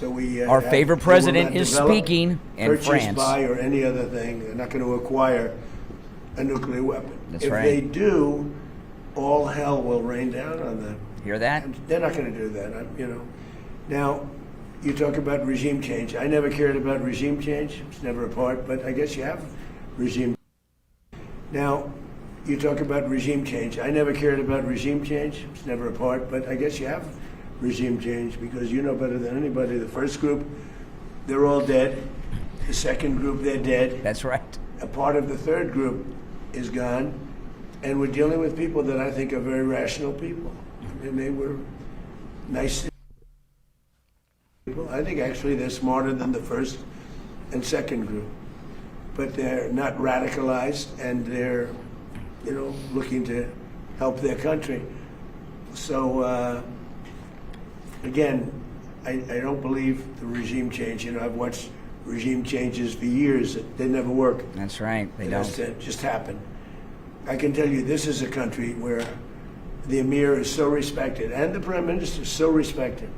So we Our favorite president is speaking in France. Buy or any other thing. They're not going to acquire a nuclear weapon. That's if right. they do, all hell will rain down on them. Hear that? And they're not going to do that. Now, you talk about regime change. I never cared about regime change. It's never a part, but I guess you have regime. Now, you talk about regime change. I never cared about regime change. It's never a part, but I guess you have regime change because you know better than anybody. The first group, they're all dead. The second group, they're dead. That's right. A part of the third group is gone, and we're dealing with people that I think are very rational people, and they were nice people. I think actually they're smarter than the first and second group, but they're not radicalized, and they're, looking to help their country. So again, I don't believe the regime change. I've watched regime changes for years. They never work. That's right. They don't. Just happen. I can tell you this is a country where the emir is so respected and the prime minister is so respected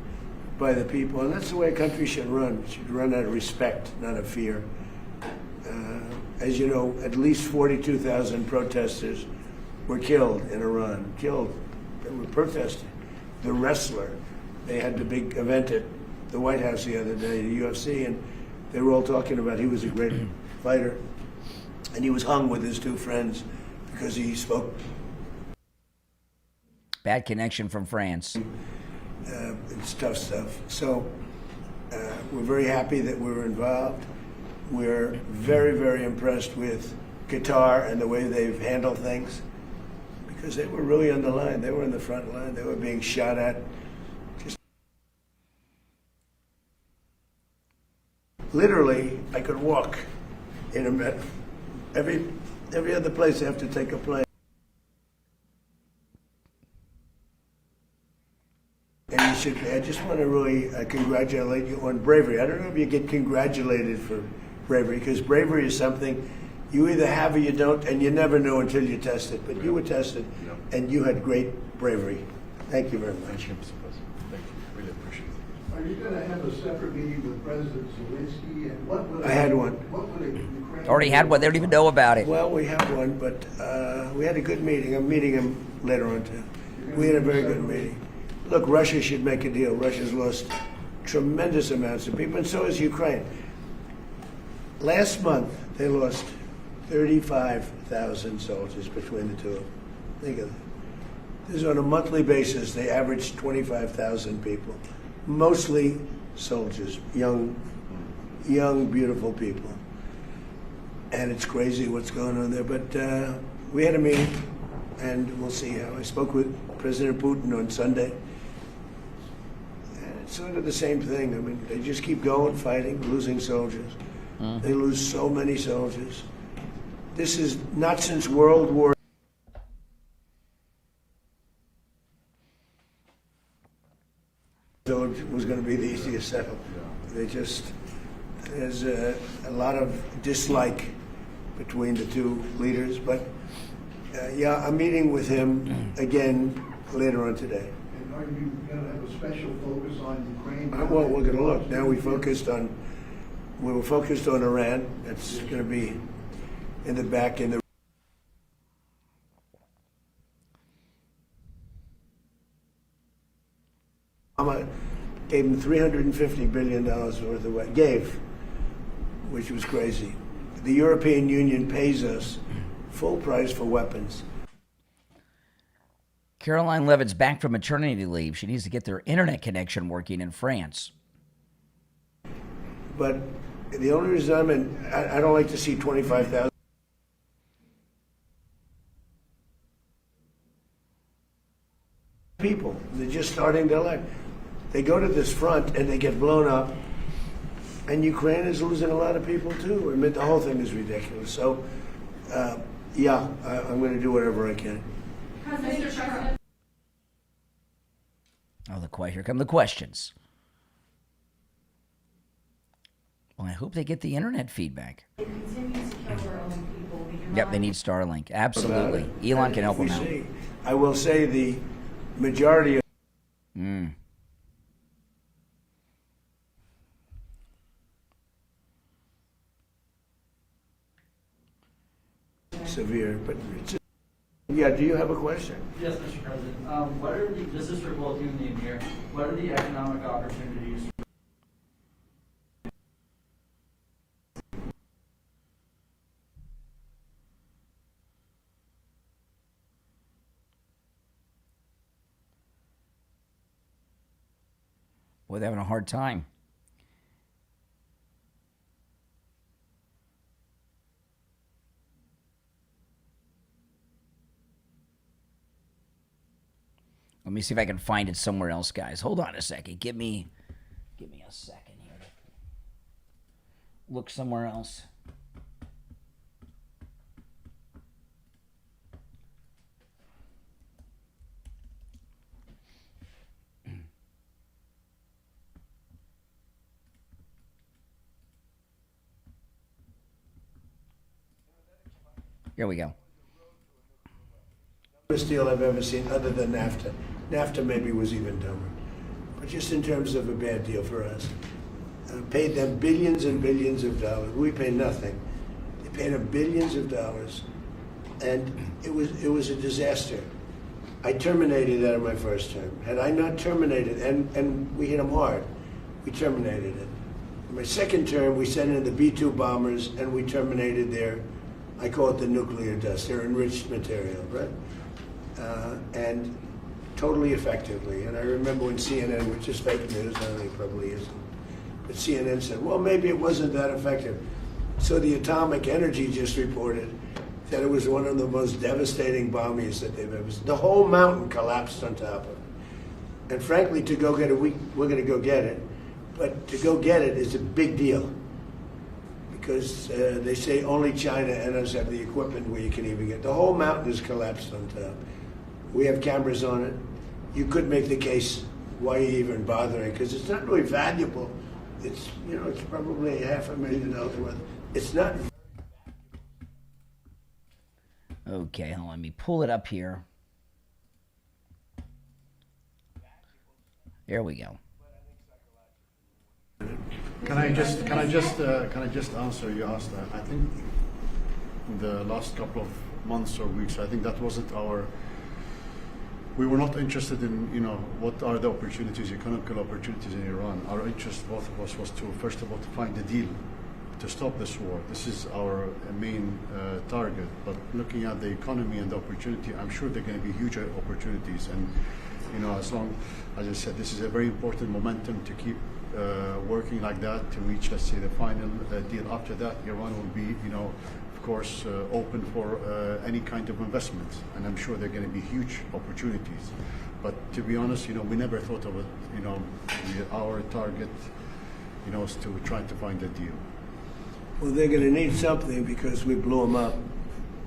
by the people, and that's the way a country should run. It should run out of respect, not out of fear. As you know, at least 42,000 protesters were killed in Iran. Killed. They were protesting. The wrestler, they had the big event at the White House the other day, the UFC, and they were all talking about he was a great fighter. And he was hung with his two friends because he spoke. Bad connection from France. It's tough stuff. So we're very happy that we're involved. We're very, very impressed with Qatar and the way they've handled things because they were really on the line. They were in the front line. They were being shot at. Literally, I could walk in a minute. Every other place I have to take a plane. And I just want to really congratulate you on bravery. I don't know if you get congratulated for bravery, because bravery is something you either have or you don't, and you never know until you test it. But you were tested, and you had great bravery. Thank you very much. Thank you, Mr. President. Thank you. Really appreciate it. Are you going to have a separate meeting with President Zelensky? And what would I had one. What would Ukraine Already had one. They don't even know about it. Well, we have one, but we had a good meeting. I'm meeting him later on, too. We had a very good meeting. Look, Russia should make a deal. Russia's lost tremendous amounts of people, and so has Ukraine. Last month, they lost 35,000 soldiers between the two of them. Think of that. This is on a monthly basis. They average 25,000 people, mostly soldiers, young, beautiful people. And it's crazy what's going on there. But we had a meeting, and we'll see how. I spoke with President Putin on Sunday. And it's sort of the same thing. I mean, they just keep going, fighting, losing soldiers. They lose so many soldiers. This is not since World War so it was going to be the easiest settle. There's a lot of dislike between the two leaders, but I'm meeting with him again later on today. And are you going to have a special focus on Ukraine? Well, we're going to look. Now we were focused on Iran. That's going to be in the back in the Obama gave him $350 billion worth of which was crazy. The European Union pays us full price for weapons. Caroline Levitt's back from maternity leave. She needs to get their internet connection working in France. But the only reason I don't like to see 25,000 people. They're just starting their life. They go to this front and they get blown up. And Ukraine is losing a lot of people too. I mean, the whole thing is ridiculous. So, I'm going to do whatever I can. Oh, here come the questions. Well, I hope they get the internet feedback. It continues to kill their own people. Yep, they need Starlink. Absolutely. Elon can help them out. I will say the majority of severe. But it's, yeah, do you have a question? Yes, Mr. President. What are the, this is for both you and the Emir, what are the economic opportunities? Boy, they're having a hard time. Let me see if I can find it somewhere else, guys. Hold on a second. Give me a second here. Look somewhere else. Here we go. Dumbest deal I've ever seen other than NAFTA. NAFTA maybe was even dumber. But just in terms of a bad deal for us. Paid them billions and billions of dollars. We pay nothing. They paid them billions of dollars. And it was a disaster. I terminated that in my first term. Had I not terminated, and we hit them hard, we terminated it. In my second term, we sent in the B-2 bombers and we terminated their, I call it the nuclear dust, their enriched material, right? And totally effectively. And I remember when CNN, which is fake news, I think it probably isn't, but CNN said, well, maybe it wasn't that effective. So the Atomic Energy just reported that it was one of the most devastating bombings that they've ever seen. The whole mountain collapsed on top of it. And frankly, to go get it, we're going to go get it. But to go get it is a big deal. Because they say only China and us have the equipment where you can even get. The whole mountain is collapsed on top. We have cameras on it. You could make the case why you even bothering, because it's not really valuable. It's, you know, it's probably $500,000 worth. It's not. Okay, hold on, let me pull it up here. There we go. Can I just answer? You asked that. I think in the last couple of months or weeks, I think that wasn't our. We were not interested in, you know, what are the opportunities, economical opportunities in Iran. Our interest, both of us, was to first of all to find a deal to stop this war. This is our main target. But looking at the economy and the opportunity, I'm sure there are going to be huge opportunities. And you know, as I said, this is a very important momentum to keep working like that to reach, let's say, the final deal. After that, Iran will be, you know, of course, open for any kind of investments, and I'm sure there are going to be huge opportunities. But to be honest, you know, we never thought of it. You know, our target, you know, is to try to find a deal. Well, they're going to need something because we blew them up.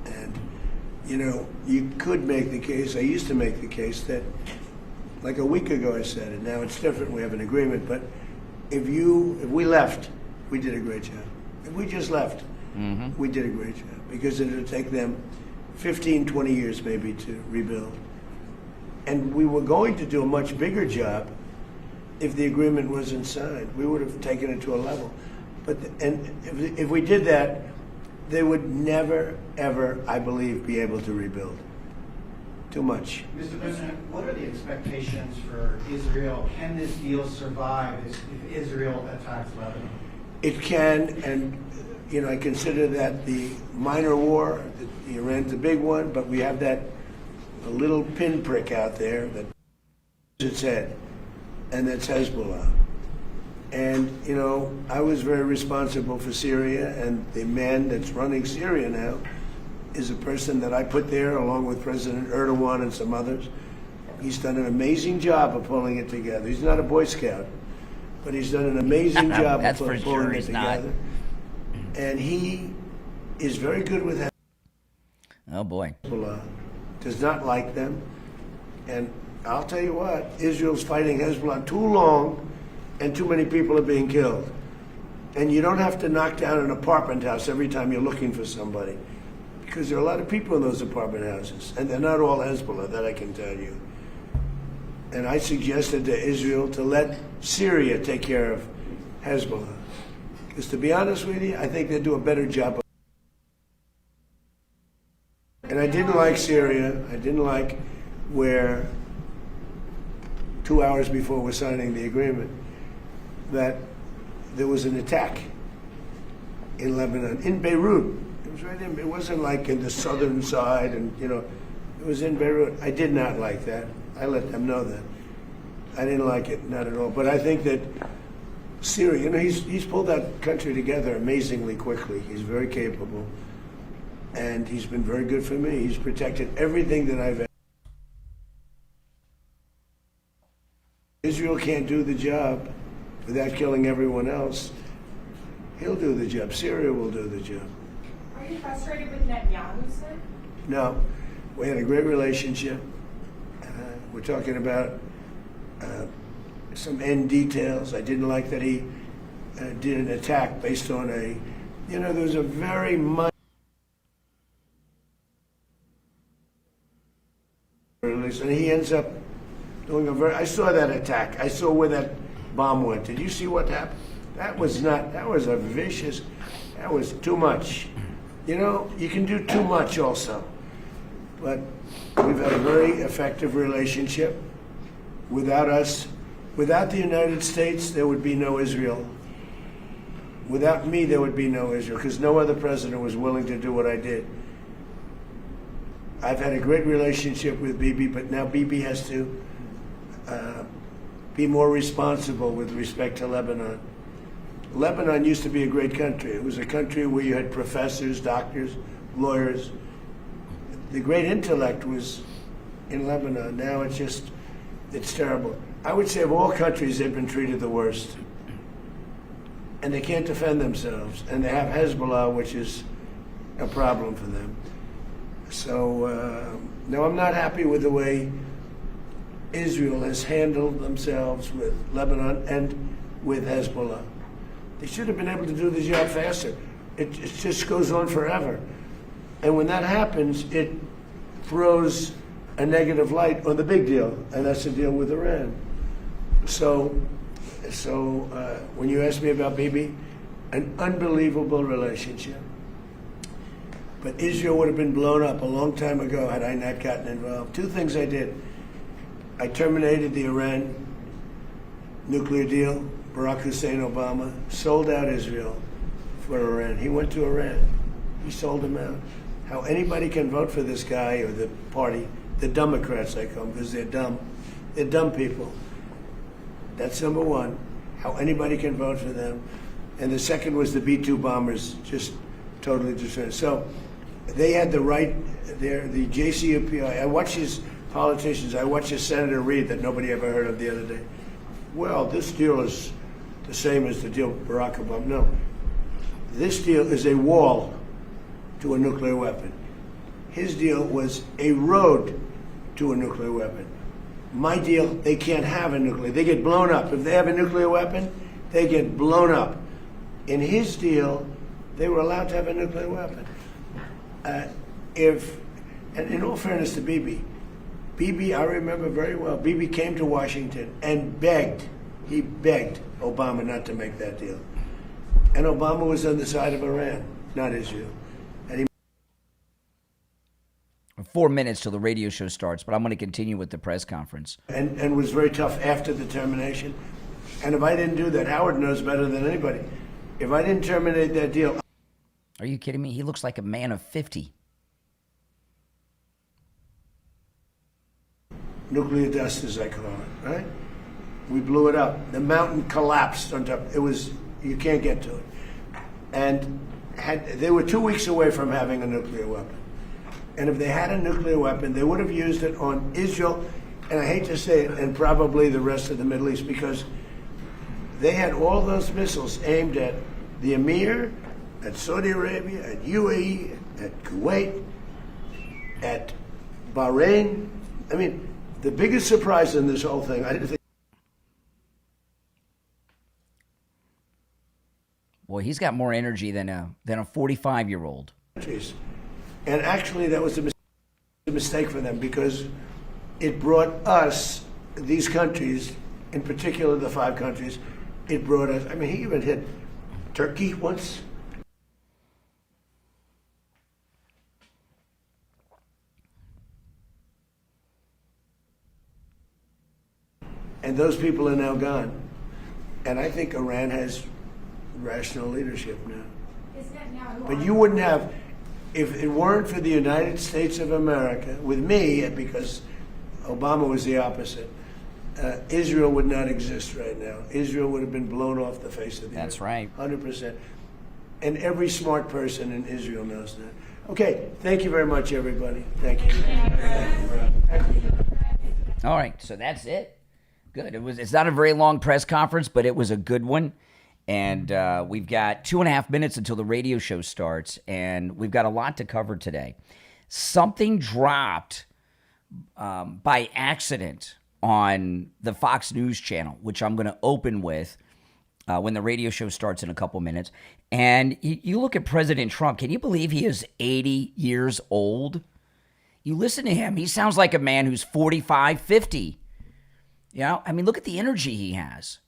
And, you know, you could make the case, I used to make the case that, like a week ago I said it, now it's different, we have an agreement, but if we left, we did a great job. If we just left, we did a great job, because it would take them 15, 20 years maybe to rebuild. And we were going to do a much bigger job if the agreement wasn't signed. We would have taken it to a level. But if we did that, they would never, ever, I believe, be able to rebuild. Too much. Mr. President, what are the expectations for Israel? Can this deal survive if Israel attacks Lebanon? It can, and you know, I consider that the minor war. Iran's the big one, but we have that a little pinprick out there that its head, and that's Hezbollah. And you know, I was very responsible for Syria, and the man that's running Syria now is a person that I put there along with President Erdogan and some others. He's done an amazing job of pulling it together. He's not a Boy Scout, but he's done an amazing job of pulling it together. And he is very good with Hezbollah. Oh boy. Hezbollah does not like them. And I'll tell you what, Israel's fighting Hezbollah too long, and too many people are being killed. And you don't have to knock down an apartment house every time you're looking for somebody, because there are a lot of people in those apartment houses, and they're not all Hezbollah, that I can tell you. And I suggested to Israel to let Syria take care of Hezbollah. Because to be honest with you, I think they do a better job And I didn't like Syria. I didn't like where 2 hours before we're signing the agreement that there was an attack in Lebanon, in Beirut. It was right in, it wasn't like in the southern side and, it was in Beirut. I did not like that. I let them know that. I didn't like it, not at all. But I think that Syria, he's pulled that country together amazingly quickly. He's very capable. And he's been very good for me. He's protected everything that I've. Israel can't do the job without killing everyone else. He'll do the job. Syria will do the job. Are you frustrated with Netanyahu, sir? No. We had a great relationship. We're talking about some end details. I didn't like that he did an attack based on there was a very much. And he ends up doing I saw that attack. I saw where that bomb went. Did you see what happened? That was a vicious, that was too much. You can do too much also. But we've had a very effective relationship. Without us, without the United States, there would be no Israel. Without me, there would be no Israel, because no other president was willing to do what I did. I've had a great relationship with Bibi, but now Bibi has to be more responsible with respect to Lebanon. Lebanon used to be a great country. It was a country where you had professors, doctors, lawyers. The great intellect was in Lebanon. Now it's terrible. I would say of all countries, they've been treated the worst. And they can't defend themselves. And they have Hezbollah, which is a problem for them. So, no, I'm not happy with the way Israel has handled themselves with Lebanon and with Hezbollah. They should have been able to do the job faster. It just goes on forever. And when that happens, it throws a negative light on the big deal, and that's the deal with Iran. So when you ask me about Bibi, an unbelievable relationship. But Israel would have been blown up a long time ago had I not gotten involved. Two things I did. I terminated the Iran nuclear deal. Barack Hussein Obama sold out Israel for Iran. He went to Iran. He sold him out. How anybody can vote for this guy or the party, the Democrats I call them, because they're dumb. They're dumb people. That's number one. How anybody can vote for them. And the second was the B-2 bombers just totally destroyed. So they had the right there, the JCPOA. I watch these politicians. I watched a Senator Reid that nobody ever heard of the other day. Well, this deal is the same as the deal with Barack Obama. No. This deal is a wall to a nuclear weapon. His deal was a road to a nuclear weapon. My deal, they can't have a nuclear. They get blown up. If they have a nuclear weapon, they get blown up. In his deal, they were allowed to have a nuclear weapon. And in all fairness to Bibi, I remember very well, Bibi came to Washington and he begged Obama not to make that deal. And Obama was on the side of Iran, not Israel. 4 minutes till the radio show starts, but I'm going to continue with the press conference. And was very tough after the termination. And if I didn't do that, Howard knows better than anybody. If I didn't terminate that deal... Are you kidding me? He looks like a man of 50. Nuclear dust, as I call it, right? We blew it up. The mountain collapsed on top. You can't get to it. And they were 2 weeks away from having a nuclear weapon. And if they had a nuclear weapon, they would have used it on Israel, and I hate to say it, and probably the rest of the Middle East, because they had all those missiles aimed at the Emir, at Saudi Arabia, at UAE, at Kuwait, at Bahrain. I mean, the biggest surprise in this whole thing, I didn't think. Boy, he's got more energy than a 45-year-old. And actually, that was a mistake for them, because it brought us, these countries, in particular the 5 countries, it brought us, I mean, he even hit Turkey once. And those people are now gone. And I think Iran has rational leadership now. Is Netanyahu But on- you wouldn't have, if it weren't for the United States of America, with me, because Obama was the opposite, Israel would not exist right now. Israel would have been blown off the face of the earth. That's right. 100%. And every smart person in Israel knows that. Okay, thank you very much, everybody. Thank you. All right, so that's it. Good. It's not a very long press conference, but it was a good one. And we've got 2.5 minutes until the radio show starts, and we've got a lot to cover today. Something dropped by accident on the Fox News channel, which I'm going to open with when the radio show starts in a couple minutes. And you look at President Trump. Can you believe he is 80 years old? You listen to him. He sounds like a man who's 45, 50. You know, I mean, look at the energy he has.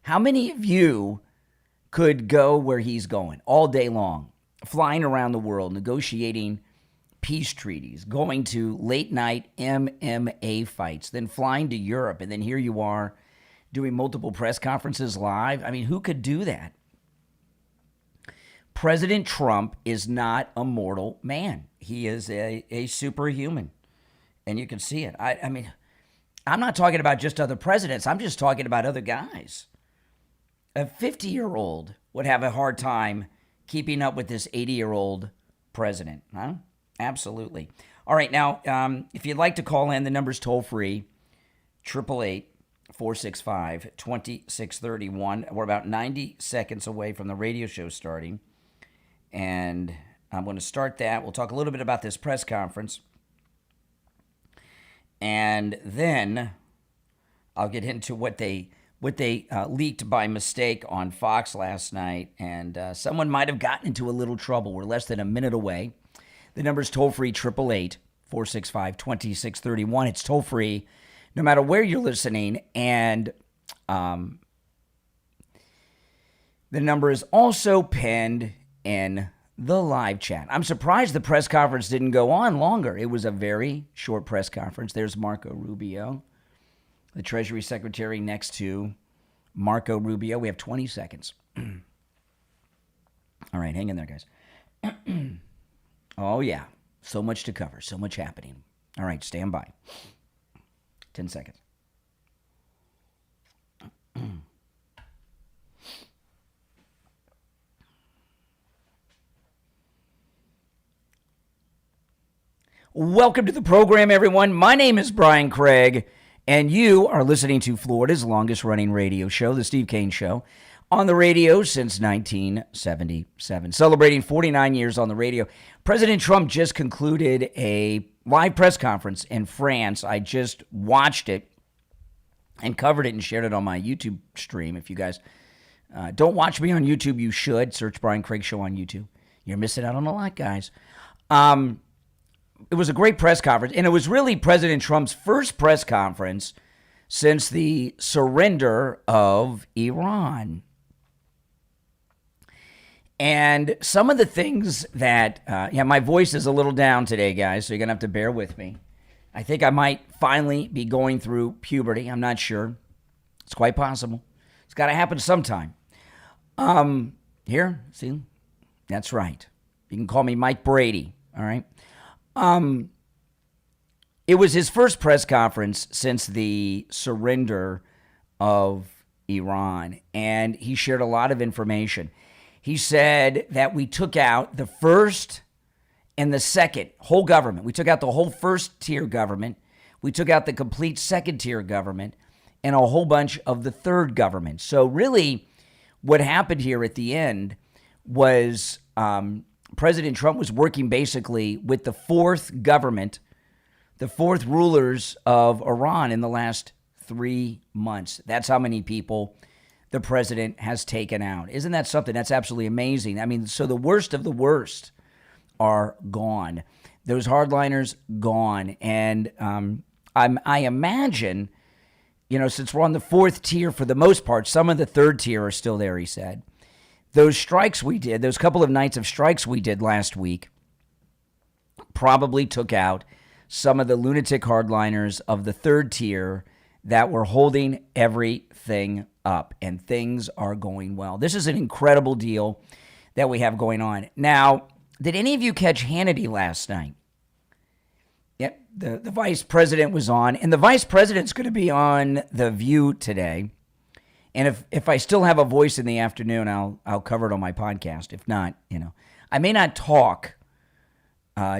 How many of you could go where he's going all day long, flying around the world, negotiating peace treaties, going to late night MMA fights, then flying to Europe, and then here you are doing multiple press conferences live? I mean, who could do that? President Trump is not a mortal man. He is a superhuman, and you can see it. I mean, I'm not talking about just other presidents. I'm just talking about other guys. A 50-year-old would have a hard time keeping up with this 80-year-old president, huh? Absolutely. All right, now, if you'd like to call in, the number's toll-free, 888-465-2631. We're about 90 seconds away from the radio show starting, and I'm going to start that. We'll talk a little bit about this press conference, and then I'll get into what they leaked by mistake on Fox last night, and someone might have gotten into a little trouble. We're less than a minute away. The number's toll-free, 888-465-2631. It's toll-free no matter where you're listening, and the number is also pinned in the live chat. I'm surprised the press conference didn't go on longer. It was a very short press conference. There's Marco Rubio, the Treasury Secretary, next to Marco Rubio. We have 20 seconds. All right, hang in there, guys. Oh, yeah. So much to cover. So much happening. All right, stand by. 10 seconds. Welcome to the program, everyone. My name is Brian Craig, and you are listening to Florida's longest-running radio show, The Steve Kane Show, on the radio since 1977. Celebrating 49 years on the radio. President Trump just concluded a live press conference in France. I just watched it and covered it and shared it on my YouTube stream. If you guys don't watch me on YouTube, you should. Search Brian Craig Show on YouTube. You're missing out on a lot, guys. It was a great press conference, and it was really President Trump's first press conference since the surrender of Iran. And some of the things that, my voice is a little down today, guys, so you're going to have to bear with me. I think I might finally be going through puberty. I'm not sure. It's quite possible. It's got to happen sometime. Here, see? That's right. You can call me Mike Brady, all right? It was his first press conference since the surrender of Iran, and he shared a lot of information. He said that we took out the first and the second whole government. We took out the whole first-tier government. We took out the complete second-tier government and a whole bunch of the third government. So really what happened here at the end was President Trump was working basically with the fourth government, the fourth rulers of Iran in the last 3 months. That's how many people the president has taken out. Isn't that something? That's absolutely amazing. I mean, so the worst of the worst are gone. Those hardliners, gone. And I imagine, since we're on the fourth tier for the most part, some of the third tier are still there, he said. Those strikes we did, those couple of nights of strikes we did last week, probably took out some of the lunatic hardliners of the third tier that we're holding everything up and things are going well. This is an incredible deal that we have going on. Now, did any of you catch Hannity last night? Yep, the vice president was on, and the vice president's going to be on The View today. And if I still have a voice in the afternoon, I'll cover it on my podcast. If not, I may not talk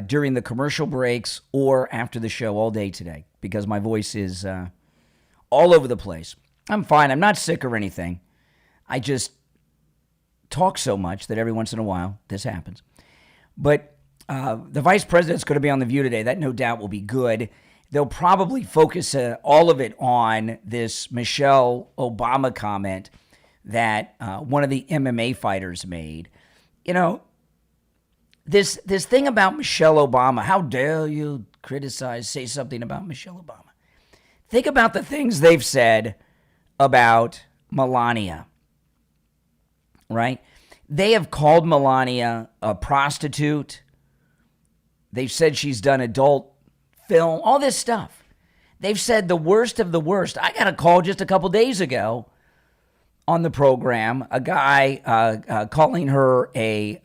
during the commercial breaks or after the show all day today because my voice is all over the place. I'm fine. I'm not sick or anything. I just talk so much that every once in a while this happens. But the vice president's going to be on The View today. That no doubt will be good. They'll probably focus all of it on this Michelle Obama comment that one of the MMA fighters made. This thing about Michelle Obama, how dare you say something about Michelle Obama? Think about the things they've said about Melania, right? They have called Melania a prostitute. They've said she's done adult film, all this stuff. They've said the worst of the worst. I got a call just a couple days ago on the program, a guy calling her a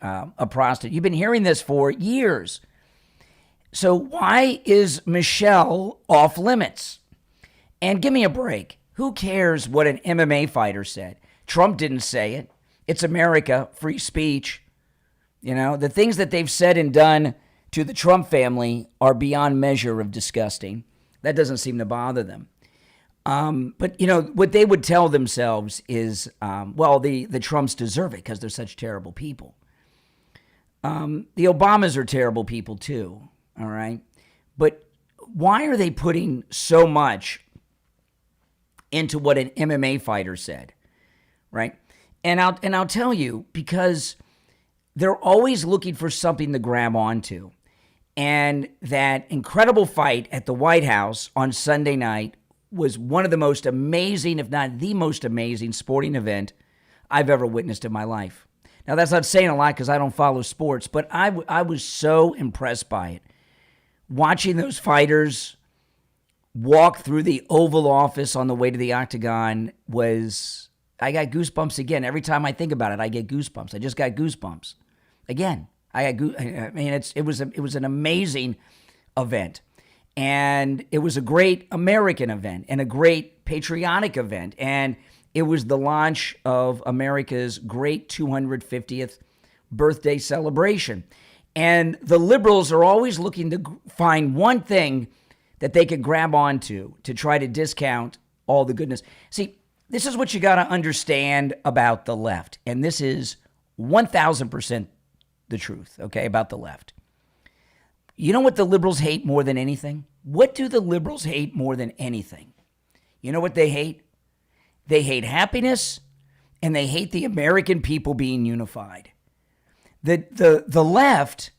prostitute. You've been hearing this for years. So why is Michelle off limits? And give me a break. Who cares what an MMA fighter said? Trump didn't say it. It's America, free speech. The things that they've said and done to the Trump family are beyond measure of disgusting. That doesn't seem to bother them. But what they would tell themselves is, the Trumps deserve it because they're such terrible people. The Obamas are terrible people too, all right? But why are they putting so much into what an MMA fighter said, right? And I'll tell you, because they're always looking for something to grab onto. And that incredible fight at the White House on Sunday night was one of the most amazing, if not the most amazing sporting event I've ever witnessed in my life. Now, that's not saying a lot because I don't follow sports, but I was so impressed by it. Watching those fighters walk through the Oval Office on the way to the Octagon I got goosebumps again. Every time I think about it, I get goosebumps. I just got goosebumps again. It was an amazing event, and it was a great American event and a great patriotic event, and it was the launch of America's great 250th birthday celebration. And the liberals are always looking to find one thing that they could grab onto to try to discount all the goodness. See, this is what you got to understand about the left, and this is 1,000% the truth, okay, about the left. You know what the liberals hate more than anything? What do the liberals hate more than anything? You know what they hate? They hate happiness, and they hate the American people being unified. The left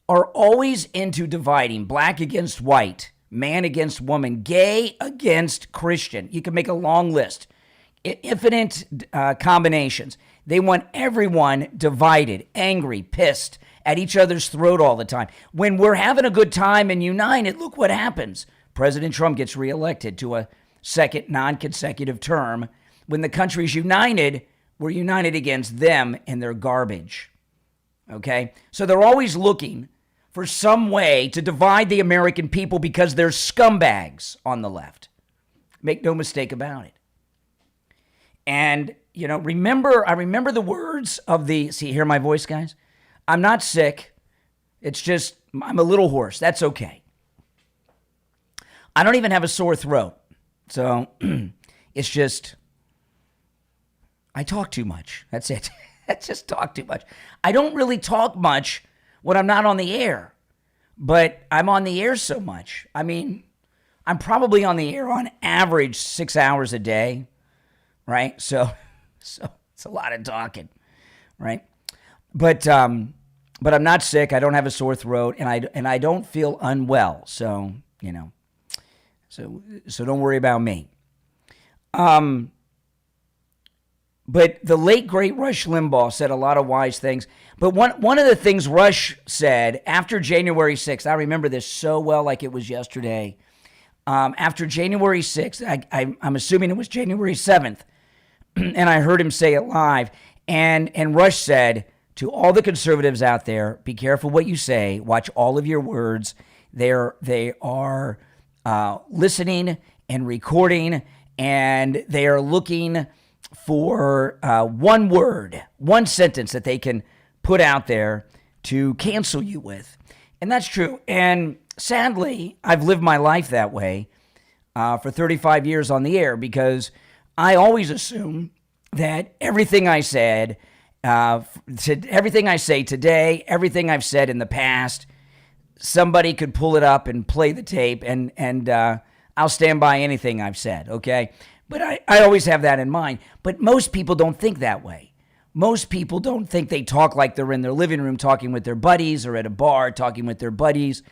are always into dividing black against white, man against woman, gay against Christian. You can make a long list, infinite combinations. They want everyone divided, angry, pissed, at each other's throat all the time. When we're having a good time and united, look what happens. President Trump gets reelected to a second non-consecutive term. When the country's united, we're united against them and their garbage. Okay? So they're always looking for some way to divide the American people because they're scumbags on the left. Make no mistake about it. And, I remember the words of hear my voice, guys? I'm not sick. It's just, I'm a little hoarse. That's okay. I don't even have a sore throat. So it's just, I talk too much. That's it. I just talk too much. I don't really talk much when I'm not on the air, but I'm on the air so much. I mean, I'm probably on the air on average 6 hours a day, right? So it's a lot of talking, right? But I'm not sick. I don't have a sore throat, and I don't feel unwell. So so don't worry about me. But the late great Rush Limbaugh said a lot of wise things. But one of the things Rush said after January 6th, I remember this so well, like it was yesterday. after January 6th, I'm assuming it was January 7th, and I heard him say it live. And Rush said to all the conservatives out there, be careful what you say. Watch all of your words. They are listening and recording, and they are looking for one word, one sentence that they can put out there to cancel you with. And that's true. And sadly, I've lived my life that way for 35 years on the air, because I always assume that everything I said, everything I say today, everything I've said in the past, somebody could pull it up and play the tape, and I'll stand by anything I've said, okay? But I always have that in mind. But most people don't think that way. Most people don't think they talk like they're in their living room talking with their buddies, or at a bar talking with their buddies.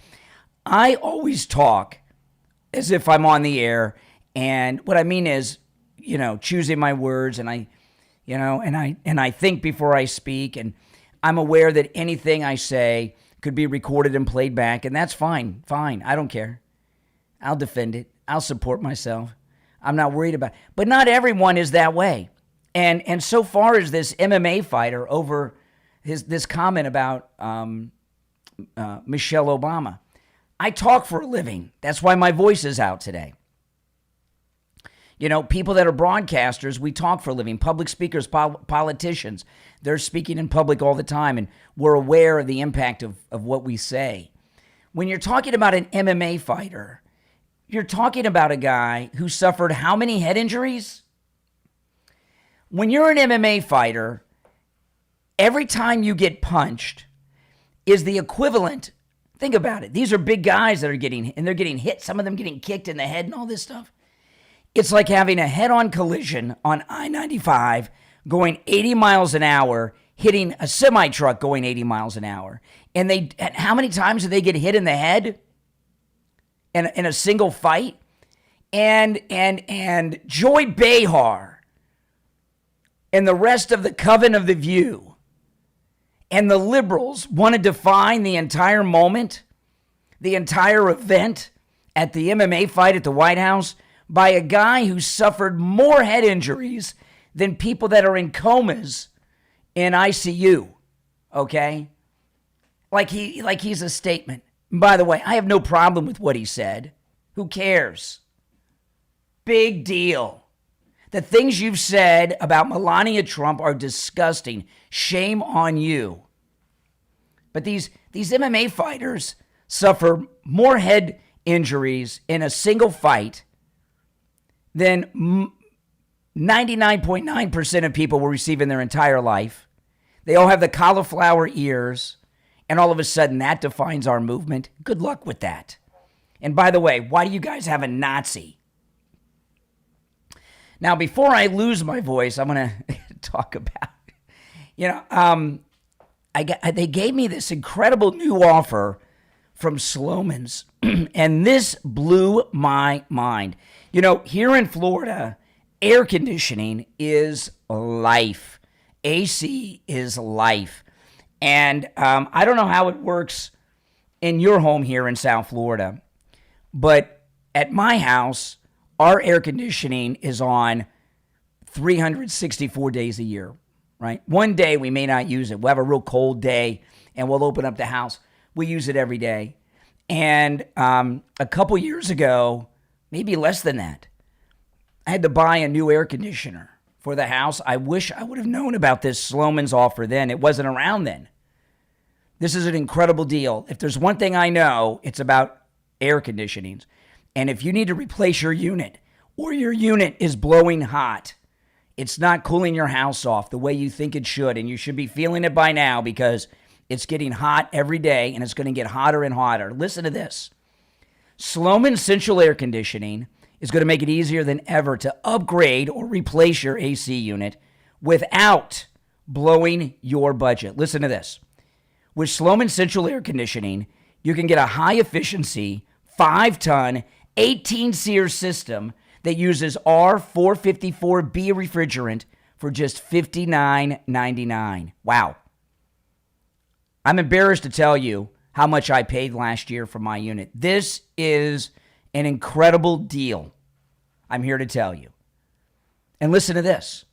I always talk as if I'm on the air, and what I mean is, choosing my words, and I think before I speak, and I'm aware that anything I say could be recorded and played back, and that's fine. I don't care. I'll defend it. I'll support myself. I'm not worried about it. But not everyone is that way. And so far as this MMA fighter over this comment about Michelle Obama, I talk for a living. That's why my voice is out today. People that are broadcasters, we talk for a living. Public speakers, politicians, they're speaking in public all the time, and we're aware of the impact of what we say. When you're talking about an MMA fighter, you're talking about a guy who suffered how many head injuries? When you're an MMA fighter, every time you get punched is the equivalent. Think about it. These are big guys that are getting hit, some of them getting kicked in the head and all this stuff. It's like having a head-on collision on I-95 going 80 miles an hour, hitting a semi-truck going 80 miles an hour. And how many times do they get hit in the head in a single fight? And Joy Behar and the rest of the Coven of the View and the liberals want to define the entire moment, the entire event at the MMA fight at the White House by a guy who suffered more head injuries than people that are in comas in ICU, okay? Like he's a statement. And by the way, I have no problem with what he said. Who cares? Big deal. The things you've said about Melania Trump are disgusting. Shame on you. But these MMA fighters suffer more head injuries in a single fight than 99.9% of people will receive in their entire life. They all have the cauliflower ears, and all of a sudden that defines our movement. Good luck with that. And by the way, why do you guys have a Nazi? Now, before I lose my voice, I'm going to talk about, they gave me this incredible new offer from Sloman's, and this blew my mind. Here in Florida, air conditioning is life. AC is life. And I don't know how it works in your home here in South Florida, but at my house, our air conditioning is on 364 days a year, right? One day we may not use it. We'll have a real cold day and we'll open up the house. We use it every day. And a couple years ago, maybe less than that, I had to buy a new air conditioner for the house. I wish I would have known about this Sloman's offer then. It wasn't around then. This is an incredible deal. If there's one thing I know, it's about air conditionings. And if you need to replace your unit, or your unit is blowing hot, it's not cooling your house off the way you think it should, and you should be feeling it by now because it's getting hot every day, and it's going to get hotter and hotter. Listen to this. Sloman Central Air Conditioning is going to make it easier than ever to upgrade or replace your AC unit without blowing your budget. Listen to this. With Sloman Central Air Conditioning, you can get a high-efficiency, 5-ton, 18-SEER system that uses R454B refrigerant for just $59.99. Wow. I'm embarrassed to tell you how much I paid last year for my unit. This is An incredible deal, I'm here to tell you. And listen to this.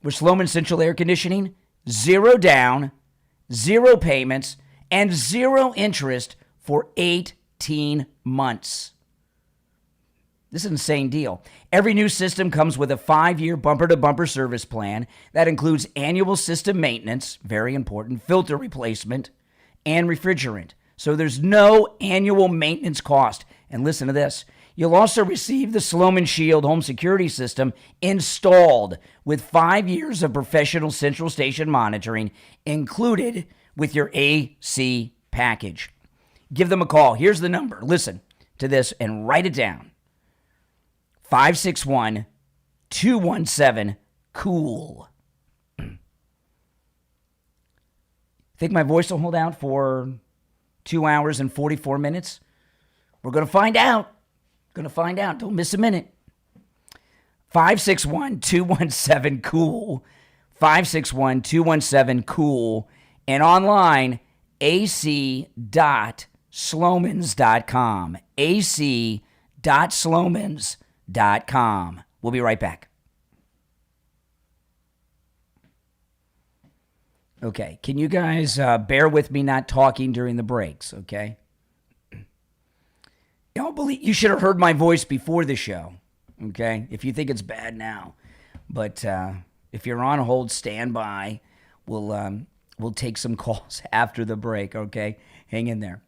With Sloman Central Air Conditioning, 0 down, 0 payments, and 0 interest for 18 months. This is an insane deal. Every new system comes with a 5-year bumper-to-bumper service plan that includes annual system maintenance, very important, filter replacement, and refrigerant. So there's no annual maintenance cost. And listen to this. You'll also receive the Sloman Shield home security system installed with 5 years of professional central station monitoring included with your AC package. Give them a call. Here's the number. Listen to this and write it down. 561-217-COOL. Think my voice will hold out for 2 hours and 44 minutes? We're going to find out. Don't miss a minute. 561-217-COOL. 561-217-COOL. And online, ac.slomans.com. ac.slomans.com. We'll be right back. Okay, can you guys bear with me not talking during the breaks, okay? You should have heard my voice before the show, okay? If you think it's bad now. But if you're on hold, stand by. We'll take some calls after the break, okay? Hang in there.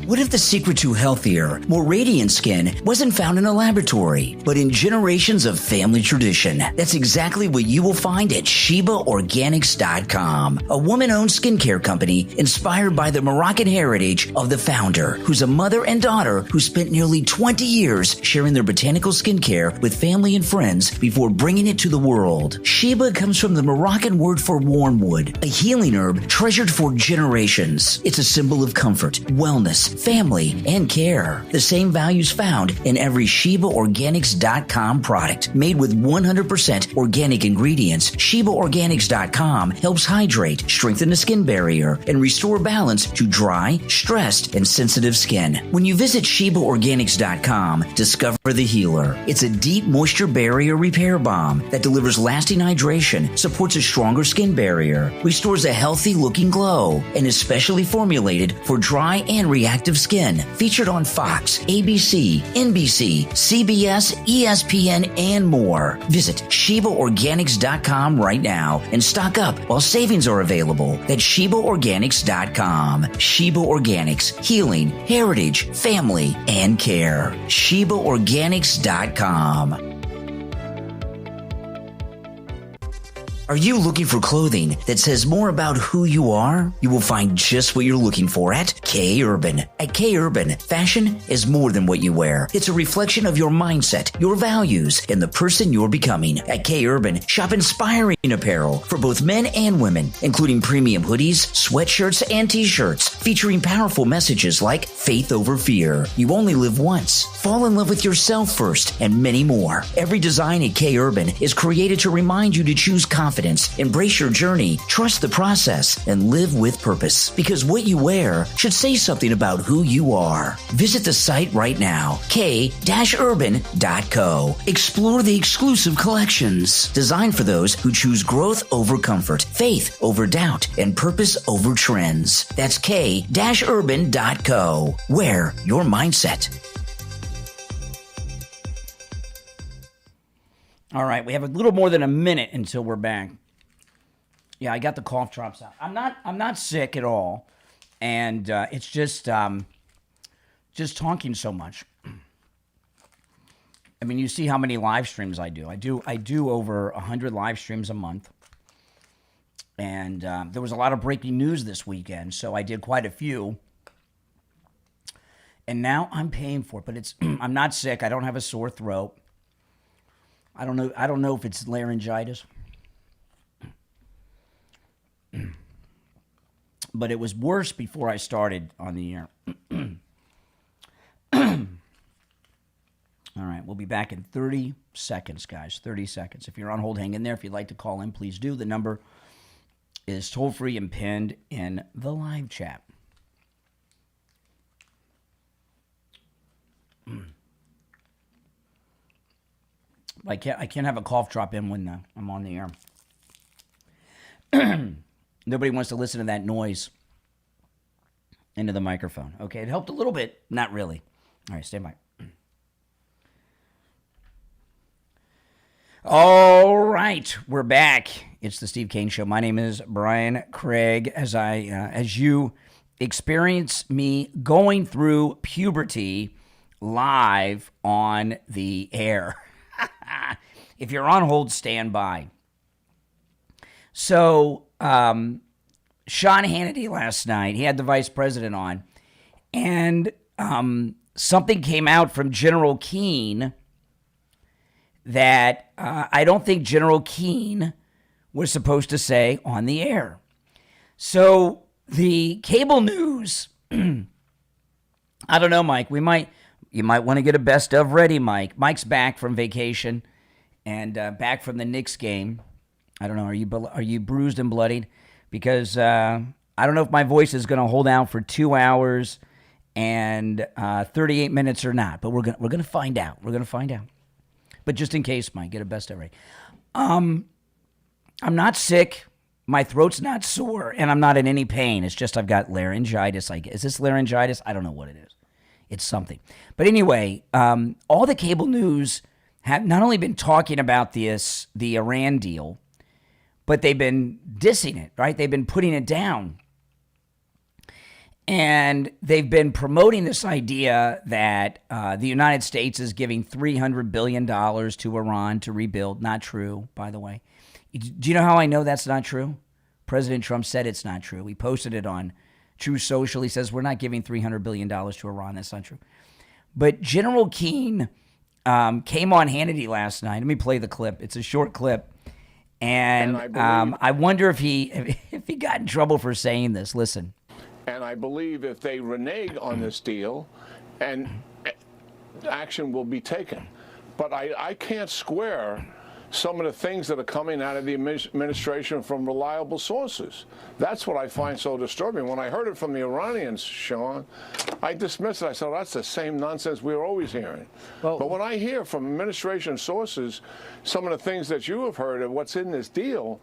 What if the secret to healthier, more radiant skin wasn't found in a laboratory, but in generations of family tradition? That's exactly what you will find at ShebaOrganics.com, a woman-owned skincare company inspired by the Moroccan heritage of the founder, who's a mother and daughter who spent nearly 20 years sharing their botanical skincare with family and friends before bringing it to the world. Sheba comes from the Moroccan word for wormwood, a healing herb treasured for generations. It's a symbol of comfort, wellness, family, and care. The same values found in every ShebaOrganics.com product. Made with 100% organic ingredients, ShebaOrganics.com helps hydrate, strengthen the skin barrier, and restore balance to dry, stressed, and sensitive skin. When you visit ShebaOrganics.com, discover the healer. It's a deep moisture barrier repair balm that delivers lasting hydration, supports a stronger skin barrier, restores a healthy-looking glow, and is specially formulated for dry and reactive skin. Featured on Fox, ABC, NBC, CBS, ESPN, and more. Visit ShebaOrganics.com right now and stock up while savings are available. That's ShebaOrganics.com. Sheba Organics, healing, heritage, family, and care. ShebaOrganics.com. Are you looking for clothing that says more about who you are? You will find just what you're looking for at K Urban. At K Urban, fashion is more than what you wear. It's a reflection of your mindset, your values, and the person you're becoming. At K Urban, shop inspiring apparel for both men and women, including premium hoodies, sweatshirts, and t-shirts featuring powerful messages like faith over fear, you only live once, fall in love with yourself first, and many more. Every design at K Urban is created to remind you to choose confidence, embrace your journey, trust the process, and live with purpose. Because what you wear should say something about who you are. Visit the site right now, k-urban.co. Explore the exclusive collections designed for those who choose growth over comfort, faith over doubt, and purpose over trends. That's k-urban.co. Wear your mindset. All right, we have a little more than a minute until we're back. Yeah, I got the cough drops out. I'm not sick at all, and it's just talking so much. I mean, you see how many live streams I do. I do over 100 live streams a month, and there was a lot of breaking news this weekend, so I did quite a few. And now I'm paying for it, but I'm not sick. I don't have a sore throat. I don't know if it's laryngitis. But it was worse before I started on the air. All right, we'll be back in 30 seconds, guys. 30 seconds. If you're on hold, hang in there. If you'd like to call in, please do. The number is toll-free and pinned in the live chat. I can't have a cough drop in when I'm on the air. Nobody wants to listen to that noise into the microphone. Okay, it helped a little bit. Not really. All right, stand by. All right, we're back. It's the Steve Kane Show. My name is Brian Craig. As you experience me going through puberty live on the air. If you're on hold, stand by. So, Sean Hannity last night, he had the vice president on, and something came out from General Keane that I don't think General Keane was supposed to say on the air. So the cable news, I don't know, Mike, you might want to get a best of ready, Mike. Mike's back from vacation and back from the Knicks game. I don't know, are you bruised and bloodied? Because I don't know if my voice is going to hold out for 2 hours and 38 minutes or not, but we're gonna find out. We're gonna find out. But just in case, Mike, get a best of ready. I'm not sick. My throat's not sore, and I'm not in any pain. It's just I've got laryngitis. Is this laryngitis? I don't know what it is. It's something. But anyway, all the cable news have not only been talking about the Iran deal, but they've been dissing it, right? They've been putting it down. And they've been promoting this idea that the United States is giving $300 billion to Iran to rebuild. Not true, by the way. Do you know how I know that's not true? President Trump said it's not true. He posted it on True Social. He says, we're not giving $300 billion to Iran. That's not true. But General Keane came on Hannity last night. Let me play the clip. It's a short clip. And I wonder if he got in trouble for saying this. Listen. And I believe if they renege on this deal, and action will be taken. But I can't square some of the things that are coming out of the administration from reliable sources. That's what I find so disturbing. When I heard it from the Iranians, Sean, I dismissed it. I said, that's the same nonsense we were always hearing. Well, but when I hear from administration sources some of the things that you have heard of what's in this deal,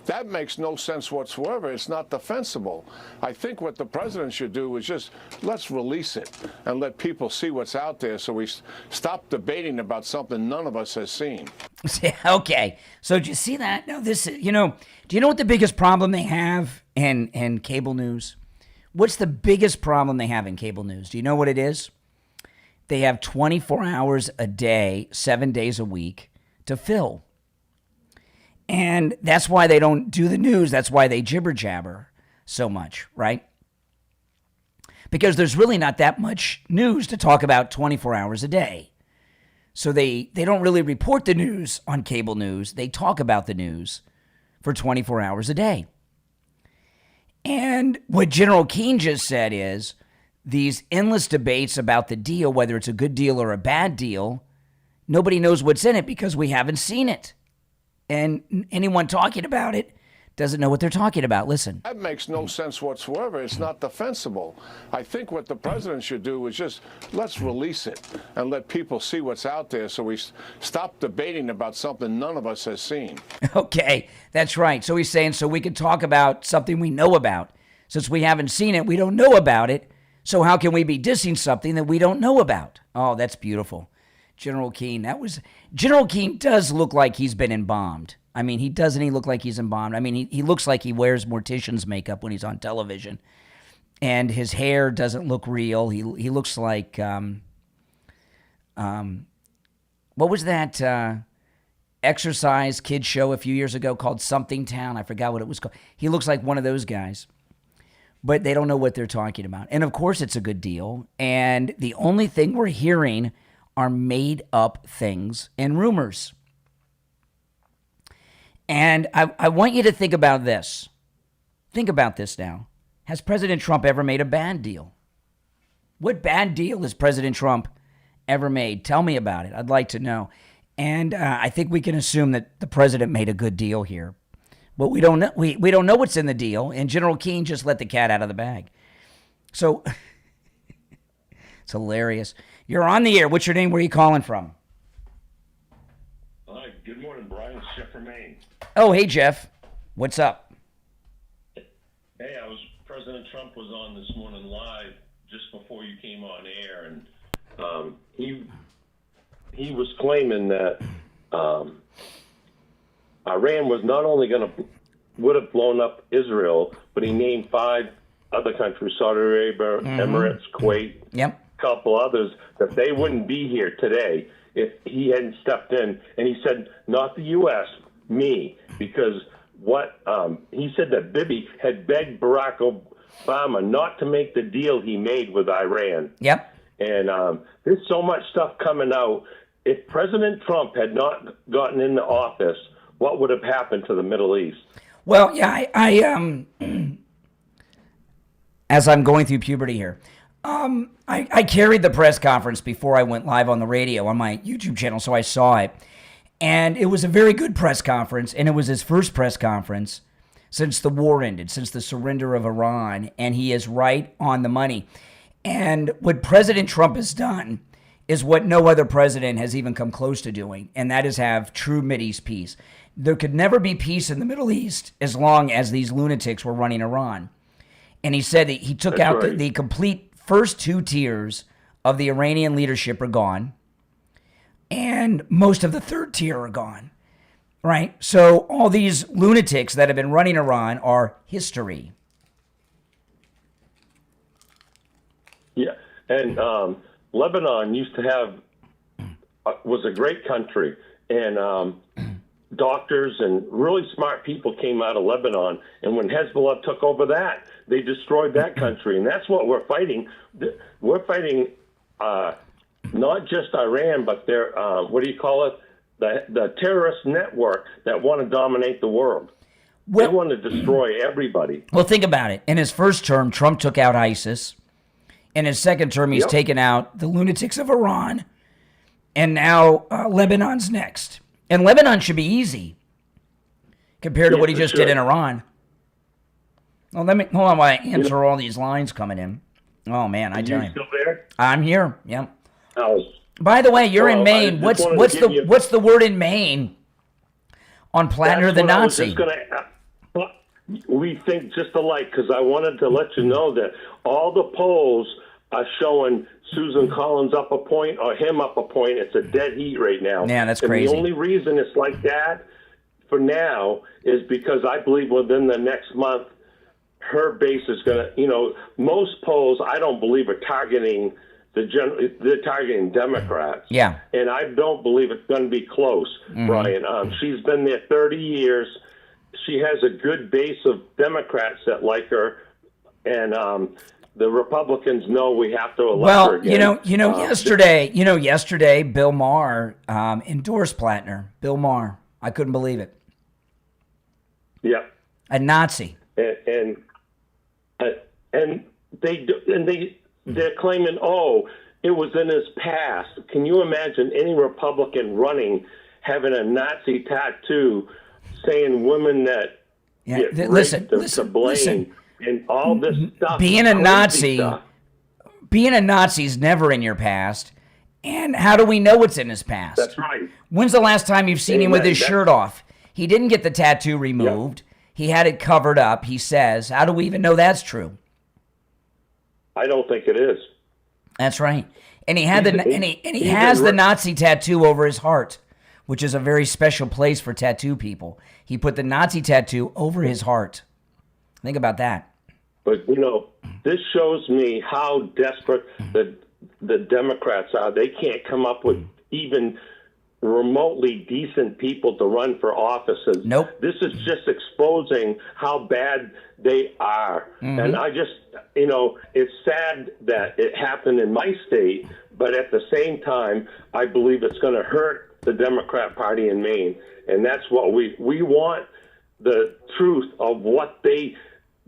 that makes no sense whatsoever. It's not defensible. I think what the president should do is just let's release it and let people see what's out there so we stop debating about something none of us has seen. Okay. So do you see that? No, do you know what the biggest problem they have in cable news? What's the biggest problem they have in cable news? Do you know what it is? They have 24 hours a day, 7 days a week to fill. And that's why they don't do the news. That's why they jibber jabber so much, right? Because there's really not that much news to talk about 24 hours a day. So they don't really report the news on cable news. They talk about the news for 24 hours a day. And what General Keane just said is these endless debates about the deal, whether it's a good deal or a bad deal, nobody knows what's in it because we haven't seen it. And anyone talking about it doesn't know what they're talking about. Listen. That makes no sense whatsoever. It's not defensible. I think what the president should do is just let's release it and let people see what's out there so we stop debating about something none of us has seen. Okay, that's right. So he's saying so we can talk about something we know about. Since we haven't seen it, we don't know about it. So how can we be dissing something that we don't know about? Oh, that's beautiful. General Keane, General Keane does look like he's been embalmed. I mean, he look like he's embalmed. I mean, he looks like he wears mortician's makeup when he's on television. And his hair doesn't look real. He looks like, what was that exercise kid show a few years ago called Something Town? I forgot what it was called. He looks like one of those guys. But they don't know what they're talking about. And of course it's a good deal. And the only thing we're hearing are made up things and rumors. And I want you to think about this. Think about this now. Has President Trump ever made a bad deal? What bad deal has President Trump ever made? Tell me about it. I'd like to know. And I think we can assume that the president made a good deal here. But we don't know. We don't know what's in the deal. And General Keane just let the cat out of the bag. So it's hilarious. You're on the air. What's your name? Where are you calling from? Hi, good morning, Brian. It's Jeff from Maine. Oh, hey, Jeff. What's up? Hey, President Trump was on this morning live just before you came on air, and he was claiming that Iran was not only would have blown up Israel, but he named 5 other countries: Saudi Arabia, Emirates, Kuwait, a couple others, that they wouldn't be here today if he hadn't stepped in. And he said, not the U.S., me, because he said that Bibi had begged Barack Obama not to make the deal he made with Iran. Yep. And there's so much stuff coming out. If President Trump had not gotten into office, what would have happened to the Middle East? Well, yeah, I as I'm going through puberty here, I carried the press conference before I went live on the radio on my YouTube channel, so I saw it. And it was a very good press conference, and it was his first press conference since the war ended, since the surrender of Iran, and he is right on the money. And what President Trump has done is what no other president has even come close to doing, and that is have true Mideast peace. There could never be peace in the Middle East as long as these lunatics were running Iran. And he said that he took out the complete first 2 tiers of the Iranian leadership are gone, and most of the 3rd tier are gone, right? So all these lunatics that have been running Iran are history. Yeah, and Lebanon used to have was a great country, and doctors and really smart people came out of Lebanon. And when Hezbollah took over that, they destroyed that country, and that's what we're fighting. We're fighting not just Iran, but their the terrorist network that want to dominate the world. They want to destroy everybody. Well, think about it. In his first term, Trump took out ISIS. In his second term, he's taken out the lunatics of Iran. And now Lebanon's next. And Lebanon should be easy compared to what he just did in Iran. Well, hold on while I answer all these lines coming in. Oh, man, I tell you. Still there? I'm here, yep. Oh. By the way, you're in Maine. What's the word in Maine on Plattner the Nazi? We think just alike, because I wanted to let you know that all the polls are showing Susan Collins up a point or him up a point. It's a dead heat right now. Yeah, that's crazy. And the only reason it's like that for now is because I believe within the next month, her base is going to, most polls I don't believe are targeting they're targeting Democrats. Yeah. And I don't believe it's going to be close, Brian. She's been there 30 years. She has a good base of Democrats that like her, and the Republicans know we have to elect her again. Yesterday, Bill Maher endorsed Plattner. Bill Maher, I couldn't believe it. Yeah, a Nazi, and they're claiming, it was in his past. Can you imagine any Republican running having a Nazi tattoo saying women that listen, to blame and all this stuff? Being a Nazi is never in your past. And how do we know what's in his past? That's right. When's the last time you've seen him with his shirt off? He didn't get the tattoo removed. Yep. He had it covered up, he says. How do we even know that's true? I don't think it is. That's right. And he had he has the Nazi tattoo over his heart, which is a very special place for tattoo people. He put the Nazi tattoo over his heart. Think about that. But, this shows me how desperate the Democrats are. They can't come up with even remotely decent people to run for offices. Nope. This is just exposing how bad they are. And I just, it's sad that it happened in my state, but at the same time, I believe it's going to hurt the Democrat Party in Maine. And that's what we want, the truth of what the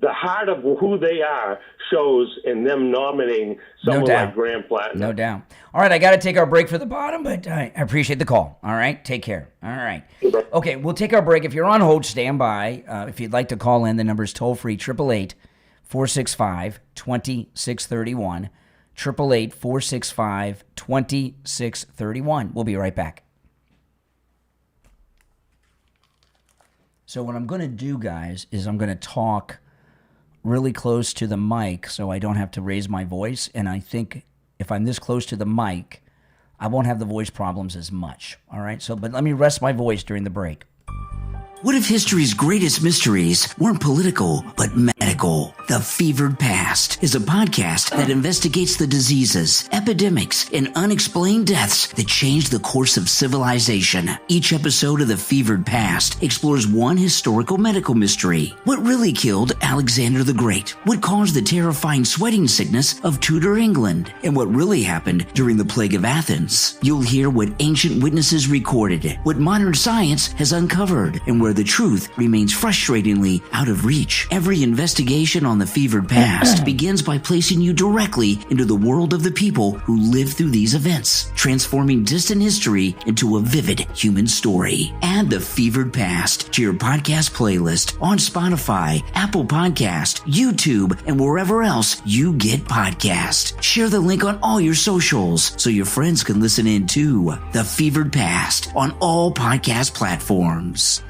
heart of who they are shows in them nominating someone like Graham Plattner. No doubt. All right, I got to take our break for the bottom, but I appreciate the call. All right, take care. All right. Okay, we'll take our break. If you're on hold, stand by. If you'd like to call in, the number is toll-free, 888-465-2631, 888-465-2631. We'll be right back. So what I'm going to do, guys, is I'm going to talk really close to the mic so I don't have to raise my voice. And I think if I'm this close to the mic, I won't have the voice problems as much. All right. So, but let me rest my voice during the break. What if history's greatest mysteries weren't political, but medical? The Fevered Past is a podcast that investigates the diseases, epidemics, and unexplained deaths that changed the course of civilization. Each episode of The Fevered Past explores one historical medical mystery. What really killed Alexander the Great? What caused the terrifying sweating sickness of Tudor England? And what really happened during the Plague of Athens? You'll hear what ancient witnesses recorded, what modern science has uncovered, and where the truth remains frustratingly out of reach. Every investigation on the Fevered Past begins by placing you directly into the world of the people who lived through these events, transforming distant history into a vivid human story. Add the Fevered Past to your podcast playlist on Spotify, Apple Podcast, YouTube, and wherever else you get podcasts. Share the link on all your socials so your friends can listen in too. The Fevered Past on all podcast platforms.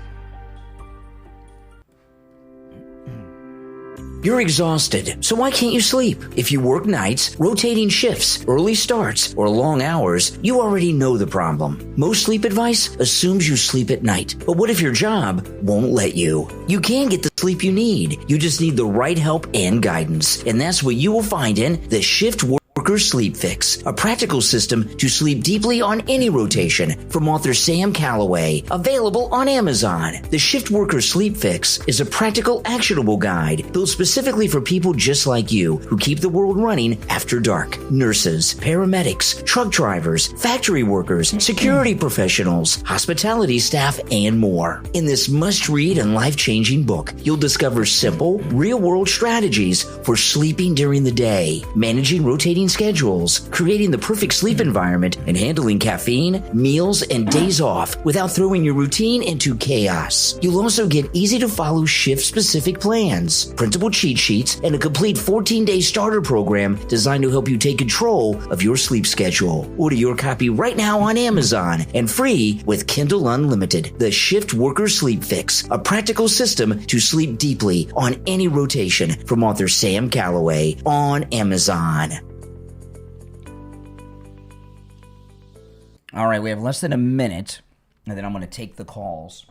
You're exhausted, so why can't you sleep? If you work nights, rotating shifts, early starts, or long hours, you already know the problem. Most sleep advice assumes you sleep at night. But what if your job won't let you? You can get the sleep you need. You just need the right help and guidance. And that's what you will find in the Shift Worker Sleep Fix, a practical system to sleep deeply on any rotation from author Sam Calloway, available on Amazon. The Shift Worker Sleep Fix is a practical, actionable guide built specifically for people just like you who keep the world running after dark. Nurses, paramedics, truck drivers, factory workers, security professionals, hospitality staff, and more. In this must-read and life-changing book, you'll discover simple, real-world strategies for sleeping during the day, managing rotating schedules, creating the perfect sleep environment, and handling caffeine, meals, and days off without throwing your routine into chaos. You'll also get easy-to-follow shift-specific plans, printable cheat sheets, and a complete 14-day starter program designed to help you take control of your sleep schedule. Order your copy right now on Amazon and free with Kindle Unlimited. The Shift Worker Sleep Fix, a practical system to sleep deeply on any rotation from author Sam Calloway on Amazon. All right, we have less than a minute, and then I'm going to take the calls.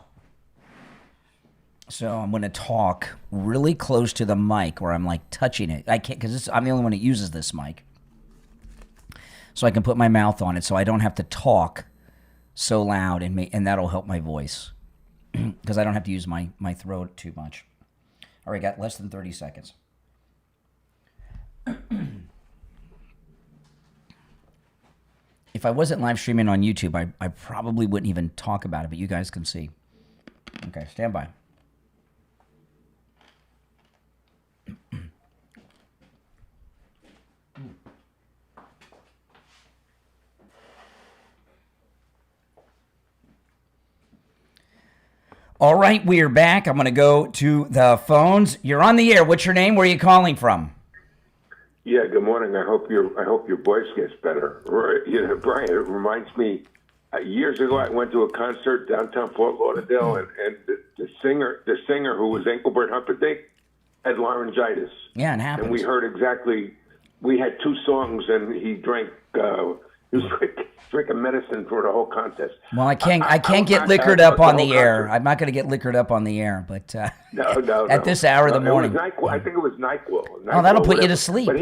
So I'm going to talk really close to the mic where I'm like touching it. I can't because I'm the only one that uses this mic. So I can put my mouth on it so I don't have to talk so loud, and that'll help my voice because I don't have to use my throat too much. All right, got less than 30 seconds. If I wasn't live streaming on YouTube, I probably wouldn't even talk about it, but you guys can see. Okay, stand by. All right, we are back. I'm going to go to the phones. You're on the air. What's your name? Where are you calling from? Yeah, good morning. I hope your voice gets better. You know, Brian, it reminds me. Years ago, I went to a concert downtown Fort Lauderdale, and the singer who was Engelbert Humperdinck had laryngitis. Yeah, it happens. And we heard exactly. We had two songs, and he drank. He was drinking medicine for the whole contest. Well, I can't get liquored up on the air. I'm not going to get liquored up on the air, but no. At this hour of the morning. I think it was NyQuil. Oh, that'll put you to sleep. But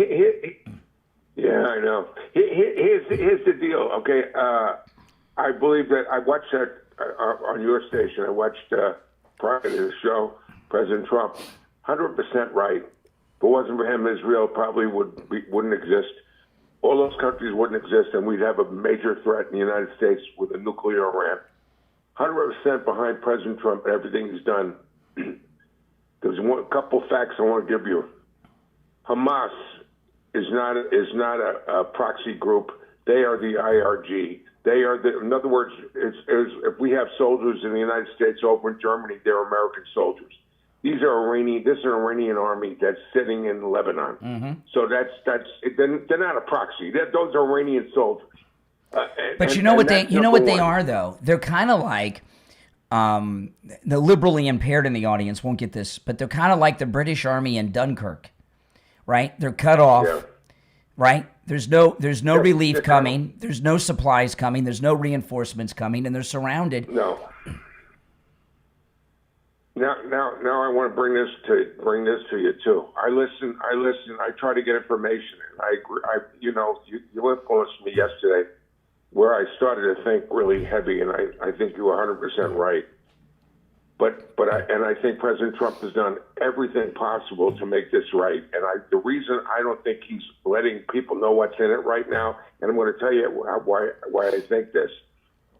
yeah, I know. Here's the deal. Okay, I believe that I watched that on your station. I watched prior to the show, President Trump, 100% right. If it wasn't for him, Israel probably wouldn't exist. All those countries wouldn't exist, and we'd have a major threat in the United States with a nuclear Iran. 100% behind President Trump and everything he's done. There's a couple facts I want to give you. Hamas is not a proxy group. They are the IRG. They are in other words, if we have soldiers in the United States over in Germany, they're American soldiers. This is an Iranian army that's sitting in Lebanon. Mm-hmm. So they're not a proxy. Those are Iranian soldiers. But you know what they are though? They're kind of like the liberally impaired in the audience won't get this, but they're kind of like the British Army in Dunkirk, right? They're cut off, right? There's no relief coming. There's no supplies coming. There's no reinforcements coming, and they're surrounded. No. Now, I want to bring this to you too. I listen. I try to get information, and I agree. You influenced me yesterday, where I started to think really heavy, and I think you were 100% right. I think President Trump has done everything possible to make this right. And the reason I don't think he's letting people know what's in it right now, and I'm going to tell you why I think this.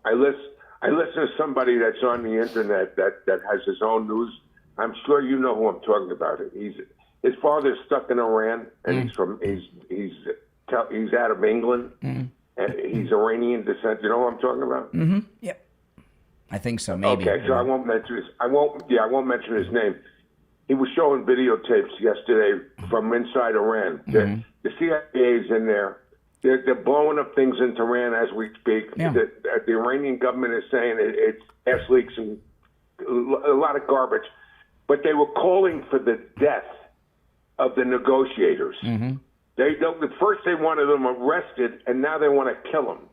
I listen to somebody that's on the internet that has his own news. I'm sure you know who I'm talking about. His father's stuck in Iran, and he's out of England, and he's Iranian descent. You know who I'm talking about? Mm-hmm. Yep. I think so. Maybe. Okay, so I won't mention his. I won't mention his name. He was showing videotapes yesterday from inside Iran. The CIA is in there. They're blowing up things in Tehran as we speak. Yeah. The Iranian government is saying it's ass leaks and a lot of garbage. But they were calling for the death of the negotiators. Mm-hmm. First they wanted them arrested, and now they want to kill them.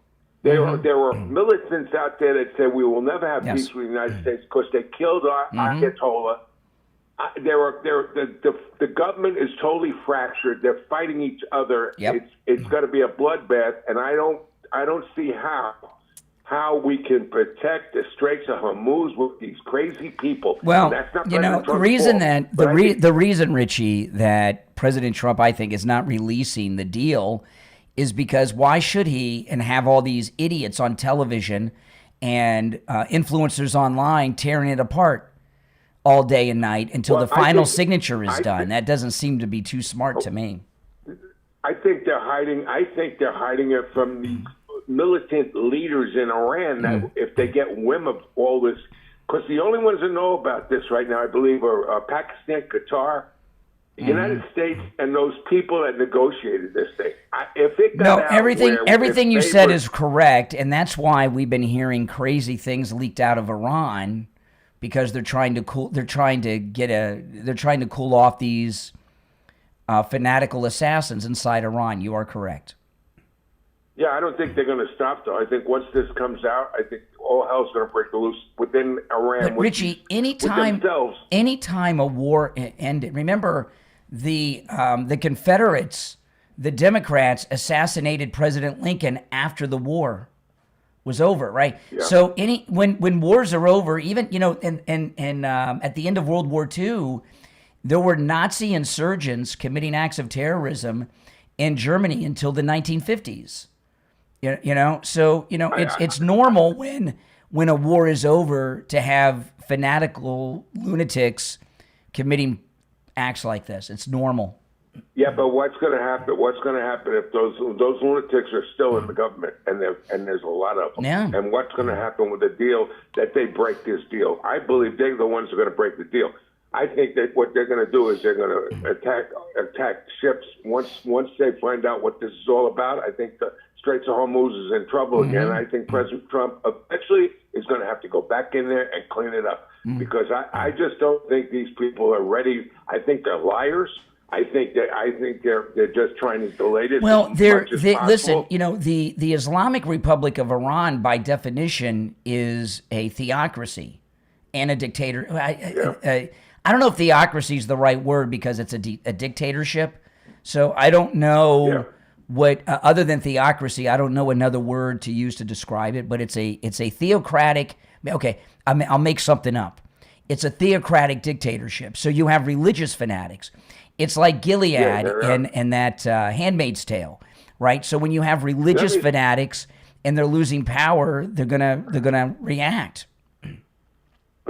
There were militants out there that said we will never have peace with the United States because they killed our Ayatollah. The government is totally fractured. They're fighting each other. Yep. It's got to be a bloodbath, and I don't see how we can protect the Straits of Hormuz with these crazy people. Well, that's not the reason fault, that the reason, Richie, that President Trump, I think, is not releasing the deal is because why should he and have all these idiots on television and influencers online tearing it apart all day and night until the final signature is done? That doesn't seem to be too smart to me. I think they're hiding it from the militant leaders in Iran that if they get wind of all this, because the only ones that know about this right now, I believe, are Pakistan, Qatar, the United States, and those people that negotiated this thing. If it got out everything you said is correct, and that's why we've been hearing crazy things leaked out of Iran, because they're trying to cool off these fanatical assassins inside Iran. You are correct. Yeah, I don't think they're going to stop, though. I think once this comes out, I think all hell's going to break loose within Iran. But Richie, anytime a war ended, remember the Confederates, the Democrats assassinated President Lincoln after the war was over, right? Yeah. So when wars are over, even at the end of World War II, there were Nazi insurgents committing acts of terrorism in Germany until the 1950s. It's normal when a war is over to have fanatical lunatics committing acts like this. It's normal. Yeah, but what's going to happen? What's going to happen if those lunatics are still in the government, and there's a lot of them? Yeah. And what's going to happen with the deal that they break this deal? I believe they're the ones who are going to break the deal. I think that what they're going to do is they're going to attack ships once they find out what this is all about. I think the Straits of Hormuz is in trouble again. I think President Trump eventually is going to have to go back in there and clean it up because I just don't think these people are ready. I think they're liars. I think they're just trying to delay this. Well, listen. The Islamic Republic of Iran, by definition, is a theocracy and a dictator. I don't know if theocracy is the right word because it's a dictatorship. So I don't know what other than theocracy. I don't know another word to use to describe it. But it's a theocratic. Okay, I'll make something up. It's a theocratic dictatorship. So you have religious fanatics. It's like Gilead and that Handmaid's Tale, right? So when you have religious fanatics and they're losing power, they're gonna react.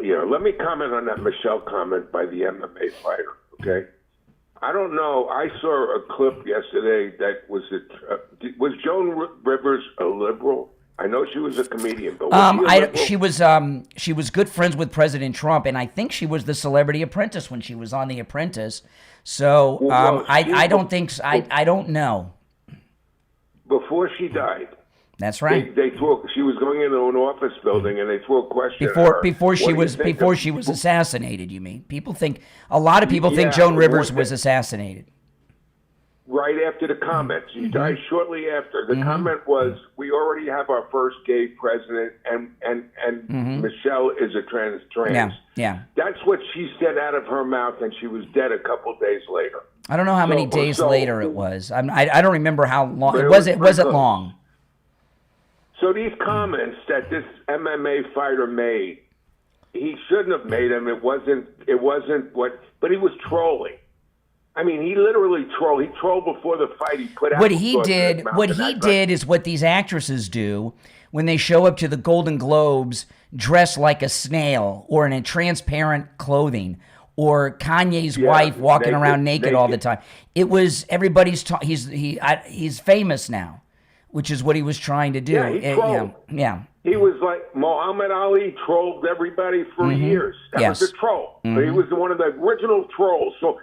Yeah, let me comment on that Michelle comment by the MMA fighter. Okay, I don't know. I saw a clip yesterday that was Joan Rivers a liberal? I know she was a comedian, but she was good friends with President Trump, and I think she was the Celebrity Apprentice when she was on The Apprentice. So I don't know. Before she died, That's right. They threw. She was going into an office building, and they threw a question at her. Before she What do you was think assassinated. You mean? A lot of people think Yeah, Joan Rivers what was the- assassinated. Right after the comment, she Mm-hmm. died shortly after. The comment was, "We already have our first gay president, and Michelle is a trans." Yeah. That's what she said out of her mouth, and she was dead a couple of days later. I don't know how many days later it was. I don't remember how long. But It it wasn't was pretty long. So these comments that this MMA fighter made, he shouldn't have made them. It wasn't what, but he was trolling. I mean, he literally trolled. He trolled before the fight. He put out What he did is what these actresses do when they show up to the Golden Globes dressed like a snail or in a transparent clothing, or Kanye's wife walking around naked all the time. It was everybody's. He's famous now, which is what he was trying to do. Yeah, he trolled. Yeah. He was like Muhammad Ali trolled everybody for years. That was a troll. But he was one of the original trolls. So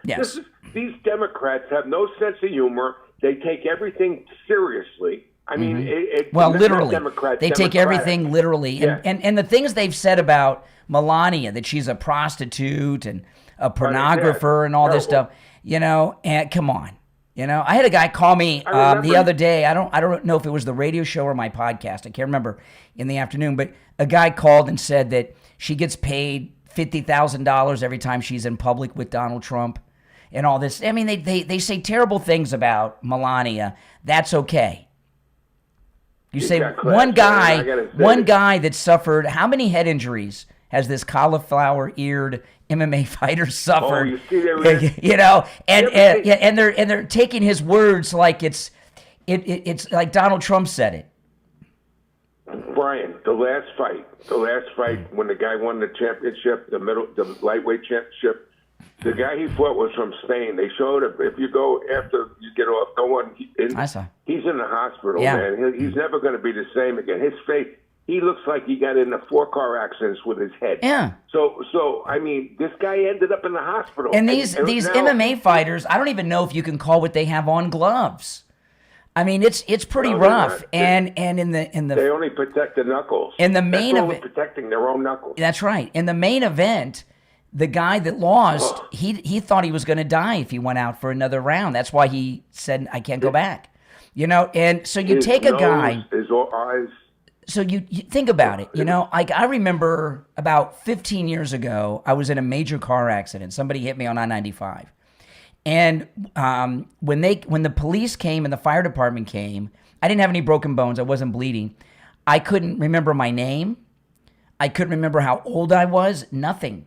these Democrats have no sense of humor. They take everything seriously. I mean, Literally, they take everything literally. Yeah. And the things they've said about Melania, that she's a prostitute and a pornographer and all this stuff, and come on. I had a guy call me the other day. I don't know if it was the radio show or my podcast. I can't remember, in the afternoon. But a guy called and said that she gets paid $50,000 every time she's in public with Donald Trump and all this. I mean, they say terrible things about Melania. That's okay. You say one guy that suffered, how many head injuries has this cauliflower-eared MMA fighter suffered? Oh, you see and they're taking his words like it's like Donald Trump said it. Brian, the last fight when the guy won the championship, the lightweight championship, the guy he fought was from Spain. They showed him. If you go after you get off, go on. I saw. He's in the hospital, Yeah. man. He's never going to be the same again. His face. He looks like he got into 4 car accidents with his head. Yeah. So I mean, this guy ended up in the hospital. And these now, MMA fighters, I don't even know if you can call what they have on gloves. I mean, it's pretty rough. And in the they only protect the knuckles. In the main event, event, protecting their own knuckles. That's right. In the main event, the guy that lost, he thought he was going to die if he went out for another round. That's why he said, "I can't go back." And so you take a guy. His eyes. So you think about it, like I remember about 15 years ago, I was in a major car accident. Somebody hit me on I-95. And when the police came and the fire department came, I didn't have any broken bones. I wasn't bleeding. I couldn't remember my name. I couldn't remember how old I was. Nothing.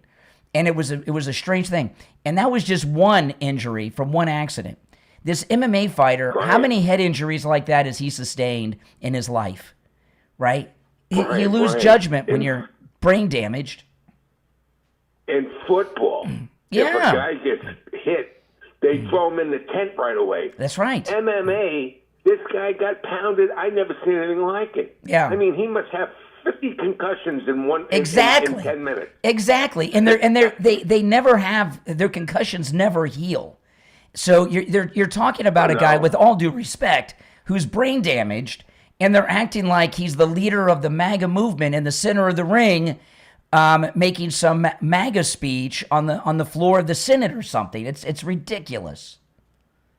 And it was a strange thing. And that was just one injury from one accident. This MMA fighter, how many head injuries like that has he sustained in his life? Right? You lose judgment when you're brain damaged. In football, if a guy gets hit, they throw him in the tent right away. That's right. MMA, this guy got pounded. I never seen anything like it. Yeah. I mean, he must have 50 concussions in in 10 minutes. Exactly. And they never have, their concussions never heal. So you're talking about a guy, with all due respect, who's brain damaged, and they're acting like he's the leader of the MAGA movement in the center of the ring, making some MAGA speech on the floor of the Senate or something. It's ridiculous,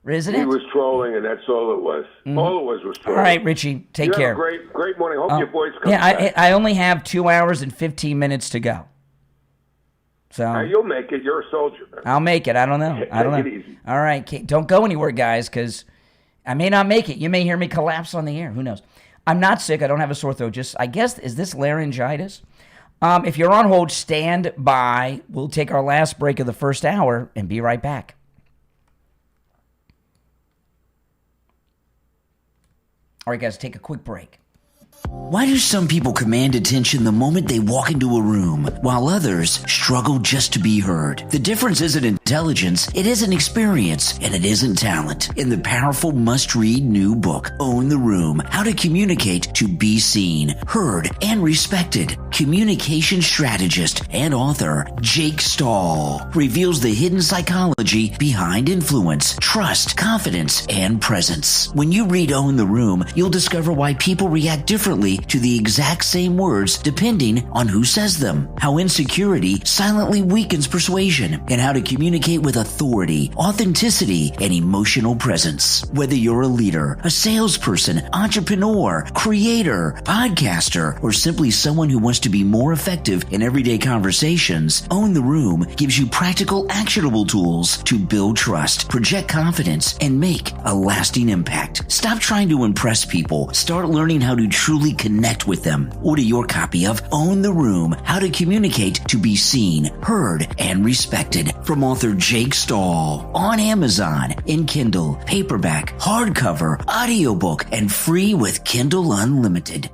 isn't it? He was trolling, and that's all it was. All it was trolling. All right, Richie, take care. Have a great morning. Hope your voice comes back. back. I only have 2 hours and 15 minutes to go. So you'll make it. You're a soldier, man. I'll make it. I don't know. Take it easy. All right, don't go anywhere, guys, because I may not make it. You may hear me collapse on the air. Who knows? I'm not sick. I don't have a sore throat. I guess, is this laryngitis? If you're on hold, stand by. We'll take our last break of the first hour and be right back. All right, guys, take a quick break. Why do some people command attention the moment they walk into a room, while others struggle just to be heard? The difference isn't intelligence, it isn't experience, and it isn't talent. In the powerful must-read new book, Own the Room, How to Communicate to Be Seen, Heard, and Respected, communication strategist and author Jake Stahl reveals the hidden psychology behind influence, trust, confidence, and presence. When you read Own the Room, you'll discover why people react differently to the exact same words depending on who says them, how insecurity silently weakens persuasion, and how to communicate with authority, authenticity, and emotional presence. Whether you're a leader, a salesperson, entrepreneur, creator, podcaster, or simply someone who wants to be more effective in everyday conversations, Own the Room gives you practical, actionable tools to build trust, project confidence, and make a lasting impact. Stop trying to impress people. Start learning how to truly connect with them. Order your copy of Own the Room, How to Communicate to Be Seen, Heard, and Respected from author Jake Stahl on Amazon in Kindle, paperback, hardcover, audiobook, and free with Kindle Unlimited.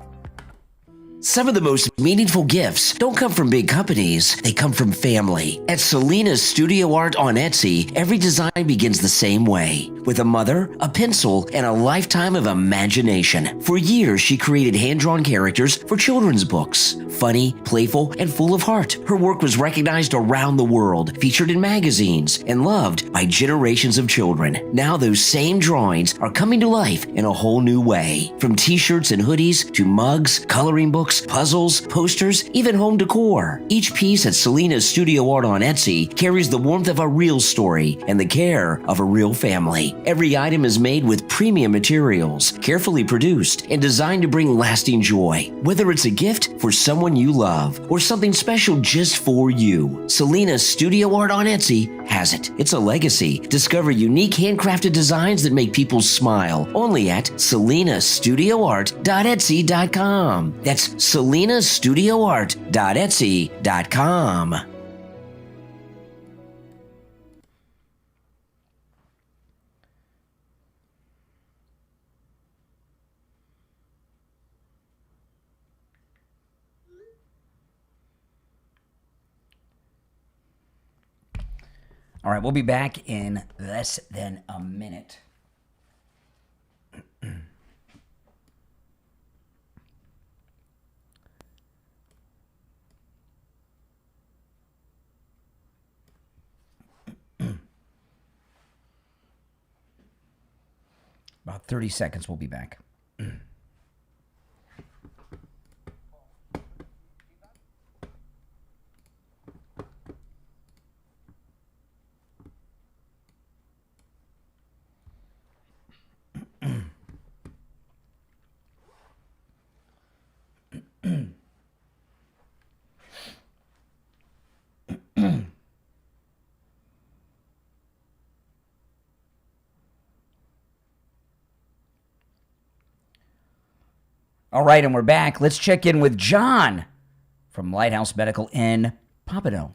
Some of the most meaningful gifts don't come from big companies, they come from family. At Selena's Studio Art on Etsy, every design begins the same way, with a mother, a pencil, and a lifetime of imagination. For years, she created hand-drawn characters for children's books. Funny, playful, and full of heart. Her work was recognized around the world, featured in magazines, and loved by generations of children. Now those same drawings are coming to life in a whole new way. From t-shirts and hoodies to mugs, coloring books, puzzles, posters, even home decor. Each piece at Selena's Studio Art on Etsy carries the warmth of a real story and the care of a real family. Every item is made with premium materials, carefully produced, and designed to bring lasting joy. Whether it's a gift for someone you love or something special just for you, Selena's Studio Art on Etsy has it. It's a legacy. Discover unique handcrafted designs that make people smile only at selenastudioart.etsy.com. That's selenastudioart.etsy.com. All right, we'll be back in less than a minute. About 30 seconds, we'll be back. All right, and we're back. Let's check in with John from Lighthouse Medical in Pompano.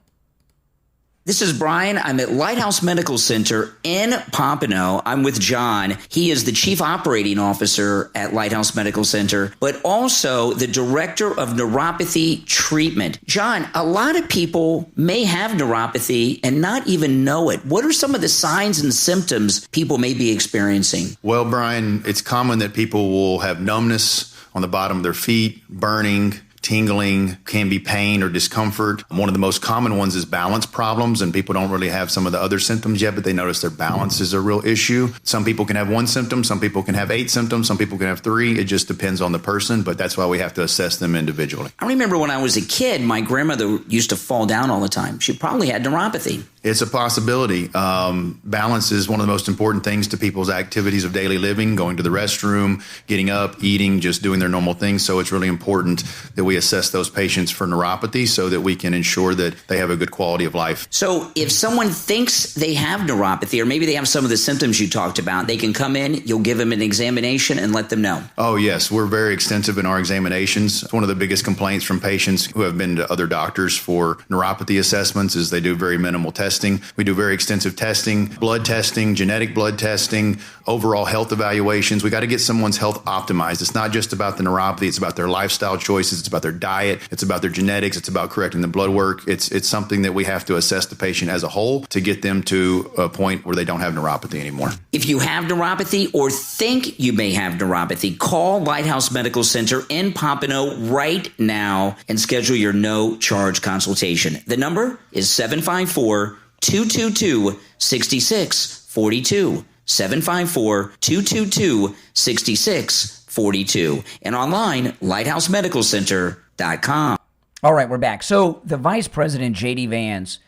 This is Brian. I'm at Lighthouse Medical Center in Pompano. I'm with John. He is the Chief Operating Officer at Lighthouse Medical Center, but also the Director of Neuropathy Treatment. John, a lot of people may have neuropathy and not even know it. What are some of the signs and symptoms people may be experiencing? Well, Brian, it's common that people will have numbness on the bottom of their feet, burning, tingling, can be pain or discomfort. One of the most common ones is balance problems, and people don't really have some of the other symptoms yet, but they notice their balance is a real issue. Some people can have one symptom, some people can have 8 symptoms, some people can have 3. It just depends on the person, but that's why we have to assess them individually. I remember when I was a kid, my grandmother used to fall down all the time. She probably had neuropathy. It's a possibility. Balance is one of the most important things to people's activities of daily living, going to the restroom, getting up, eating, just doing their normal things. So it's really important that we assess those patients for neuropathy so that we can ensure that they have a good quality of life. So if someone thinks they have neuropathy, or maybe they have some of the symptoms you talked about, they can come in, you'll give them an examination and let them know. Oh, yes. We're very extensive in our examinations. It's one of the biggest complaints from patients who have been to other doctors for neuropathy assessments is they do very minimal testing. testing. We do very extensive testing, blood testing, genetic blood testing, overall health evaluations. We got to get someone's health optimized. It's not just about the neuropathy. It's about their lifestyle choices. It's about their diet. It's about their genetics. It's about correcting the blood work. It's something that we have to assess the patient as a whole to get them to a point where they don't have neuropathy anymore. If you have neuropathy or think you may have neuropathy, call Lighthouse Medical Center in Pompano right now and schedule your no-charge consultation. The number is 754-222-6642. 754-222-6642. And online, lighthousemedicalcenter.com. All right, we're back. So the Vice President JD Vance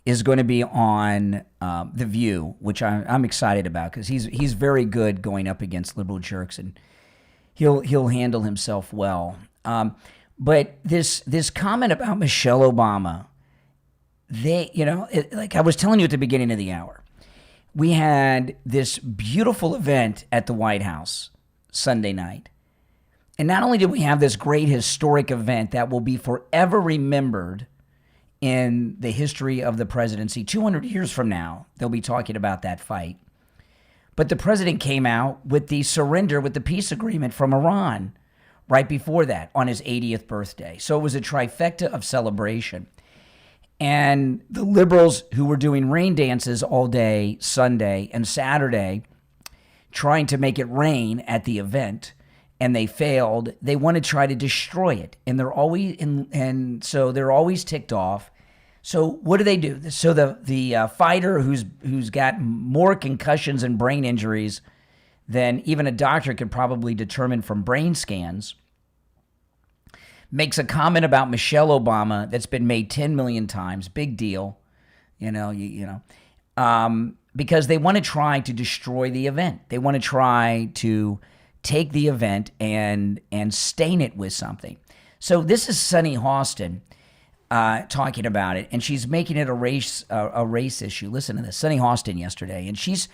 is going to be on The View, which I'm excited about because he's very good going up against liberal jerks, and he'll handle himself well. But this comment about Michelle Obama, like I was telling you at the beginning of the hour, we had this beautiful event at the White House Sunday night. And not only did we have this great historic event that will be forever remembered in the history of the presidency, 200 years from now, they'll be talking about that fight. But the president came out with the surrender, with the peace agreement from Iran right before that on his 80th birthday. So it was a trifecta of celebration. And the liberals who were doing rain dances all day Sunday and Saturday, trying to make it rain at the event, and they failed. They want to try to destroy it, and they're always so they're always ticked off. So what do? So the fighter who's got more concussions and brain injuries than even a doctor could probably determine from brain scans, makes a comment about Michelle Obama that's been made 10 million times. Big deal, because they want to try to destroy the event. They want to try to take the event and stain it with something. So this is Sunny Hostin talking about it, and she's making it a race issue. Listen to this, Sunny Hostin yesterday, and she's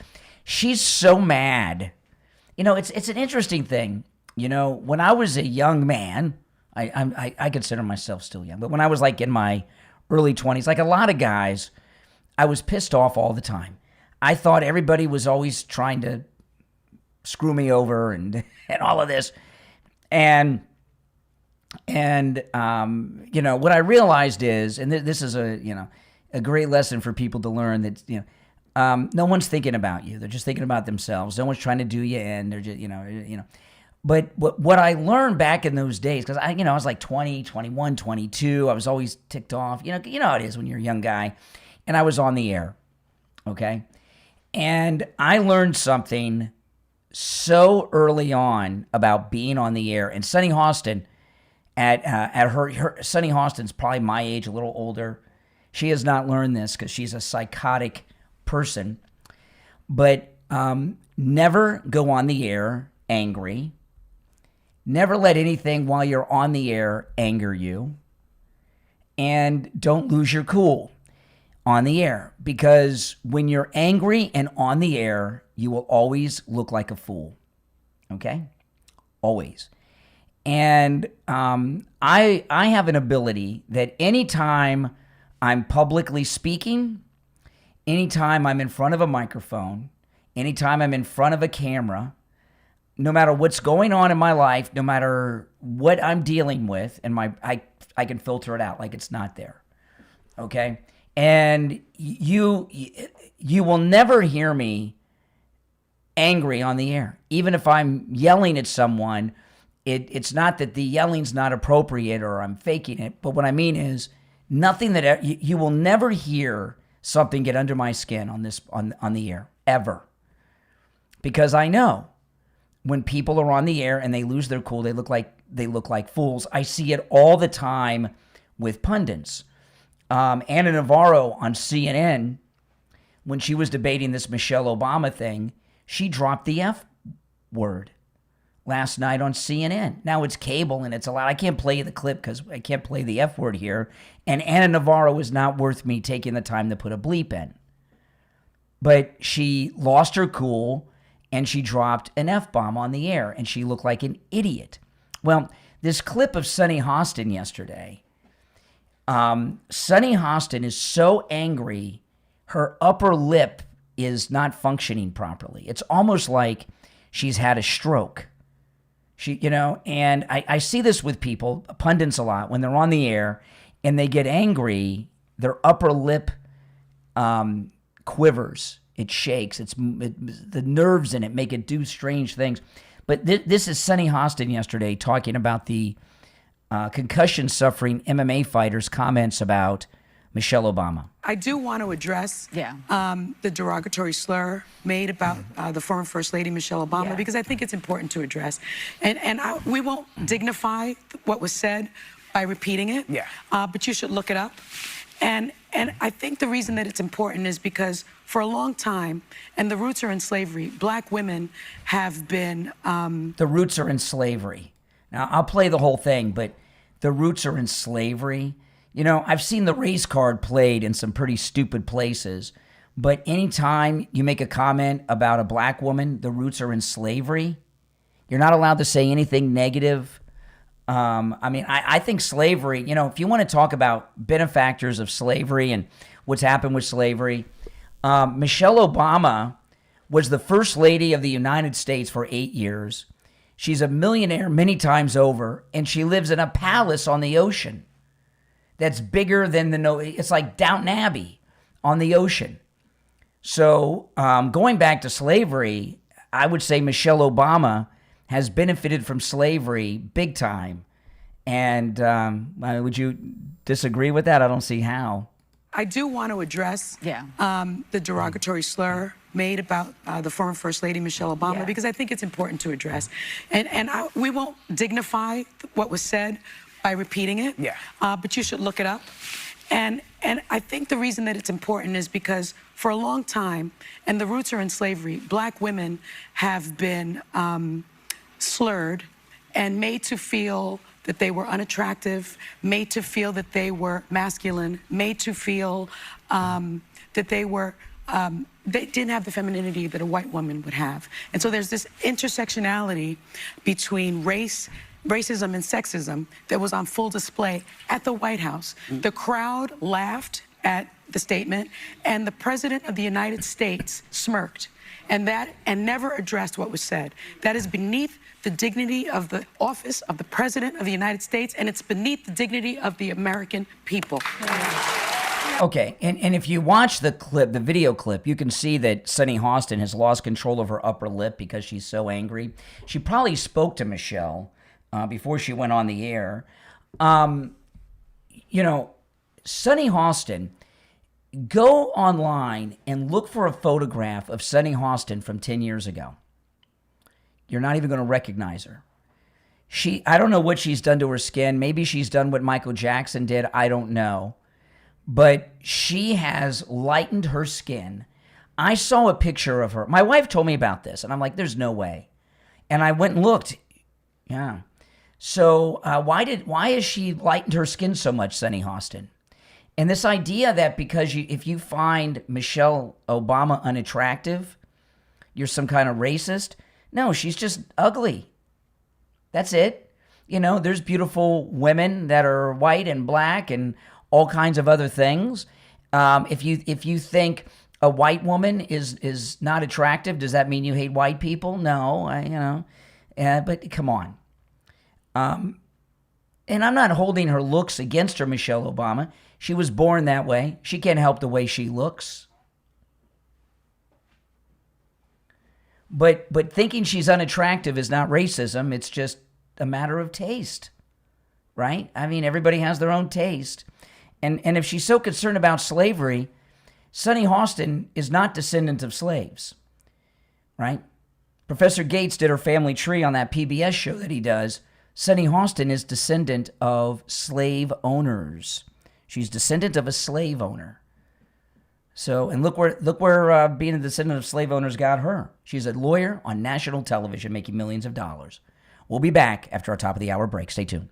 so mad. It's an interesting thing. When I was a young man, I consider myself still young, but when I was like in my early 20s, like a lot of guys, I was pissed off all the time. I thought everybody was always trying to screw me over and all of this. And what I realized is, and this is a great lesson for people to learn, that, no one's thinking about you. They're just thinking about themselves. No one's trying to do you in. They're just, But what I learned back in those days, because I was like 20, 21, 22. I was always ticked off. You know how it is when you're a young guy. And I was on the air, okay? And I learned something so early on about being on the air. And Sunny Hostin, at her Sunny Hostin's probably my age, a little older. She has not learned this because she's a psychotic person. But never go on the air angry. Never let anything while you're on the air anger you. And don't lose your cool on the air, because when you're angry and on the air, you will always look like a fool. Okay? Always. And I have an ability that anytime I'm publicly speaking, anytime I'm in front of a microphone, anytime I'm in front of a camera, no matter what's going on in my life, no matter what I'm dealing with, and I can filter it out like it's not there. Okay? And you will never hear me angry on the air. Even if I'm yelling at someone, it's not that the yelling's not appropriate or I'm faking it, but what I mean is nothing that you will never hear something get under my skin on the air ever. Because I know when people are on the air and they lose their cool, they look like fools. I see it all the time with pundits. Ana Navarro on CNN, when she was debating this Michelle Obama thing, she dropped the F word last night on CNN. Now it's cable and it's allowed. I can't play the clip because I can't play the F word here. And Ana Navarro is not worth me taking the time to put a bleep in. But she lost her cool and she dropped an F-bomb on the air and she looked like an idiot. Well, this clip of Sunny Hostin yesterday, Sunny Hostin is so angry. her upper lip is not functioning properly. It's almost like she's had a stroke. And I see this with people, pundits a lot, when they're on the air and they get angry, their upper lip quivers. It shakes. The nerves in it make it do strange things. But this is Sunny Hostin yesterday talking about the concussion-suffering MMA fighter's comments about Michelle Obama. I do want to address the derogatory slur made about the former First Lady Michelle Obama, because I think it's important to address. And we won't dignify what was said by repeating it, but you should look it up. And I think the reason that it's important is because for a long time, and the roots are in slavery, black women have been... The roots are in slavery. Now, I'll play the whole thing, but the roots are in slavery. I've seen the race card played in some pretty stupid places, but anytime you make a comment about a black woman, the roots are in slavery. You're not allowed to say anything negative. I think slavery, if you want to talk about benefactors of slavery and what's happened with slavery, Michelle Obama was the first lady of the United States for 8 years. She's a millionaire many times over, and she lives in a palace on the ocean that's bigger than it's like Downton Abbey on the ocean. So going back to slavery, I would say Michelle Obama has benefited from slavery big time. And would you disagree with that? I don't see how. I do want to address the derogatory slur made about the former First Lady Michelle Obama, because I think it's important to address. And we won't dignify what was said by repeating it, but you should look it up. And I think the reason that it's important is because for a long time, and the roots are in slavery, black women have been slurred and made to feel that they were unattractive, made to feel that they were masculine, made to feel that they didn't have the femininity that a white woman would have. And so there's this intersectionality between racism and sexism that was on full display at the White House. The crowd laughed at the statement, and the President of the United States smirked, and never addressed what was said. That is beneath the dignity of the office of the President of the United States, and it's beneath the dignity of the American people. Okay, and if you watch the video clip, you can see that Sunny Hostin has lost control of her upper lip because she's so angry. She probably spoke to Michelle before she went on the air. Sunny Hostin, go online and look for a photograph of Sunny Hostin from 10 years ago. You're not even going to recognize her. I don't know what she's done to her skin. Maybe she's done what Michael Jackson did. I don't know. But she has lightened her skin. I saw a picture of her. My wife told me about this, and I'm like, there's no way. And I went and looked. Yeah. So why has she lightened her skin so much, Sunny Hostin? And this idea that because if you find Michelle Obama unattractive, you're some kind of racist. No, she's just ugly. That's it. There's beautiful women that are white and black and all kinds of other things. If you think a white woman is not attractive, does that mean you hate white people? No, but come on. And I'm not holding her looks against her, Michelle Obama. She was born that way. She can't help the way she looks. But thinking she's unattractive is not racism. It's just a matter of taste, right? I mean, everybody has their own taste. And if she's so concerned about slavery, Sunny Hostin is not descendant of slaves, right? Professor Gates did her family tree on that PBS show that he does. Sunny Hostin is descendant of slave owners. She's descendant of a slave owner. So, and look where being a descendant of slave owners got her. She's a lawyer on national television making millions of dollars. We'll be back after our top of the hour break. Stay tuned.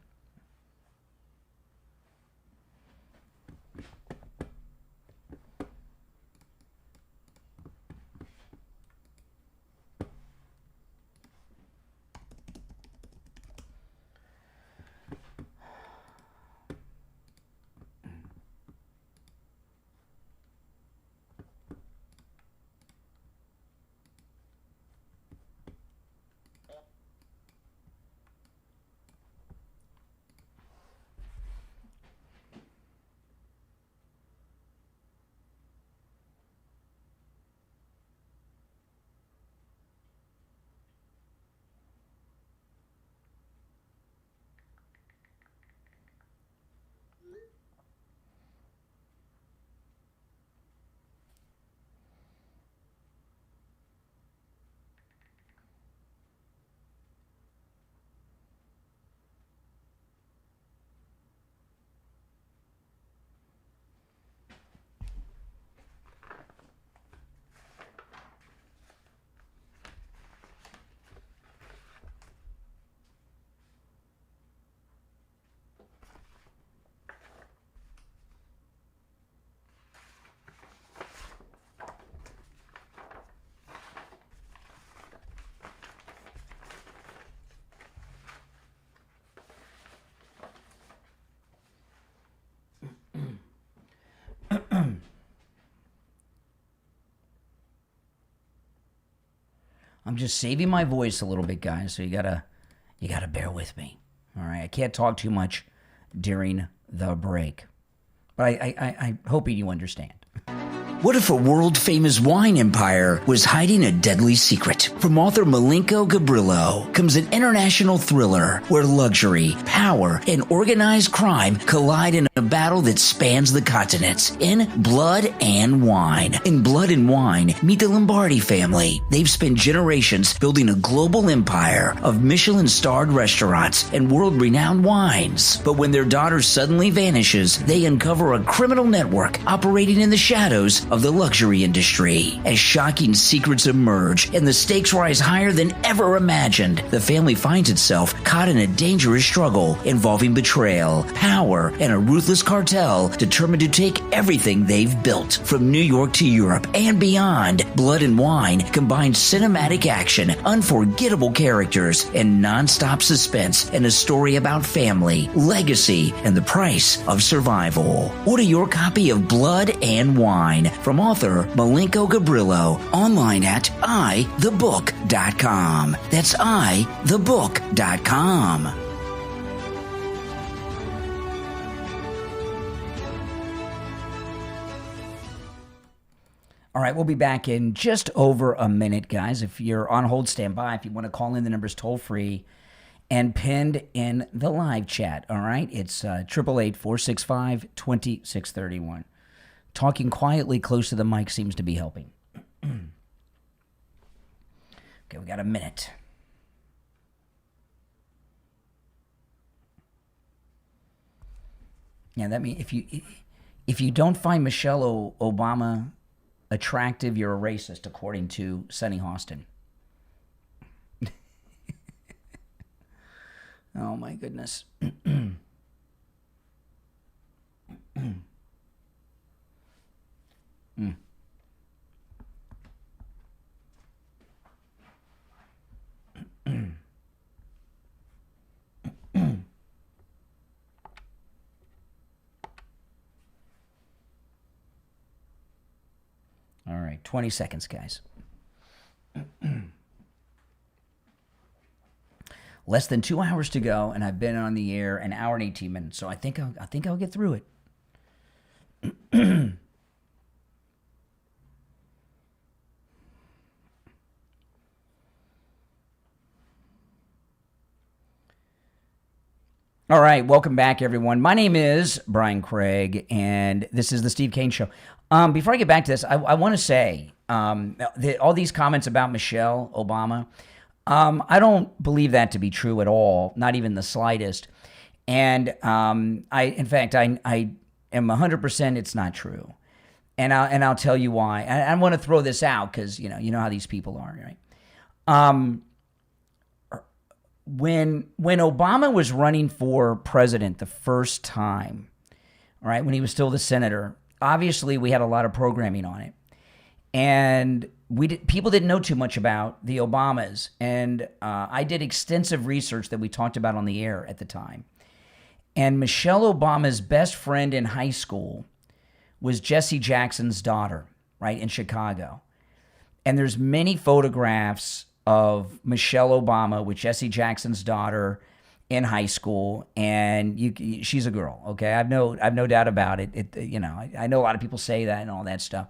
I'm just saving my voice a little bit, guys, so you gotta bear with me. All right, I can't talk too much during the break, but I hope you understand. What if a world-famous wine empire was hiding a deadly secret? From author Milenko Gabrillo comes an international thriller where luxury, power, and organized crime collide in a battle that spans the continents in Blood and Wine. In Blood and Wine, meet the Lombardi family. They've spent generations building a global empire of Michelin-starred restaurants and world-renowned wines. But when their daughter suddenly vanishes, they uncover a criminal network operating in the shadows of the luxury industry. As shocking secrets emerge and the stakes rise higher than ever imagined, the family finds itself caught in a dangerous struggle involving betrayal, power, and a ruthless cartel determined to take everything they've built. From New York to Europe and beyond, Blood and Wine combines cinematic action, unforgettable characters, and non-stop suspense in a story about family, legacy, and the price of survival. Order your copy of Blood and Wine from author Milenko Gabrillo online at ithebook.com. That's ithebook.com. All right, we'll be back in just over a minute, guys. If you're on hold, stand by. If you want to call in, the number's toll free and pinned in the live chat. All right, it's 888-465-2631. Talking quietly close to the mic seems to be helping. Okay, we got a minute. Yeah, that means if you don't find Michelle Obama attractive, you're a racist, according to Sonny Hostin. Oh my goodness. All right, 20 seconds, guys. Less than 2 hours to go, and I've been on the air an hour and 18 minutes, so I think I'll get through it. All right, welcome back, everyone. My name is Brian Craig, and this is the Steve Kane Show. Before I get back to this, I want to say all these comments about Michelle Obama, I don't believe that to be true at all, not even the slightest. And in fact, I am 100% it's not true, and I'll tell you why. I want to throw this out because you know how these people are, right? When Obama was running for president the first time, all right, when he was still the senator, obviously we had a lot of programming on it, and people didn't know too much about the Obamas, and I did extensive research that we talked about on the air at the time. And Michelle Obama's best friend in high school was Jesse Jackson's daughter, right, in Chicago. And there's many photographs of Michelle Obama with Jesse Jackson's daughter in high school, and she's a girl. Okay, I've no doubt about it. I know a lot of people say that and all that stuff.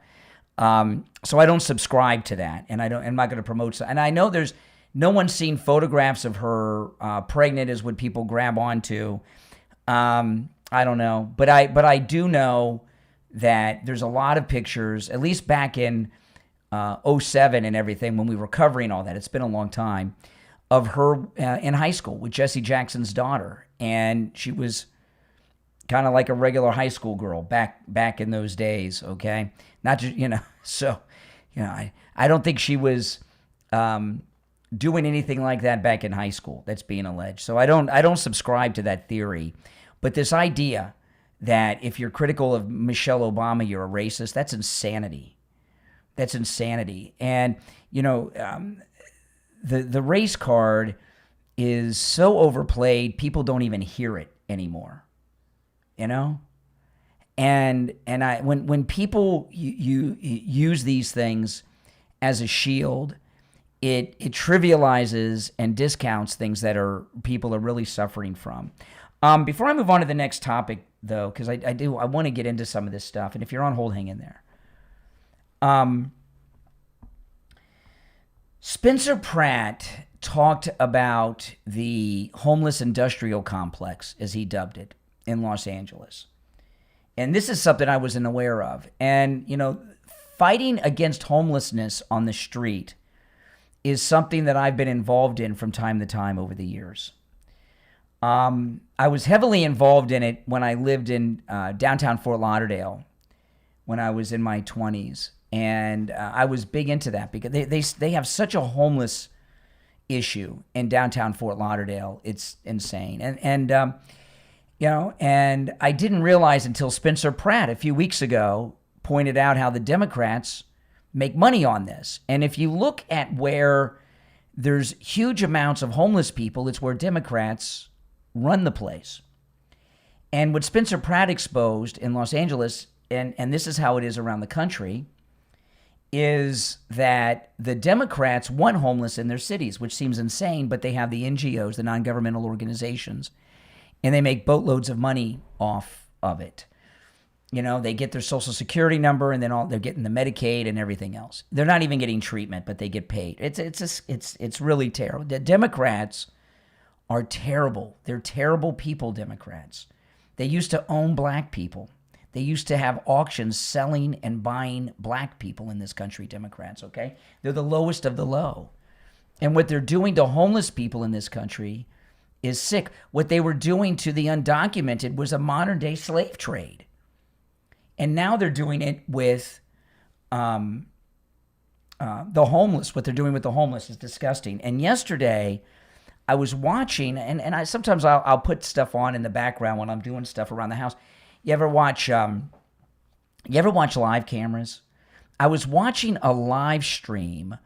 So I don't subscribe to that, and I'm not going to promote. And I know there's no one's seen photographs of her pregnant, is what people grab onto. I don't know, but I do know that there's a lot of pictures, at least back in 2007 and everything, when we were covering all that. It's been a long time, of her in high school with Jesse Jackson's daughter, and she was kind of like a regular high school girl back in those days. Okay, not just so I don't think she was doing anything like that back in high school. That's being alleged. So I don't subscribe to that theory. But this idea that if you're critical of Michelle Obama, you're a racist, that's insanity. That's insanity. And, the race card is so overplayed, people don't even hear it anymore, And when people use these things as a shield, it trivializes and discounts things that people are really suffering from. Before I move on to the next topic, though, because I want to get into some of this stuff, and if you're on hold, hang in there. Spencer Pratt talked about the homeless industrial complex, as he dubbed it, in Los Angeles. And this is something I wasn't aware of. And, fighting against homelessness on the street is something that I've been involved in from time to time over the years. I was heavily involved in it when I lived in downtown Fort Lauderdale when I was in my 20s. And I was big into that because they have such a homeless issue in downtown Fort Lauderdale. It's insane. And I didn't realize until Spencer Pratt a few weeks ago pointed out how the Democrats make money on this. And if you look at where there's huge amounts of homeless people, it's where Democrats run the place. And what Spencer Pratt exposed in Los Angeles, and this is how it is around the country, is that the Democrats want homeless in their cities, which seems insane, but they have the NGOs, the non-governmental organizations, and they make boatloads of money off of it. They get their Social Security number, and then they're getting the Medicaid and everything else. They're not even getting treatment, but they get paid. It's really terrible. The Democrats are terrible. They're terrible people, Democrats. They used to own black people. They used to have auctions selling and buying black people in this country, Democrats, okay? They're the lowest of the low. And what they're doing to homeless people in this country is sick. What they were doing to the undocumented was a modern-day slave trade. And now they're doing it with the homeless. What they're doing with the homeless is disgusting. And yesterday, I was watching, and I sometimes I'll put stuff on in the background when I'm doing stuff around the house. You ever watch live cameras? I was watching a live stream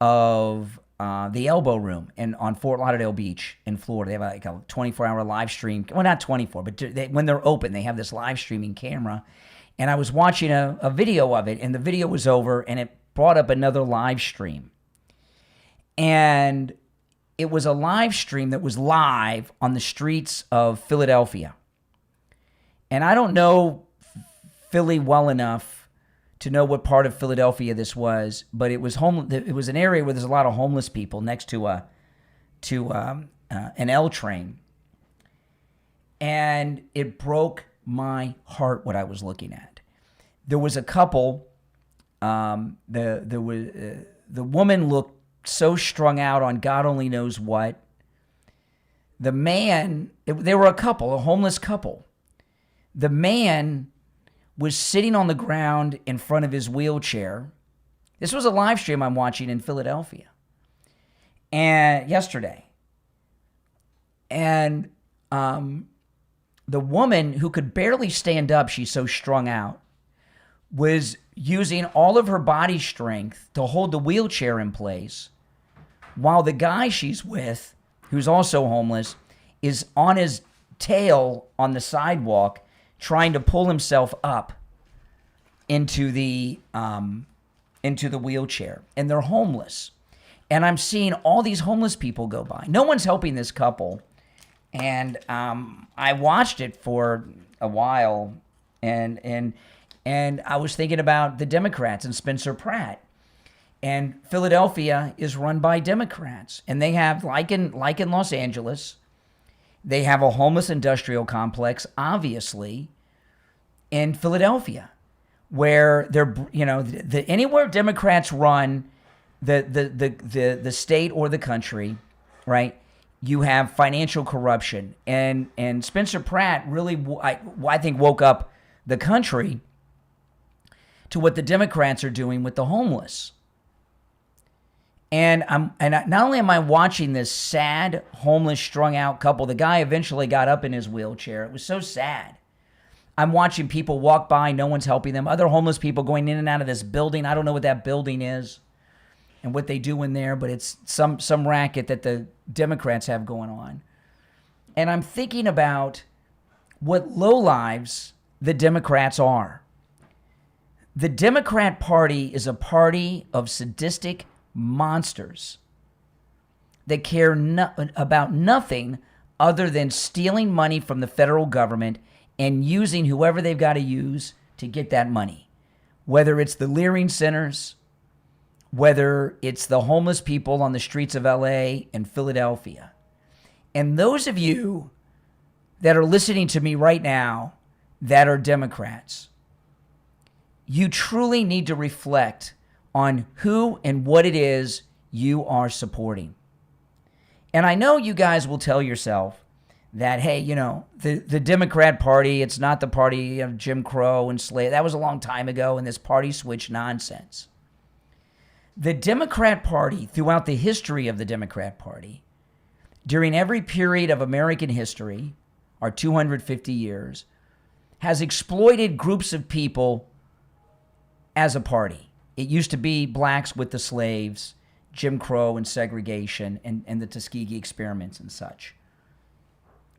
of the Elbow Room on Fort Lauderdale Beach in Florida. They have like a 24-hour live stream. Well, not 24, but when they're open, they have this live streaming camera. And I was watching a video of it, and the video was over, and it brought up another live stream. And it was a live stream that was live on the streets of Philadelphia. And I don't know Philly well enough to know what part of Philadelphia this was, but it was It was an area where there's a lot of homeless people next to an L train, and it broke my heart what I was looking at. There was a couple. The woman looked so strung out on God only knows what. The man, they were a couple, a homeless couple. The man was sitting on the ground in front of his wheelchair. This was a live stream I'm watching in Philadelphia and yesterday. And the woman, who could barely stand up, she's so strung out, was using all of her body strength to hold the wheelchair in place, while the guy she's with, who's also homeless, is on his tail on the sidewalk trying to pull himself up into the wheelchair. And they're homeless. And I'm seeing all these homeless people go by. No one's helping this couple. And I watched it for a while, and I was thinking about the Democrats and Spencer Pratt. And Philadelphia is run by Democrats, and they have, like in Los Angeles, they have a homeless industrial complex, obviously, in Philadelphia, where they're, anywhere Democrats run the state or the country, right? You have financial corruption, and Spencer Pratt really, I think, woke up the country to what the Democrats are doing with the homeless. And not only am I watching this sad, homeless, strung out couple, the guy eventually got up in his wheelchair. It was so sad. I'm watching people walk by, no one's helping them. Other homeless people going in and out of this building. I don't know what that building is and what they do in there, but it's some racket that the Democrats have going on. And I'm thinking about what lowlives the Democrats are. The Democrat Party is a party of sadistic, monsters that care about nothing other than stealing money from the federal government and using whoever they've got to use to get that money. Whether it's the Leering Centers, whether it's the homeless people on the streets of LA and Philadelphia. And those of you that are listening to me right now that are Democrats, you truly need to reflect on who and what it is you are supporting. And I know you guys will tell yourself that, hey, you know, the Democrat Party, it's not the party of Jim Crow and slave. That was a long time ago, and this party switch nonsense. The Democrat Party, throughout the history of the Democrat Party, during every period of American history, our 250 years, has exploited groups of people as a party. It used to be blacks with the slaves, Jim Crow and segregation, and the Tuskegee experiments and such.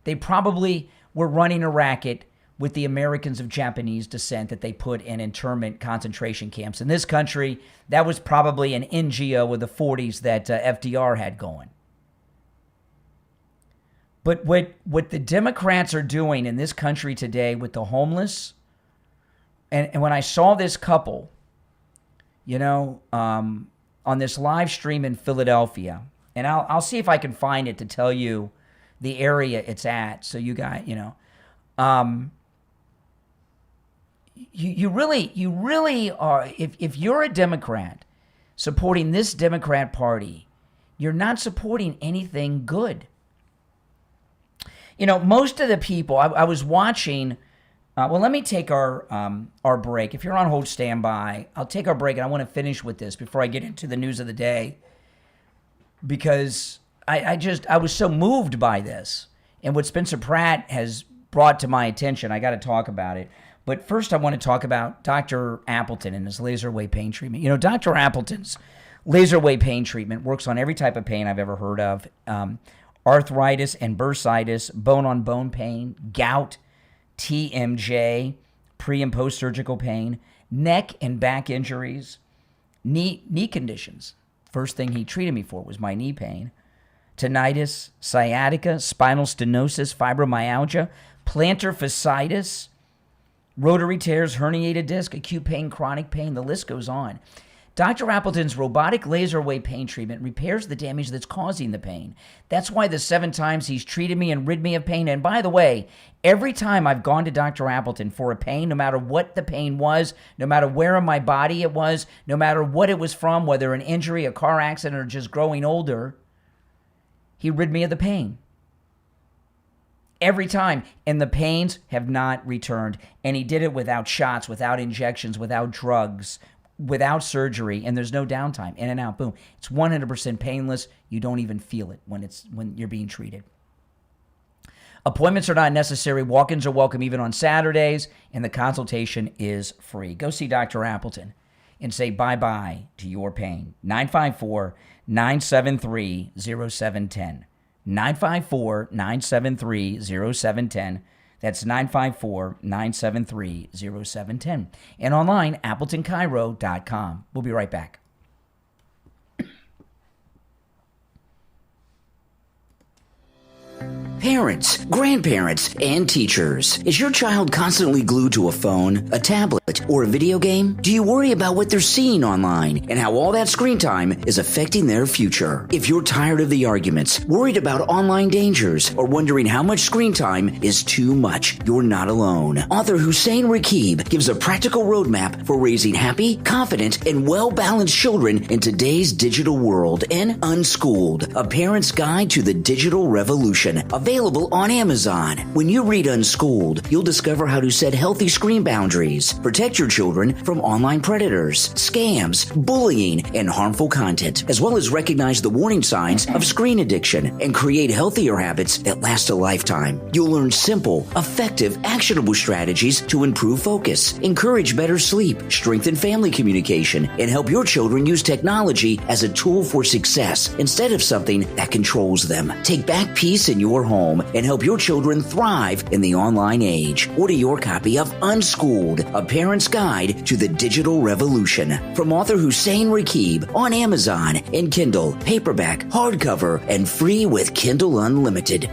They probably were running a racket with the Americans of Japanese descent that they put in internment concentration camps. In this country, that was probably an NGO of the 40s that FDR had going. But what the Democrats are doing in this country today with the homeless, and when I saw this couple, you know, on this live stream in Philadelphia, and I'll see if I can find it to tell you the area it's at, so you guys, you know, you really are. If you're a Democrat supporting this Democrat Party, you're not supporting anything good. You know, most of the people, I was watching, well, let me take our break. If you're on hold, stand by. I'll take our break, and I want to finish with this before I get into the news of the day, because I was so moved by this. And what Spencer Pratt has brought to my attention, I got to talk about it. But first, I want to talk about Dr. Appleton and his laser wave pain treatment. You know, Dr. Appleton's laser wave pain treatment works on every type of pain I've ever heard of. Arthritis and bursitis, bone-on-bone pain, gout, TMJ, pre- and post-surgical pain, neck and back injuries, knee conditions. First thing he treated me for was my knee pain. Tinnitus, sciatica, spinal stenosis, fibromyalgia, plantar fasciitis, rotary tears, herniated disc, acute pain, chronic pain, the list goes on. Dr. Appleton's robotic laser wave pain treatment repairs the damage that's causing the pain. That's why the 7 times he's treated me and rid me of pain. And by the way, every time I've gone to Dr. Appleton for a pain, no matter what the pain was, no matter where in my body it was, no matter what it was from, whether an injury, a car accident, or just growing older, he rid me of the pain. Every time. And the pains have not returned. And he did it without shots, without injections, without drugs, without surgery, and there's no downtime. In and out, boom. It's 100% painless. You don't even feel it when you're being treated. Appointments are not necessary. Walk-ins are welcome even on Saturdays, and the consultation is free. Go see Dr. Appleton and say bye-bye to your pain. 954-973-0710. 954-973-0710. That's 954-973-0710. And online, AppletonCairo.com. We'll be right back. Parents, grandparents, and teachers. Is your child constantly glued to a phone, a tablet, or a video game? Do you worry about what they're seeing online and how all that screen time is affecting their future? If you're tired of the arguments, worried about online dangers, or wondering how much screen time is too much, you're not alone. Author Hussein Rakib gives a practical roadmap for raising happy, confident, and well-balanced children in today's digital world in Unschooled, A Parent's Guide to the Digital Revolution. Available on Amazon. When you read Unschooled, you'll discover how to set healthy screen boundaries, protect your children from online predators, scams, bullying, and harmful content, as well as recognize the warning signs of screen addiction and create healthier habits that last a lifetime. You'll learn simple, effective, actionable strategies to improve focus, encourage better sleep, strengthen family communication, and help your children use technology as a tool for success instead of something that controls them. Take back peace in your home home and help your children thrive in the online age. Order your copy of Unschooled, A Parent's Guide to the Digital Revolution from author Hussein Rakib on Amazon in Kindle, paperback, hardcover, and free with Kindle Unlimited.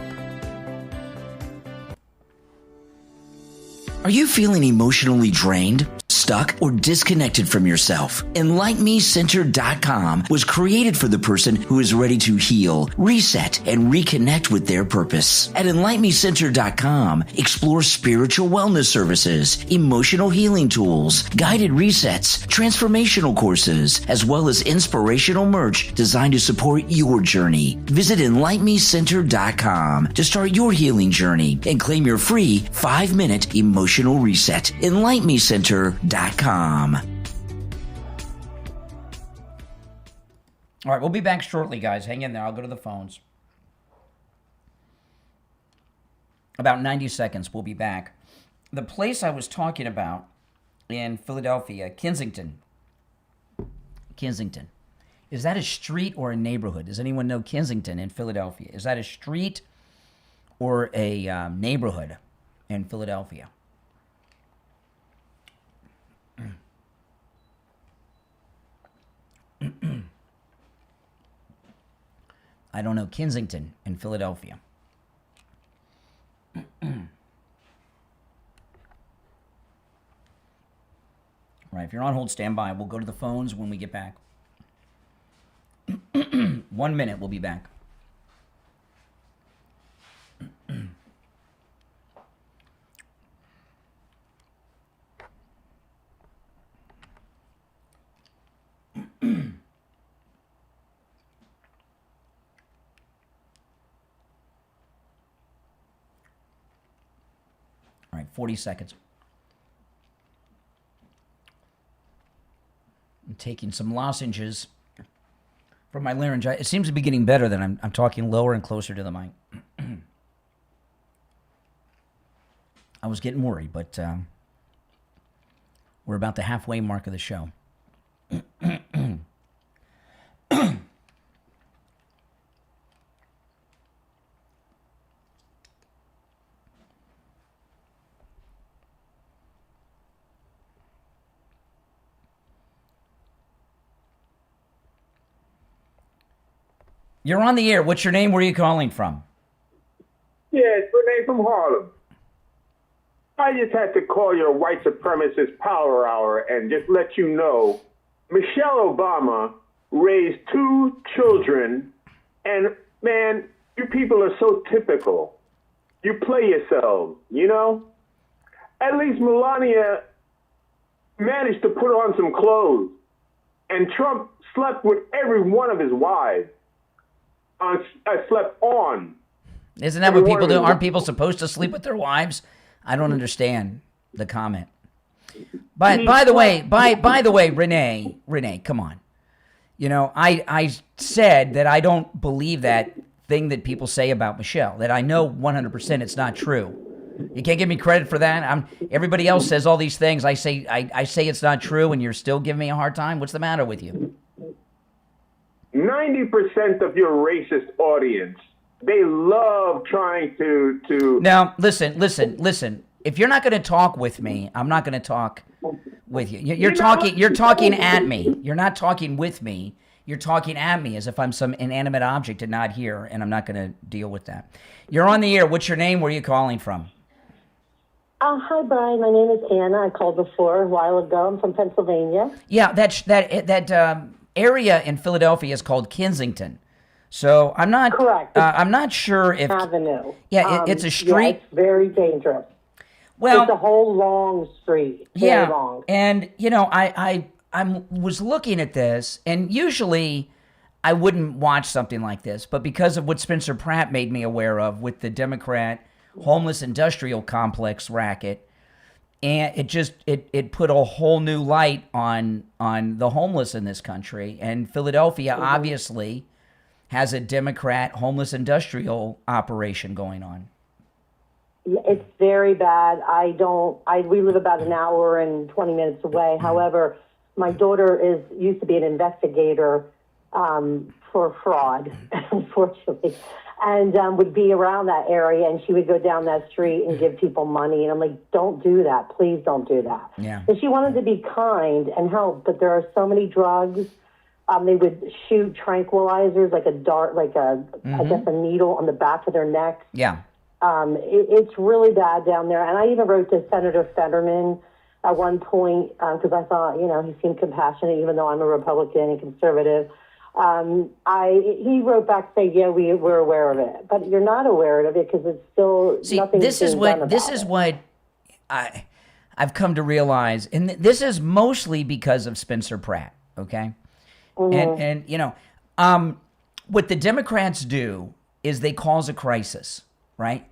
Are you feeling emotionally drained, stuck, or disconnected from yourself? EnlightMeCenter.com was created for the person who is ready to heal, reset, and reconnect with their purpose. At EnlightMeCenter.com, explore spiritual wellness services, emotional healing tools, guided resets, transformational courses, as well as inspirational merch designed to support your journey. Visit EnlightMeCenter.com to start your healing journey and claim your free 5-minute emotional reset. EnlightMeCenter.com. All right, we'll be back shortly, guys. Hang in there. I'll go to the phones. About 90 seconds, we'll be back. The place I was talking about in Philadelphia, Kensington. Kensington. Is that a street or a neighborhood? Does anyone know Kensington in Philadelphia? Is that a street or a neighborhood in Philadelphia? I don't know. Kensington in Philadelphia. All right, if you're on hold, stand by. We'll go to the phones when we get back. 1 minute, we'll be back. All right, 40 seconds. I'm taking some lozenges for my laryngitis. It seems to be getting better than I'm talking lower and closer to the mic. I was getting worried, but we're about the halfway mark of the show. You're on the air. What's your name? Where are you calling from? Yeah, it's Renee from Harlem. I just had to call your white supremacist power hour and just let you know Michelle Obama raised 2 children, and man, you people are so typical. You play yourselves, you know? At least Melania managed to put on some clothes, and Trump slept with every one of his wives. Slept on. Isn't that what people do? Aren't people supposed to sleep with their wives? I don't understand the comment. By the way, Renee, come on. You know, I said that I don't believe that thing that people say about Michelle. That I know 100% it's not true. You can't give me credit for that. Everybody else says all these things. I say it's not true, and you're still giving me a hard time. What's the matter with you? 90% of your racist audience, they love trying to... Now, listen. If you're not going to talk with me, I'm not going to talk with you. You're talking at me. You're not talking with me. You're talking at me as if I'm some inanimate object and not here, and I'm not going to deal with that. You're on the air. What's your name? Where are you calling from? Hi, Brian. My name is Anna. I called before a while ago. I'm from Pennsylvania. Yeah, that area in Philadelphia is called Kensington. So I'm not correct. I'm not sure if Avenue. Yeah, it's a street. Yeah, it's very dangerous. Well, it's a whole long street. Very long. And you know, I was looking at this, and usually I wouldn't watch something like this, but because of what Spencer Pratt made me aware of with the Democrat homeless industrial complex racket. And it put a whole new light on the homeless in this country. And Philadelphia obviously has a Democrat homeless industrial operation going on. Yeah, it's very bad. We live about an hour and 20 minutes away. However, my daughter used to be an investigator for fraud, unfortunately, and would be around that area, and she would go down that street and give people money, and I'm like, don't do that, please don't do that. Yeah. And she wanted to be kind and help, but there are so many drugs. They would shoot tranquilizers, like a dart, like I guess a needle on the back of their necks. Yeah. It's really bad down there. And I even wrote to Senator Fetterman at one point because I thought, he seemed compassionate, even though I'm a Republican and conservative. He wrote back saying, yeah, we're aware of it. But you're not aware of it because it's still nothing. This is what I've come to realize. And this is mostly because of Spencer Pratt, okay? And what the Democrats do is they cause a crisis, right?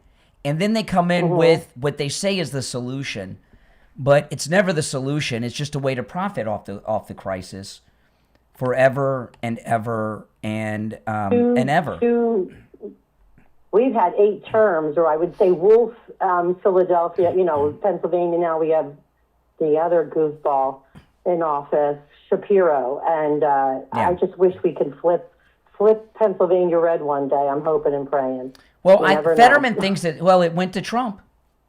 And then they come in with what they say is the solution, but it's never the solution. It's just a way to profit off the crisis forever and ever and ever. We've had 8 terms, or I would say Wolf, Philadelphia, Pennsylvania. Now we have the other goofball in office, Shapiro, and I just wish we could flip Pennsylvania red one day. I'm hoping and praying. Well, Fetterman thinks that, it went to Trump.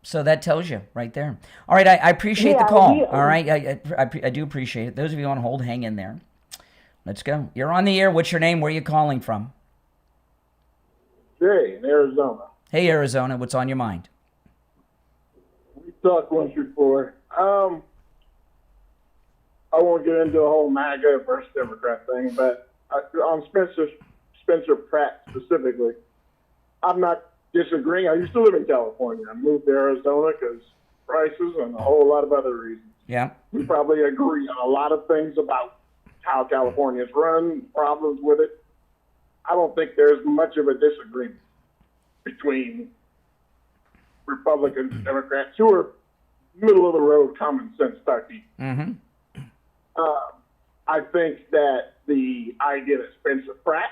So that tells you right there. All right, I appreciate the call. All right, I do appreciate it. Those of you on hold, hang in there. Let's go. You're on the air. What's your name? Where are you calling from? Jay, in Arizona. Hey, Arizona. What's on your mind? We talked once before. I won't get into the whole MAGA versus Democrat thing, but on Spencer Pratt specifically, I'm not disagreeing. I used to live in California. I moved to Arizona because prices and a whole lot of other reasons. Yeah. We probably agree on a lot of things about how California's run, problems with it. I don't think there's much of a disagreement between Republicans and Democrats who are middle of the road, common sense type people. I think that the idea that Spencer Pratt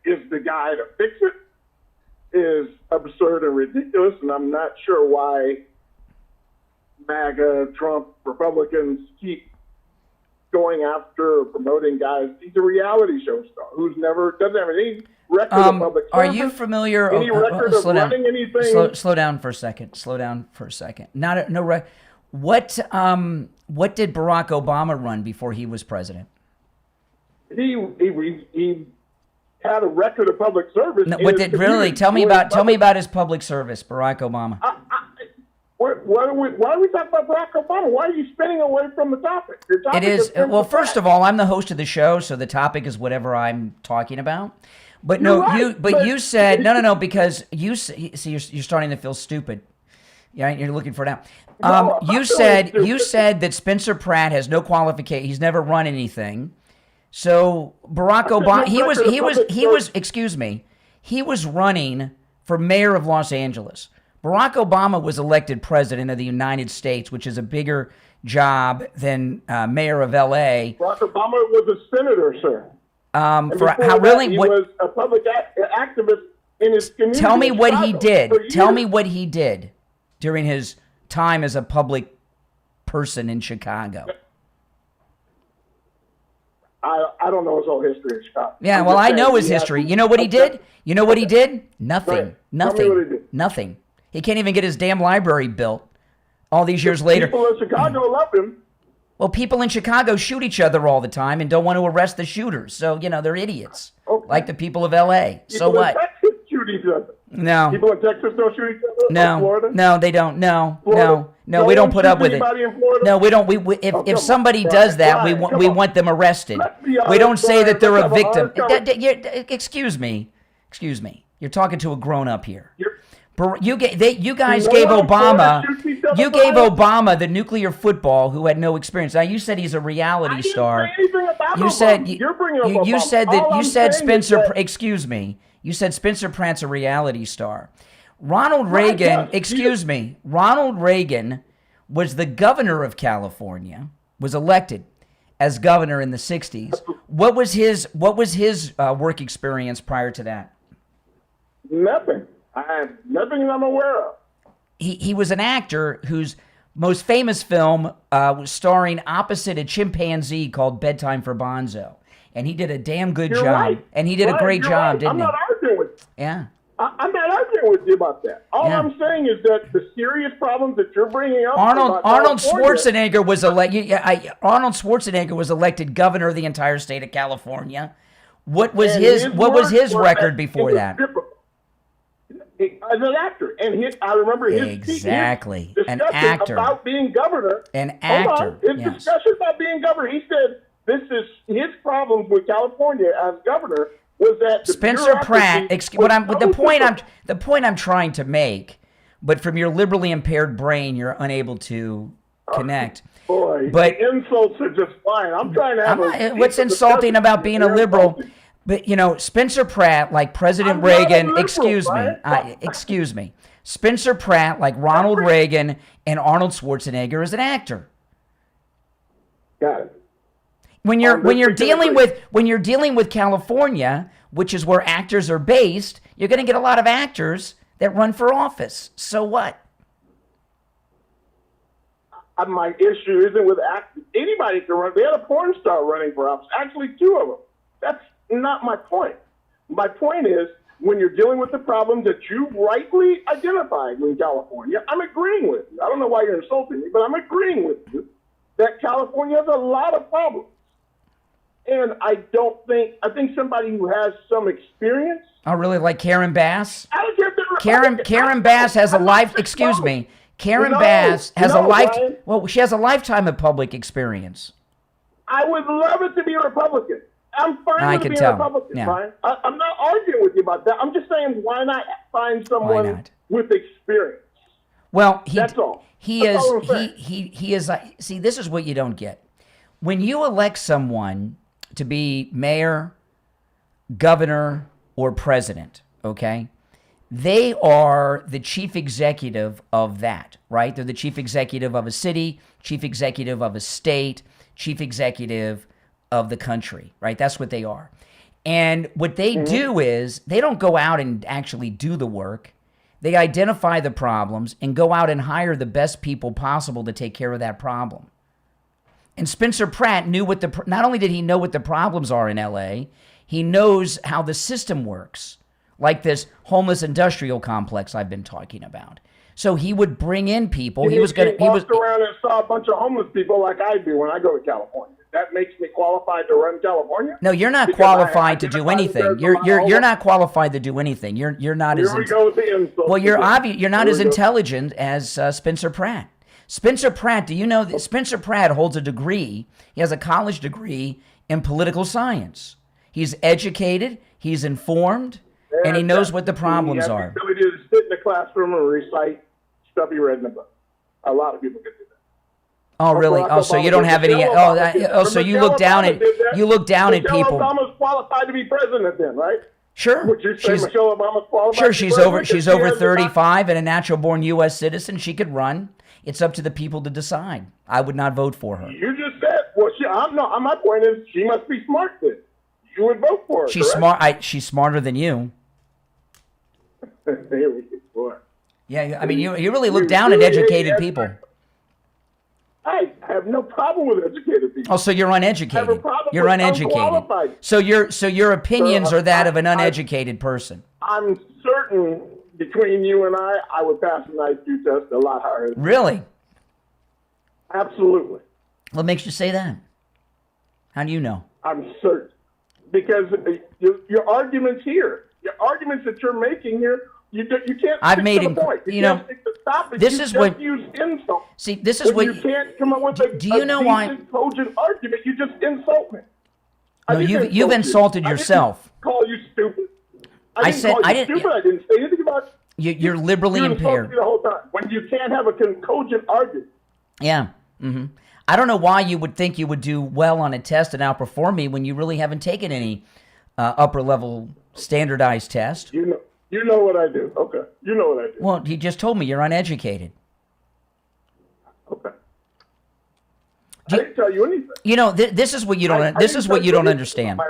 is the guy to fix it is absurd and ridiculous, and I'm not sure why MAGA, Trump, Republicans keep going after or promoting guys. He's a reality show star who's doesn't have any record of public service. Are you familiar? Any record of running anything? Slow down for a second. What did Barack Obama run before he was president? He had a record of public service. No, what did really? Tell me about his public service, Barack Obama. Why are we talking about Barack Obama? Why are you spinning away from the topic? It is first of all, I'm the host of the show, so the topic is whatever I'm talking about. But you said no because you see you're starting to feel stupid. Yeah, you're looking for it now. You said that Spencer Pratt has no qualification. He's never run anything. So Barack Obama, he was running for mayor of Los Angeles. Barack Obama was elected president of the United States, which is a bigger job than mayor of L.A. Barack Obama was a senator, sir. He was a public activist in his community. Tell me what he did. Tell me what he did during his time as a public person in Chicago. I don't know his whole history in Chicago. Yeah, well, I know his history. You know what he did? Nothing. Right. Nothing. What he did. Nothing. He can't even get his damn library built all these years later. People in Chicago love him. Well, people in Chicago shoot each other all the time and don't want to arrest the shooters. So, they're idiots. Okay. Like the people of L.A. So what? People in Texas shoot each other. No. People in Texas don't shoot each other? No. Florida? No, they don't. No. Florida? No, we don't put up with it. No, we don't. If somebody does that, we want them arrested. We don't say that they're a victim. Excuse me. You're talking to a grown-up here. You guys gave Obama the nuclear football who had no experience. Now you said he's a reality star. You said Spencer. Excuse me. You said Spencer Pratt's a reality star. Ronald Reagan was the governor of California. Was elected as governor in the 60s. What was his work experience prior to that? Nothing. I have nothing I'm aware of. He was an actor whose most famous film was starring opposite a chimpanzee called Bedtime for Bonzo. and he did a damn good You're job. right. And he did a great You're job, right. didn't I'm he? not arguing with you. Yeah. I'm not arguing with you about that. All Yeah. I'm saying is that the serious problems that you're bringing up. Arnold about California- Schwarzenegger was elected. Arnold Schwarzenegger was elected governor of the entire state of California. What was And his record that before it was that? difficult. As an actor, and I remember his Exactly. his An discussion actor. about being governor. An Hold actor. on. His Yes. discussion about being governor. He said this is his problems with California as governor was that the Spencer Pratt. bureaucracy The point I'm trying to make, but from your liberally impaired brain, you're unable to connect. Boy, But the insults are just fine. I'm trying to have what's insulting about being a liberal? But Spencer Pratt, like President I'm not a Reagan, liberal, excuse me, Spencer Pratt, like Ronald Reagan and Arnold Schwarzenegger, is an actor. Got it. When you're dealing with California, which is where actors are based, you're going to get a lot of actors that run for office. So what? My issue isn't with anybody can run. They had a porn star running for office. Actually, 2 of them. That's not my point. My point is when you're dealing with the problems that you rightly identified in California, I'm agreeing with you. I don't know why you're insulting me, but I'm agreeing with you that California has a lot of problems. And I think somebody who has some experience. Oh, really? Like Karen Bass? I don't care if they're Karen Bass has a life. Excuse me. Karen Bass has a lifetime. Well, she has a lifetime of public experience. I would love it to be a Republican. I'm fine with being a Republican, yeah. Brian. I'm not arguing with you about that. I'm just saying, why not find someone with experience? Well, that's all. He is. See, this is what you don't get. When you elect someone to be mayor, governor, or president, okay, they are the chief executive of that, right? They're the chief executive of a city, chief executive of a state, chief executive of the country, right? That's what they are. And what they do is they don't go out and actually do the work. They identify the problems and go out and hire the best people possible to take care of that problem. And Spencer Pratt knew not only did he know what the problems are in LA, he knows how the system works, like this homeless industrial complex I've been talking about. So he would bring in people. He walked around and saw a bunch of homeless people like I do when I go to California. That makes me qualified to run California? No, you're not qualified to do anything. You're not qualified to do anything. You're not as. Here we go with the insult. Well, you're not as intelligent as Spencer Pratt. Spencer Pratt, do you know that Spencer Pratt holds a degree? He has a college degree in political science. He's educated, he's informed, and he knows what the problems are. He has the ability to sit in the classroom and recite stuff he read in the book. A lot of people can do that. Oh, really? Oh, so you don't have any? So you look down at people. Obama's qualified to be president, then, right? Sure. Would you say Michelle Obama's qualified? Sure, she's over 35 and a natural-born U.S. citizen. She could run. It's up to the people to decide. I would not vote for her. You just said, well, my point is she must be smart then. You would vote for her. She's smart. She's smarter than you. There we go. Yeah, I mean, you really look down at educated people. I have no problem with educated people. Oh, so you're uneducated. You're uneducated. So your opinions are that of an uneducated person. I'm certain between you and I would pass an IQ test a lot higher. Really? Absolutely. What makes you say that? How do you know? I'm certain. Because your arguments here, your arguments that you're making here, you can't. I've made the point. You know. This is what. Use insult. See, this is what you can't come up with a cogent argument. You just insult me. No, you've insulted yourself. Call you stupid. I said I didn't. Stupid. I didn't say anything about you. You're liberally impaired. The whole time when you can't have a cogent argument. Yeah. Mm-hmm. I don't know why you would think you would do well on a test and outperform me when you really haven't taken any upper level standardized test. You know what I do. Okay. You know what I do. Well, you just told me you're uneducated. Okay. I didn't tell you anything. You know, this is what you don't. This is what you don't understand.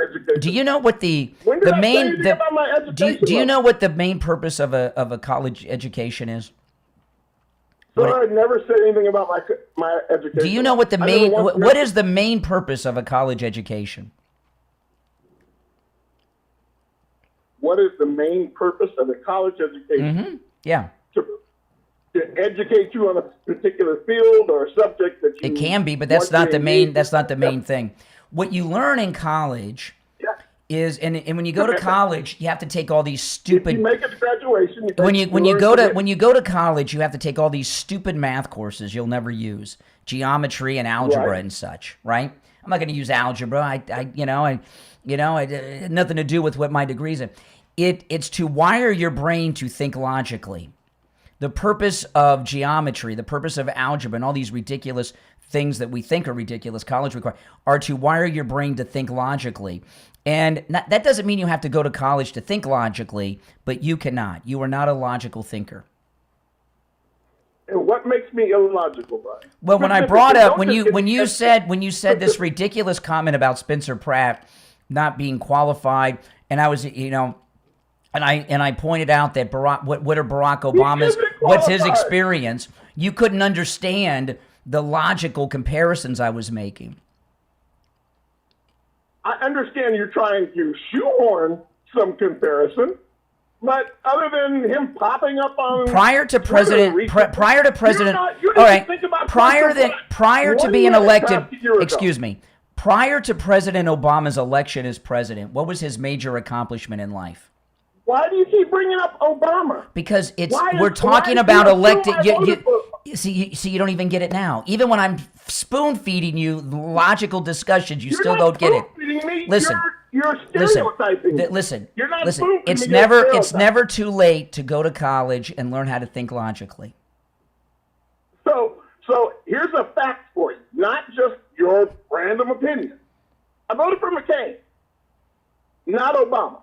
Do you know what the main? Do you know what the main purpose of a college education is? So I never said anything about my education. Do you know what the main? What is the main purpose of a college education? what is the main purpose of a college education? Mm-hmm. Yeah. To educate you on a particular field or a subject that you. It can be, but that's not the main. That's not the main thing. What you learn in college is, and when you go to college, you have to take all these stupid. If you make it to graduation. When you go to college, you have to take all these stupid math courses you'll never use, geometry and algebra and such. Right? I'm not going to use algebra. It had nothing to do with what my degree's in. It's to wire your brain to think logically. The purpose of geometry, the purpose of algebra, and all these ridiculous things that we think are ridiculous, college require, are to wire your brain to think logically. And that doesn't mean you have to go to college to think logically, but you cannot. You are not a logical thinker. And what makes me illogical, Brian? Well, when I brought up when you said this ridiculous comment about Spencer Pratt not being qualified, and I was And I pointed out that what are Barack Obama's, what's his experience? You couldn't understand the logical comparisons I was making. I understand you're trying to shoehorn some comparison, but other than him popping up on prior to President, prior to President Obama's election as president, what was his major accomplishment in life? Why do you keep bringing up Obama? Because we're talking about elected. You don't even get it now. Even when I'm spoon feeding you logical discussions, you still don't get it. Listen, you're stereotyping. Listen. You're not Listen. It's never too late to go to college and learn how to think logically. So here's a fact for you, not just your random opinion. I voted for McCain, not Obama.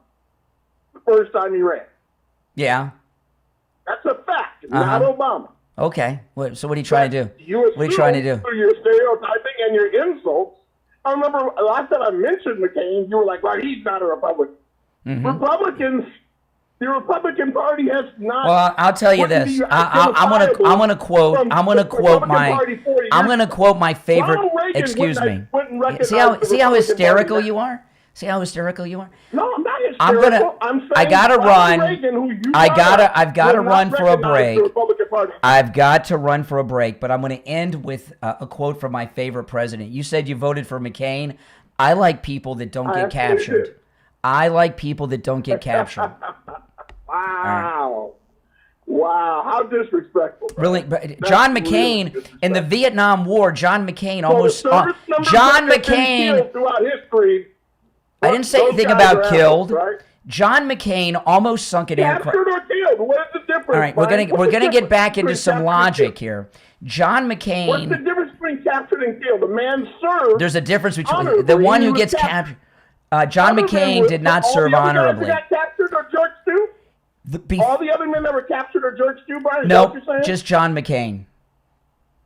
The first time he ran. Yeah. That's a fact, not Obama. Okay. So what are you trying to do? What are you trying to do? Through your stereotyping and your insults. I remember last time I mentioned McCain, you were like, well, he's not a Republican. Mm-hmm. The Republican Party has not. Well, I'll tell you this. I'm gonna quote my favorite. Excuse me. See how hysterical you are? See how hysterical you are? No, I'm not hysterical. I've got to run for a break. I've got to run for a break, but I'm going to end with a quote from my favorite president. You said you voted for McCain. I like people that don't get captured. I like people that don't get captured. Wow. Wow, how disrespectful. Really, John McCain in the Vietnam War, John McCain almost throughout history. I didn't say anything about killed. Right? John McCain almost sunk an aircraft. Captured or killed? What is the difference? All right, we're gonna get back into some logic here. John McCain. What's the difference between captured and killed? The man served. There's a difference between the one who gets captured. John McCain did not serve honorably. Got captured or George too? All the other men that were captured or George too, Brian? No, just John McCain.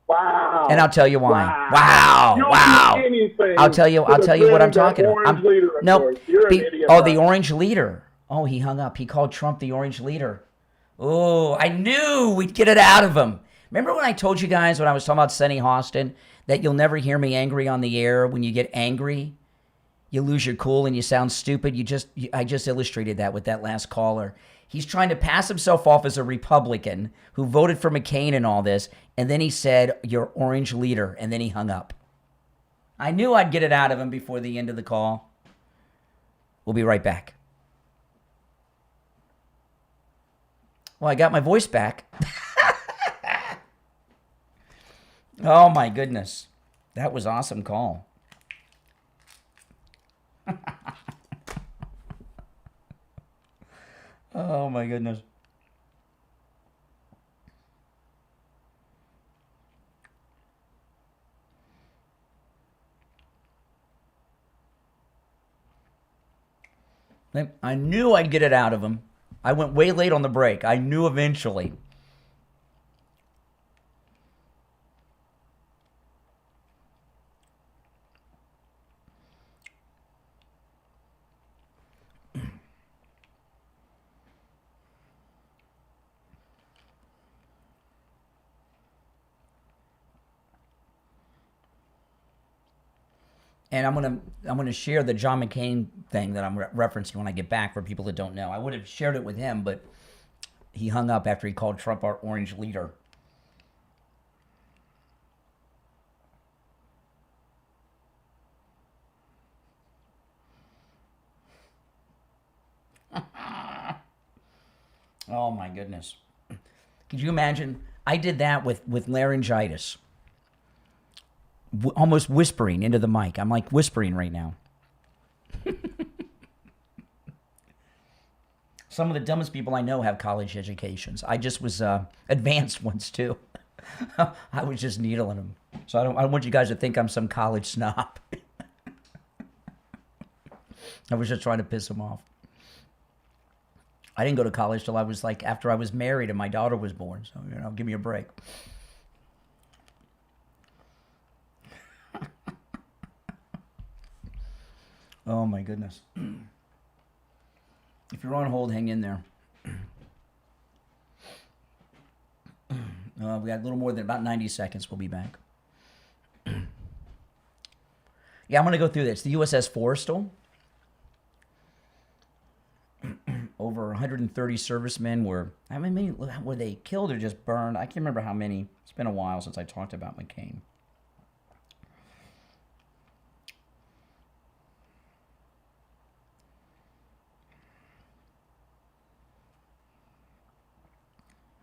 Wow. And I'll tell you why. Wow. I'll tell you what I'm talking about. The orange leader. Oh, he hung up. He called Trump the orange leader. Oh, I knew we'd get it out of him. Remember when I told you guys when I was talking about Sonny Hostin that you'll never hear me angry on the air? When you get angry, you lose your cool and you sound stupid. I just illustrated that with that last caller. He's trying to pass himself off as a Republican who voted for McCain and all this, and then he said, "You're orange leader," and then he hung up. I knew I'd get it out of him before the end of the call. We'll be right back. Well, I got my voice back. Oh, my goodness. That was an awesome call. Oh, my goodness. I knew I'd get it out of him. I went way late on the break. I knew eventually. And I'm gonna share the John McCain thing that I'm referencing when I get back for people that don't know. I would have shared it with him, but he hung up after he called Trump our orange leader. Oh my goodness. Could you imagine? I did that with laryngitis. Almost whispering into the mic. I'm like whispering right now. Some of the dumbest people I know have college educations. I just was advanced ones too. I was just needling them. So I don't want you guys to think I'm some college snob. I was just trying to piss them off. I didn't go to college till I was like after I was married and my daughter was born. So, give me a break. Oh my goodness. If you're on hold, hang in there. We got a little more than about 90 seconds. We'll be back. Yeah, I'm going to go through this. The USS Forrestal. Over 130 servicemen were, how many were they killed or just burned? I can't remember how many. It's been a while since I talked about McCain.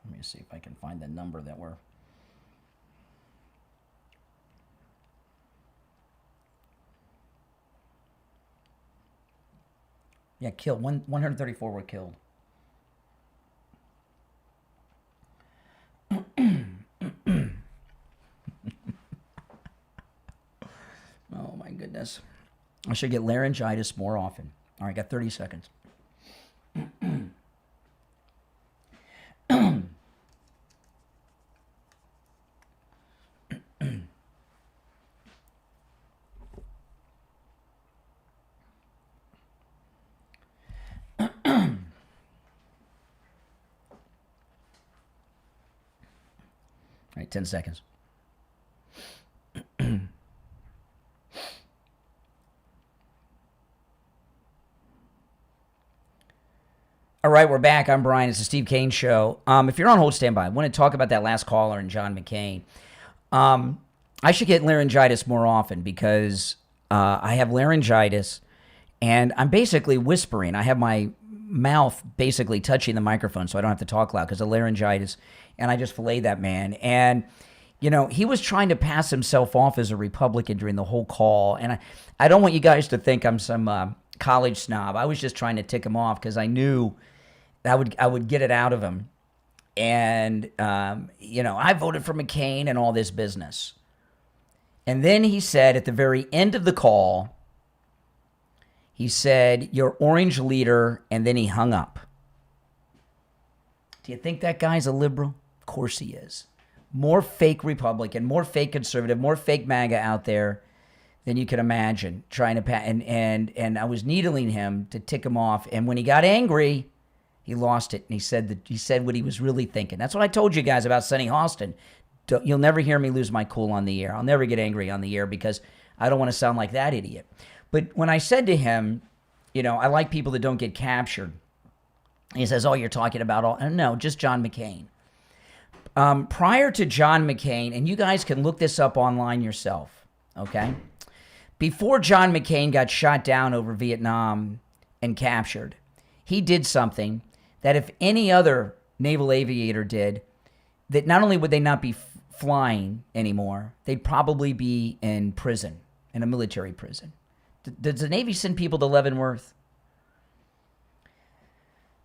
Let me see if I can find the number that we're... Yeah, killed. 134 were killed. Oh, my goodness. I should get laryngitis more often. All right, got 30 seconds. All right, 10 seconds. All right, we're back. I'm Brian. It's the Steve Kane Show. If you're on hold, stand by. I want to talk about that last caller and John McCain. I should get laryngitis more often because I have laryngitis and I'm basically whispering. I have my mouth basically touching the microphone so I don't have to talk loud because of laryngitis. And I just filleted that man. And, he was trying to pass himself off as a Republican during the whole call. And I don't want you guys to think I'm some college snob. I was just trying to tick him off because I knew I would get it out of him. And, I voted for McCain and all this business. And then he said at the very end of the call, he said, "Your orange leader," and then he hung up. Do you think that guy's a liberal? Of course he is. More fake Republican, more fake conservative, more fake MAGA out there than you can imagine. Trying to and I was needling him to tick him off. And when he got angry, he lost it. And he said what he was really thinking. That's what I told you guys about Sonny Austin. You'll never hear me lose my cool on the air. I'll never get angry on the air because I don't want to sound like that idiot. But when I said to him, I like people that don't get captured. He says, "Oh, you're talking about all..." No, just John McCain. Prior to John McCain, and you guys can look this up online yourself, okay? Before John McCain got shot down over Vietnam and captured, he did something that if any other naval aviator did, that not only would they not be flying anymore, they'd probably be in prison, in a military prison. Does the Navy send people to Leavenworth?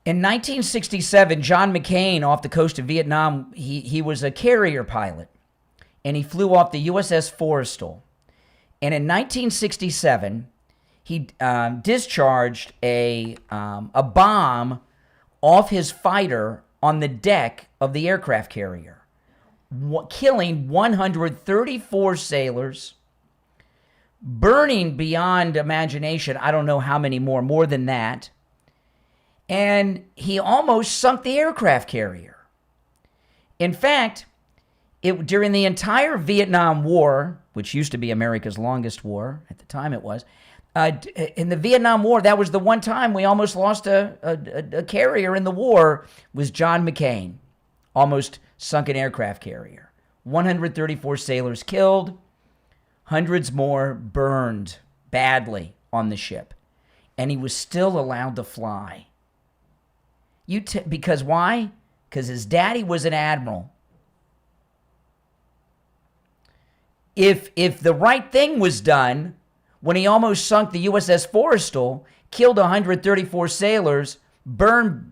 In 1967, John McCain, off the coast of Vietnam, he was a carrier pilot, and he flew off the USS Forrestal. And in 1967, he discharged a bomb off his fighter on the deck of the aircraft carrier, killing 134 sailors, burning beyond imagination. I don't know how many more than that. And he almost sunk the aircraft carrier. In fact, During the entire Vietnam War, which used to be America's longest war, at the time it was, in the Vietnam War, that was the one time we almost lost a carrier in the war, was John McCain, almost sunk an aircraft carrier. 134 sailors killed, hundreds more burned badly on the ship. And he was still allowed to fly. Because why? Because his daddy was an admiral. If the right thing was done, when he almost sunk the USS Forrestal, killed 134 sailors, burned,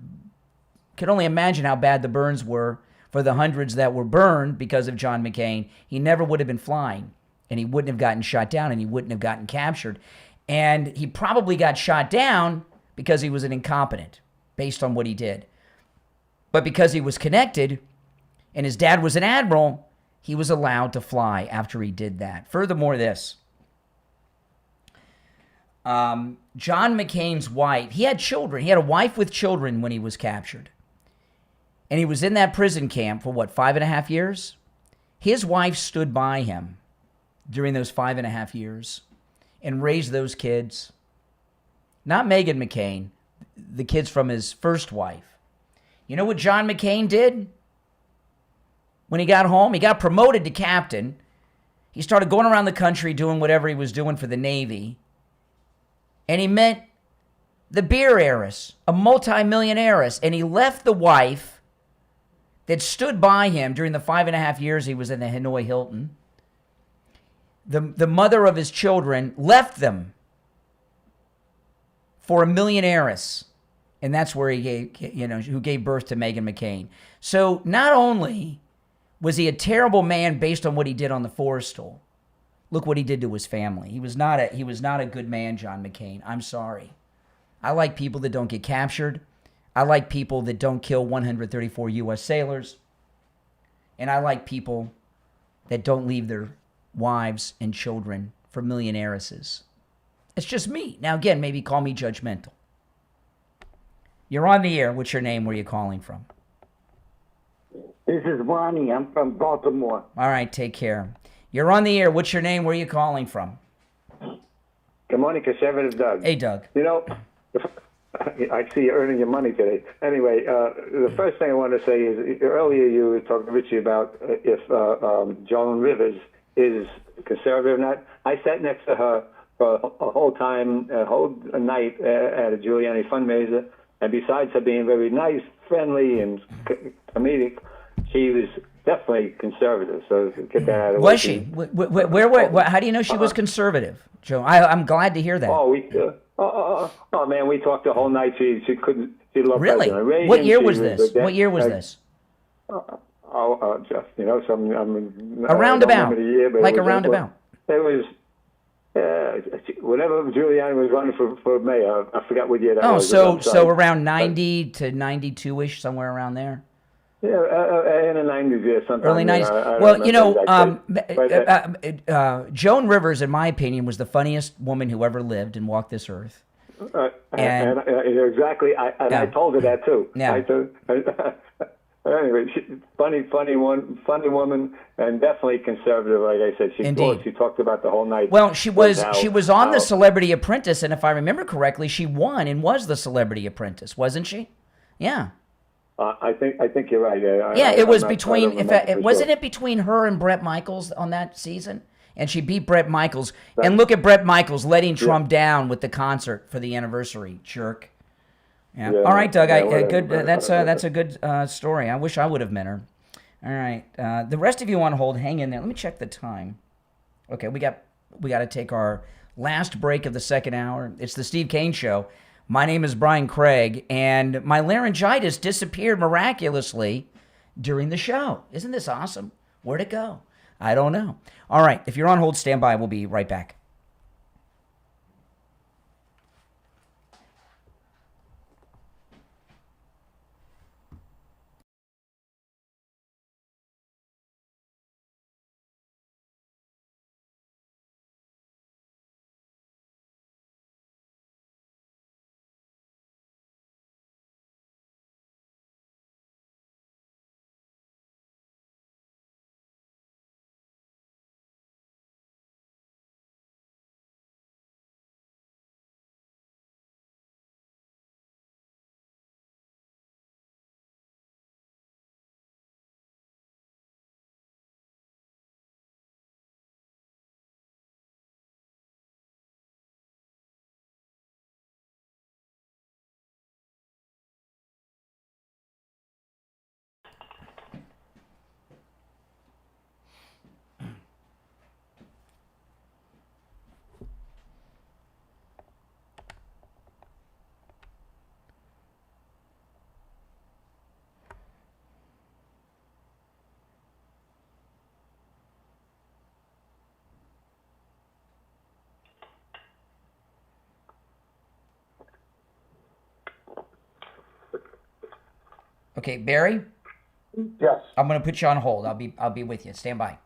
could only imagine how bad the burns were for the hundreds that were burned because of John McCain, he never would have been flying, and he wouldn't have gotten shot down, and he wouldn't have gotten captured. And he probably got shot down because he was an incompetent, based on what he did. But because he was connected, and his dad was an admiral, he was allowed to fly after he did that. Furthermore, this. John McCain's wife, he had children. He had a wife with children when he was captured. And he was in that prison camp for, 5.5 years? His wife stood by him during those 5.5 years and raised those kids. Not Meghan McCain, the kids from his first wife. You know what John McCain did? When he got home, he got promoted to captain. He started going around the country doing whatever he was doing for the Navy. And he met the beer heiress, a multimillionairess. And he left the wife that stood by him during the 5.5 years he was in the Hanoi Hilton. The mother of his children left them for a millionairess. And that's where he who gave birth to Meghan McCain. So not only was he a terrible man based on what he did on the Forrestal, look what he did to his family. He was not a good man, John McCain. I'm sorry. I like people that don't get captured. I like people that don't kill 134 U.S. sailors. And I like people that don't leave their wives and children for millionairesses. It's just me. Now, again, maybe call me judgmental. You're on the air. What's your name? Where are you calling from? This is Ronnie. I'm from Baltimore. All right, take care. You're on the air. What's your name? Where are you calling from? Good morning, Conservative Doug. Hey, Doug. You know, I see you're earning your money today. Anyway, the first thing I want to say is earlier you were talking to Richie about if Joan Rivers is conservative or not. I sat next to her for a whole night at a Giuliani fundraiser, and besides her being very nice, friendly, and comedic, she was definitely conservative. So get that out of the way. Was she? Where? How do you know she was conservative, Joe? I'm glad to hear that. Oh, man, we talked the whole night. She couldn't. She loved really? President Reagan. What year was this? What year was this? Just around about. Year, like around about. It was. Whenever Giuliani was running for mayor, I forgot what year that was. So around 90 to 92-ish, somewhere around there. Yeah, in the 90s, yeah, sometime. Early 90s. Well, you know, Joan Rivers, in my opinion, was the funniest woman who ever lived and walked this earth. And exactly, I told her that too. Yeah. Anyway, funny woman, and definitely conservative. Like I said, she talked about the whole night. Well, she was on the Celebrity Apprentice, and if I remember correctly, she won and was the Celebrity Apprentice, wasn't she? Yeah. I think you're right. It was between. Wasn't it between her and Bret Michaels on that season? And she beat Bret Michaels. And look at Bret Michaels letting Trump down with the concert for the anniversary, jerk. Yeah. All right, Doug. Good. That's a good story. I wish I would have met her. All right. The rest of you on hold, hang in there. Let me check the time. Okay, we got to take our last break of the second hour. It's the Steve Kane Show. My name is Brian Craig, and my laryngitis disappeared miraculously during the show. Isn't this awesome? Where'd it go? I don't know. All right. If you're on hold, stand by. We'll be right back. Okay, Barry? Yes. I'm going to put you on hold. I'll be with you. Stand by.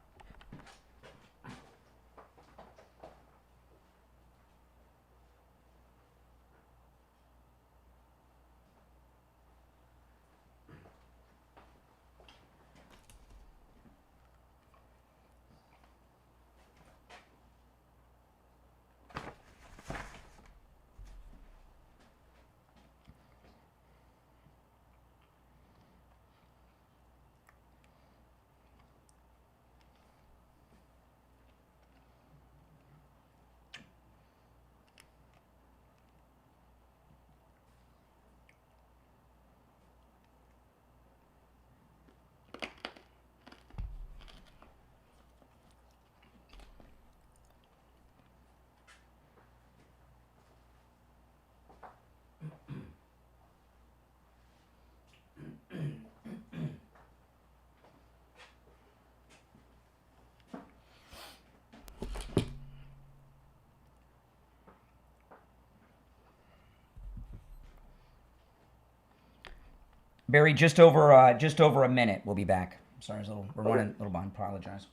Barry, just over a minute. We'll be back. Sorry, we're running a little behind. Apologize.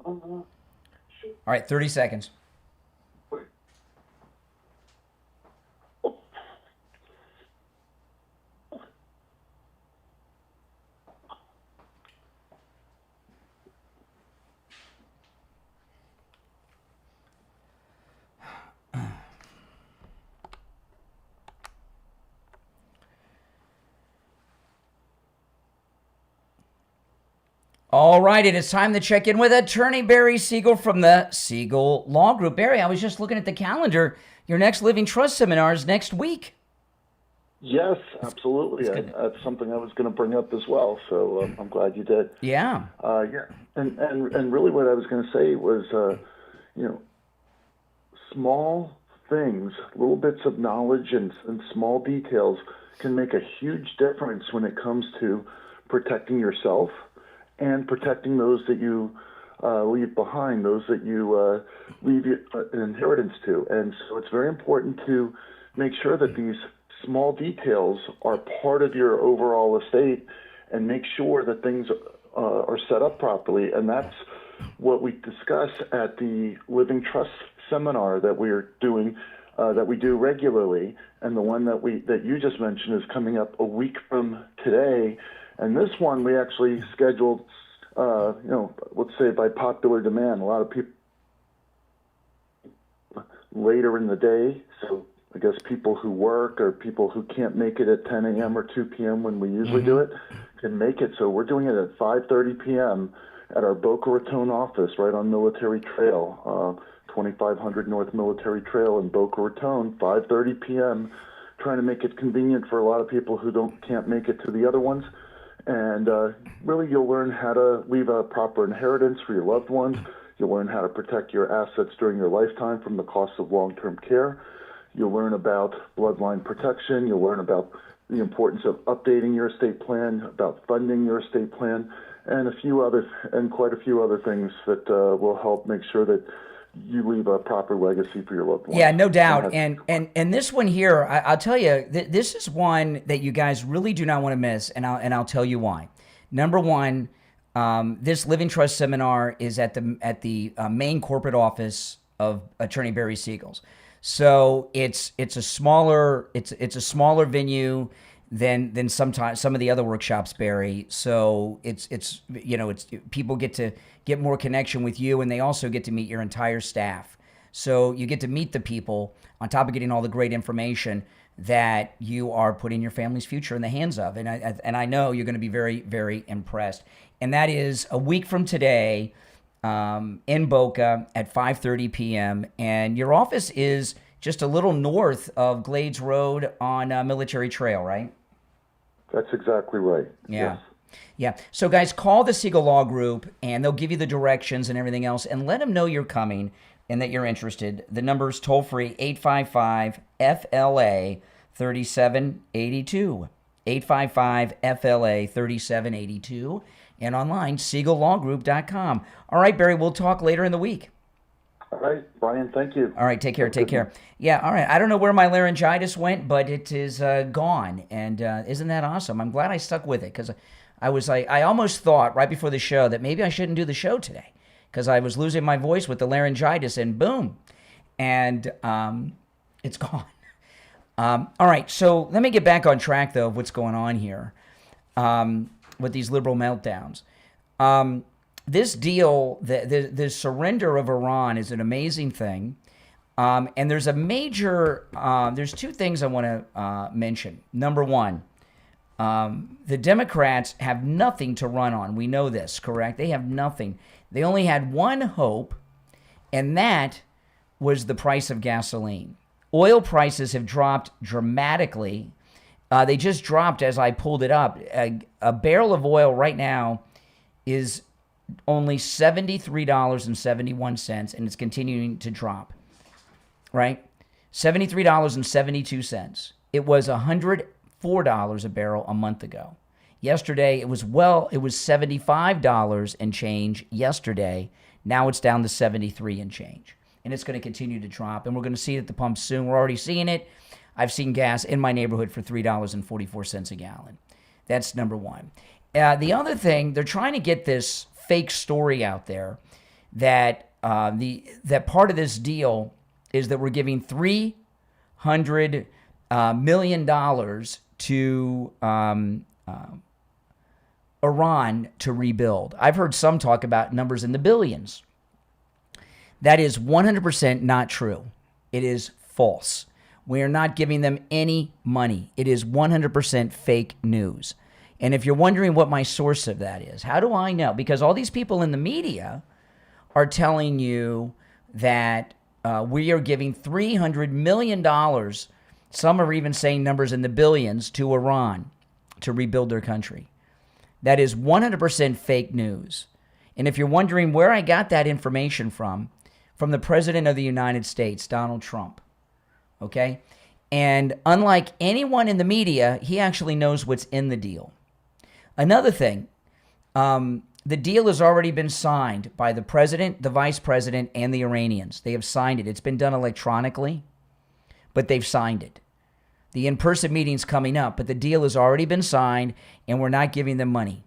All right, 30 seconds. All right, it is time to check in with attorney Barry Siegel from the Siegel Law Group. Barry, I was just looking at the calendar. Your next Living Trust seminar is next week. Yes, absolutely. That's something I was going to bring up as well, so I'm glad you did. Yeah. Yeah, and really what I was going to say was, small things, little bits of knowledge and small details can make a huge difference when it comes to protecting yourself and protecting those that you leave behind, those that you leave an inheritance to. And so it's very important to make sure that these small details are part of your overall estate and make sure that things are set up properly. And that's what we discuss at the Living Trust seminar that we're doing, that we do regularly. And the one that you just mentioned is coming up a week from today. And this one we actually scheduled, let's say by popular demand. A lot of people later in the day, so I guess people who work or people who can't make it at 10 a.m. or 2 p.m. when we usually do it can make it. So we're doing it at 5:30 p.m. at our Boca Raton office right on Military Trail, 2500 North Military Trail in Boca Raton, 5:30 p.m., trying to make it convenient for a lot of people who can't make it to the other ones. And really, you'll learn how to leave a proper inheritance for your loved ones. You'll learn how to protect your assets during your lifetime from the cost of long-term care. You'll learn about bloodline protection. You'll learn about the importance of updating your estate plan, about funding your estate plan, and quite a few other things that will help make sure that you leave a proper legacy for your loved ones. Yeah, no doubt. And this one here, I'll tell you, this is one that you guys really do not want to miss, and I'll tell you why. Number one, this Living Trust seminar is at the main corporate office of Attorney Barry Siegel's. So it's a smaller venue than sometimes some of the other workshops, Barry. So it's people get to get more connection with you, and they also get to meet your entire staff. So you get to meet the people on top of getting all the great information that you are putting your family's future in the hands of. And I know you're going to be very, very impressed. And that is a week from today in Boca at 5:30 p.m. And your office is just a little north of Glades Road on Military Trail, right? That's exactly right. Yeah. Yes. Yeah. So, guys, call the Siegel Law Group, and they'll give you the directions and everything else, and let them know you're coming and that you're interested. The number's toll-free, 855-FLA-3782. 855-FLA-3782. And online, siegellawgroup.com. All right, Barry, we'll talk later in the week. All right, Brian, thank you. All right, take care, take care. Yeah, all right. I don't know where my laryngitis went, but it is gone. And isn't that awesome? I'm glad I stuck with it, because I almost thought right before the show that maybe I shouldn't do the show today, because I was losing my voice with the laryngitis, and boom, and it's gone. All right, so let me get back on track, though, of what's going on here with these liberal meltdowns. This deal, the surrender of Iran is an amazing thing. And there's a major, there's two things I want to mention. Number one, the Democrats have nothing to run on. We know this, correct? They have nothing. They only had one hope, and that was the price of gasoline. Oil prices have dropped dramatically. They just dropped as I pulled it up. A barrel of oil right now is only $73.71, and it's continuing to drop, right? $73.72. It was $104 a barrel a month ago. Yesterday, it was $75 and change yesterday. Now it's down to 73 and change. And it's going to continue to drop, and we're going to see it at the pump soon. We're already seeing it. I've seen gas in my neighborhood for $3.44 a gallon. That's number one. The other thing, they're trying to get this fake story out there that that part of this deal is that we're giving $300 million to Iran to rebuild. I've heard some talk about numbers in the billions. That is 100% not true. It is false. We are not giving them any money. It is 100% fake news. And if you're wondering what my source of that is, how do I know? Because all these people in the media are telling you that we are giving $300 million. Some are even saying numbers in the billions to Iran to rebuild their country. That is 100% fake news. And if you're wondering where I got that information from the President of the United States, Donald Trump. Okay? And unlike anyone in the media, he actually knows what's in the deal. Another thing, the deal has already been signed by the president, the vice president, and the Iranians. They have signed it. It's been done electronically, but they've signed it. The in-person meeting's coming up, but the deal has already been signed, and we're not giving them money.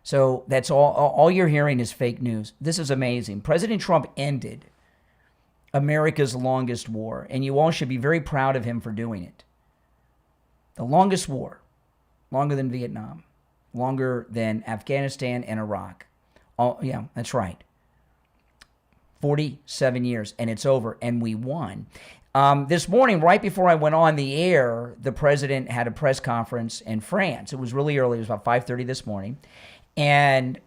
So that's all you're hearing is fake news. This is amazing. President Trump ended America's longest war, and you all should be very proud of him for doing it. The longest war, longer than Vietnam, longer than Afghanistan and Iraq. Yeah, that's right. 47 years, and it's over, and we won. This morning, right before I went on the air, the president had a press conference in France. It was really early. It was about 5:30 this morning. And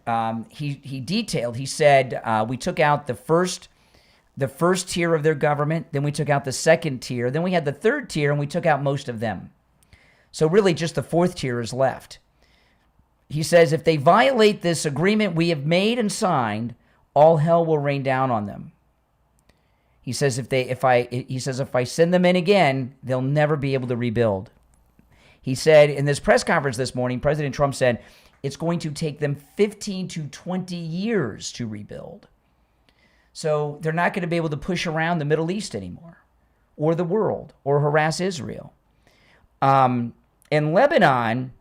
he detailed, he said, we took out the first tier of their government, then we took out the second tier, then we had the third tier, and we took out most of them. So really just the fourth tier is left. He says, if they violate this agreement we have made and signed, all hell will rain down on them. He says, if I send them in again, they'll never be able to rebuild. He said in this press conference this morning, President Trump said, it's going to take them 15 to 20 years to rebuild. So they're not going to be able to push around the Middle East anymore, or the world, or harass Israel. In Lebanon,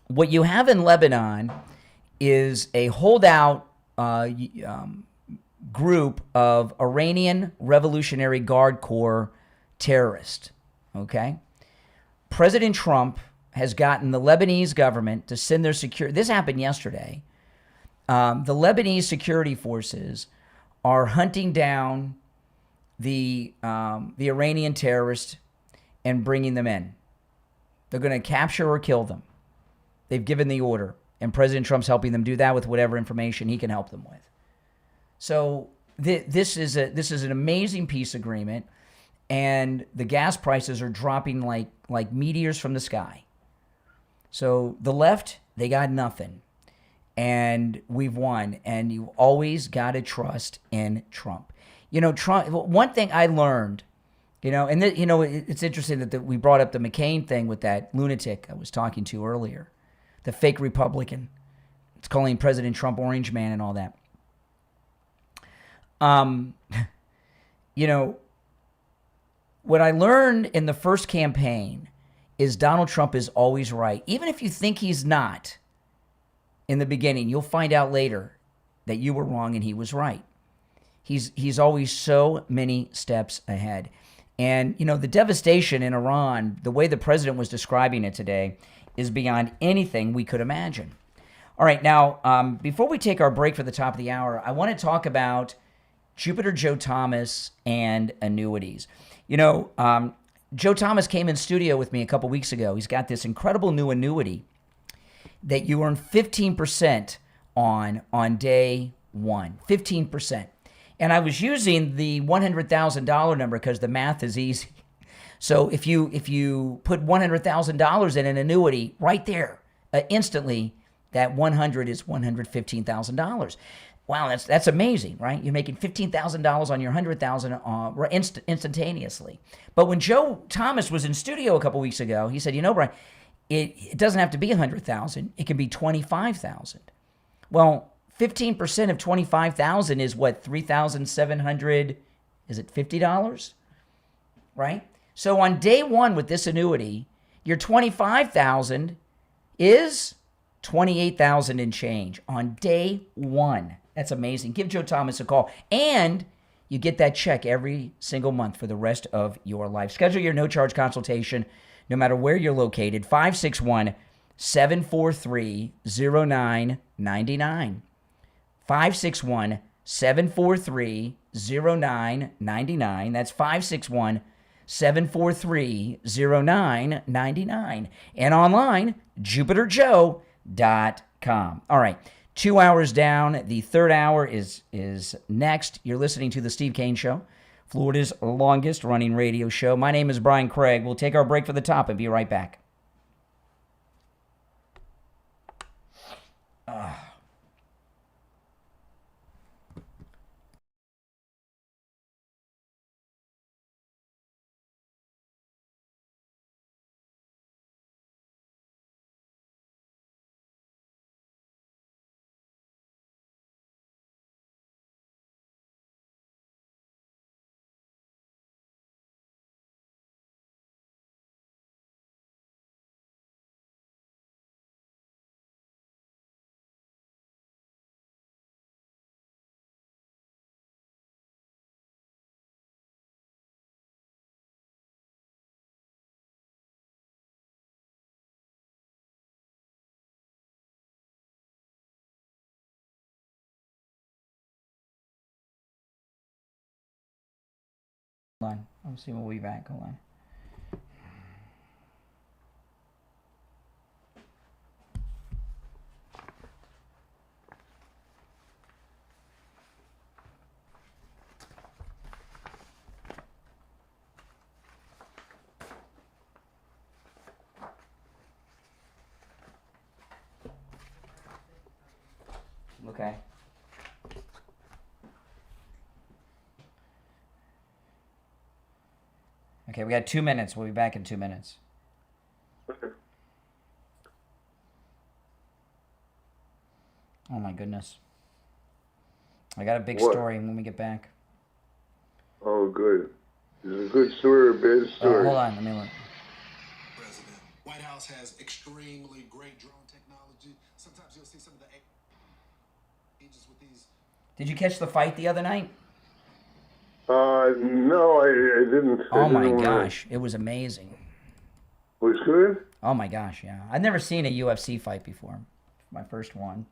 what you have in Lebanon is a holdout group of Iranian Revolutionary Guard Corps terrorists, okay? President Trump has gotten the Lebanese government to send their security. This happened yesterday. The Lebanese security forces are hunting down the Iranian terrorists and bringing them in. They're going to capture or kill them. They've given the order, and President Trump's helping them do that with whatever information he can help them with. So this is an amazing peace agreement, and the gas prices are dropping like meteors from the sky. So the left, they got nothing, and we've won. And you always got to trust in Trump. You know, Trump. One thing I learned, and it's interesting that we brought up the McCain thing with that lunatic I was talking to earlier, the fake Republican. It's calling President Trump Orange Man and all that. What I learned in the first campaign is Donald Trump is always right. Even if you think he's not in the beginning, you'll find out later that you were wrong and he was right. He's always so many steps ahead. And, the devastation in Iran, the way the president was describing it today, is beyond anything we could imagine. All right, now, before we take our break for the top of the hour, I want to talk about Jupiter Joe Thomas and annuities. Joe Thomas came in studio with me a couple weeks ago. He's got this incredible new annuity that you earn 15% on day one. 15%. And I was using the $100,000 number because the math is easy. So if you put $100,000 in an annuity right there, instantly, that 100 is $115,000. Wow, that's amazing, right? You're making $15,000 on your $100,000 instantaneously. But when Joe Thomas was in studio a couple weeks ago, he said, Brian, it doesn't have to be $100,000. It can be $25,000. Well, 15% of $25,000 is what, $3,700? Is it $50? Right? So on day one with this annuity, your $25,000 is $28,000 and change on day one. That's amazing. Give Joe Thomas a call. And you get that check every single month for the rest of your life. Schedule your no-charge consultation, no matter where you're located. 561-743-0999. 561-743-0999. That's 561-743-0999. And online, jupiterjoe.com. All right. 2 hours down. The third hour is next. You're listening to The Steve Kane Show, Florida's longest running radio show. My name is Brian Craig. We'll take our break for the top and be right back. Hold on. I'll see when we'll be back. Hold on. Okay. Okay, we got 2 minutes. We'll be back in 2 minutes. Oh my goodness. I got a big story when we get back. Oh, good. Is it a good story or a bad story? Hold on, let me look. President. White House has extremely great drone technology. Sometimes you'll see some of the agents with these. Did you catch the fight the other night? No, I didn't. Oh my gosh, it was amazing. Was good? Oh my gosh, yeah. I've never seen a UFC fight before. My first one.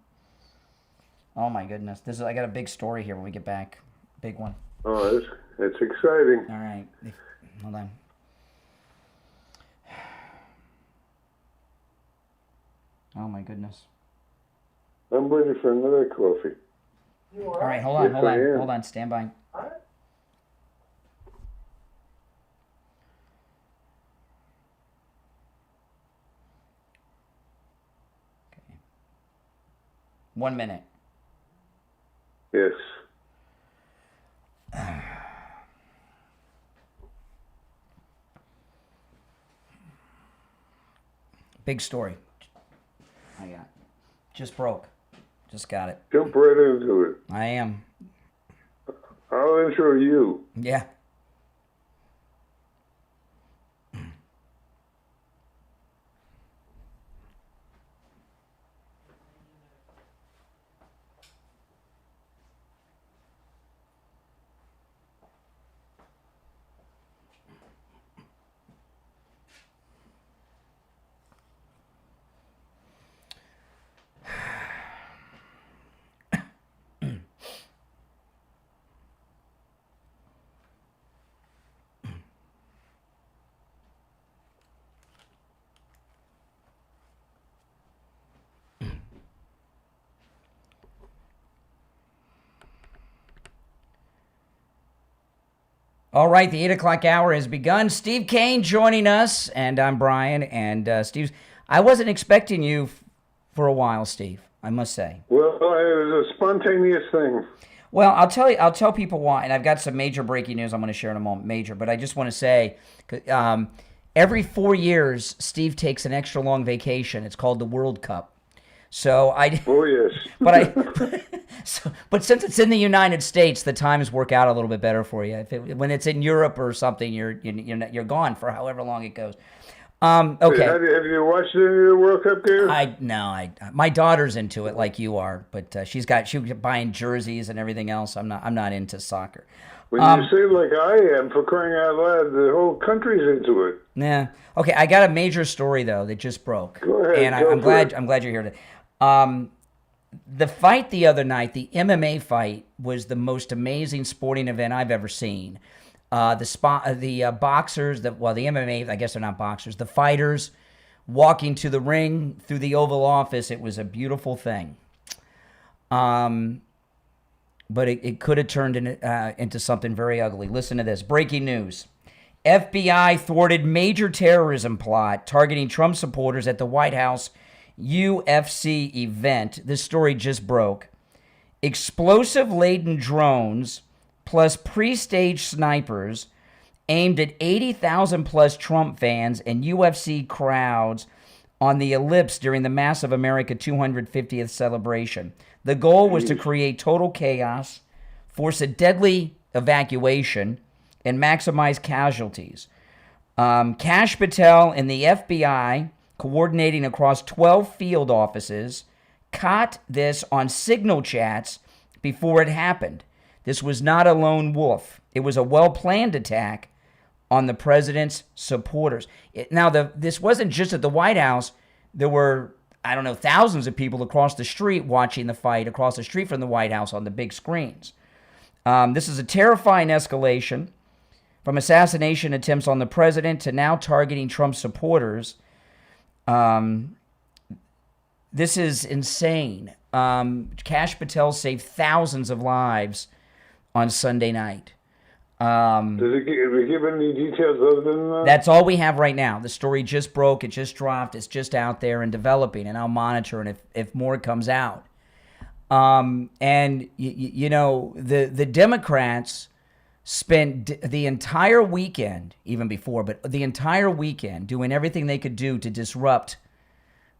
Oh my goodness. I got a big story here when we get back. Big one. Oh, it's exciting. All right. Hold on. Oh, my goodness. I'm waiting for another coffee. All right, hold on, Yes, I am. hold on, stand by. Okay. 1 minute. Yes. Big story. I got. Just broke. Just got it. Jump right into it. I am. I'll intro you. Yeah. All right, the 8 o'clock hour has begun. Steve Kane joining us, and I'm Brian. And Steve, I wasn't expecting you for a while, Steve, I must say. Well, it was a spontaneous thing. Well, I'll tell people why, and I've got some major breaking news I'm going to share in a moment, major. But I just want to say, every 4 years, Steve takes an extra long vacation. It's called the World Cup. So Oh yes. But since it's in the United States, the times work out a little bit better for you. When it's in Europe or something, you're gone for however long it goes. Okay. Have you watched any of the World Cup games? My daughter's into it like you are, but she's buying jerseys and everything else. I'm not into soccer. When you say like I am, for crying out loud, the whole country's into it. Yeah. Okay. I got a major story though that just broke. Go ahead. And I'm glad you're here today. The fight the other night, the MMA fight, was the most amazing sporting event I've ever seen. The boxers, the MMA, I guess they're not boxers, the fighters walking to the ring through the Oval Office, it was a beautiful thing. But it could have turned into something very ugly. Listen to this. Breaking news. FBI thwarted major terrorism plot targeting Trump supporters at the White House UFC event. This story just broke. Explosive-laden drones plus pre-staged snipers aimed at 80,000-plus Trump fans and UFC crowds on the ellipse during the massive America 250th celebration. The goal was to create total chaos, force a deadly evacuation, and maximize casualties. Kash Patel and the FBI, coordinating across 12 field offices, caught this on signal chats before it happened. This was not a lone wolf. It was a well-planned attack on the president's supporters. This wasn't just at the White House. There were, thousands of people across the street watching the fight across the street from the White House on the big screens. This is a terrifying escalation from assassination attempts on the president to now targeting Trump supporters. This is insane. Kash Patel saved thousands of lives on Sunday night. Does it give any details other than that? That's all we have right now. The story just broke. It just dropped. It's just out there and developing, and I'll monitor and if more comes out. The Democrats spent the entire weekend, even before, but the entire weekend doing everything they could do to disrupt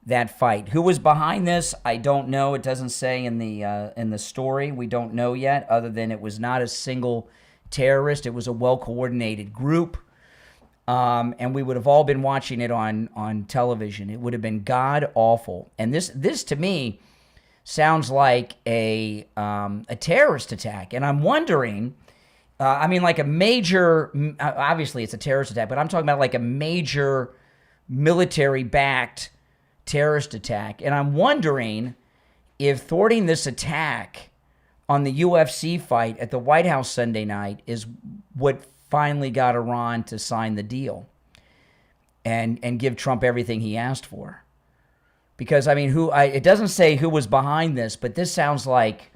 that fight. Who was behind this? I don't know. It doesn't say in the story. We don't know yet, other than it was not a single terrorist. It was a well-coordinated group, and we would have all been watching it on television. It would have been god-awful. And this to me sounds like a terrorist attack. And I'm wondering, like a major, obviously it's a terrorist attack, but I'm talking about like a major military-backed terrorist attack. And I'm wondering if thwarting this attack on the UFC fight at the White House Sunday night is what finally got Iran to sign the deal and give Trump everything he asked for. Because, I mean, it doesn't say who was behind this, but this sounds like,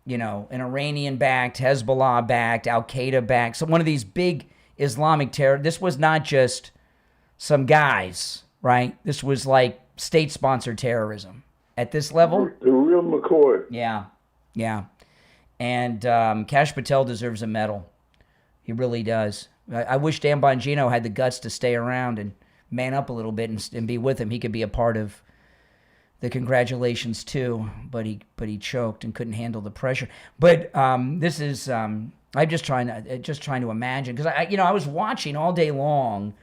you know, an Iranian-backed, Hezbollah-backed, Al-Qaeda-backed, so one of these big Islamic terror. This was not just some guys, right? This was like state-sponsored terrorism at this level. The real McCoy. Yeah, yeah. And Kash Patel deserves a medal. He really does. I wish Dan Bongino had the guts to stay around and man up a little bit and be with him. He could be a part of the congratulations too, but he choked and couldn't handle the pressure. But this is I'm just trying to imagine, because I was watching all day long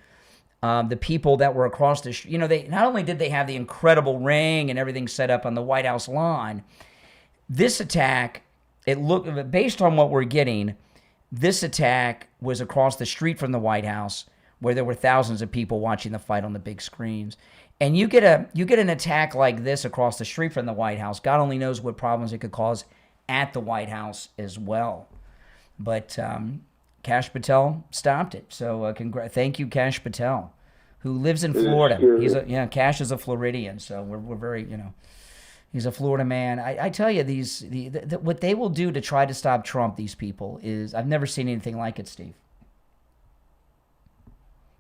the people that were across the they not only did they have the incredible ring and everything set up on the White House lawn. This attack, it looked, based on what we're getting, this attack was across the street from the White House, where there were thousands of people watching the fight on the big screens. And you get an attack like this across the street from the White House. God only knows what problems it could cause at the White House as well. But Kash Patel stopped it. So thank you, Kash Patel, who lives in Florida. Kash is a Floridian, so we're very, he's a Florida man. I tell you, what they will do to try to stop Trump, these people, is I've never seen anything like it, Steve.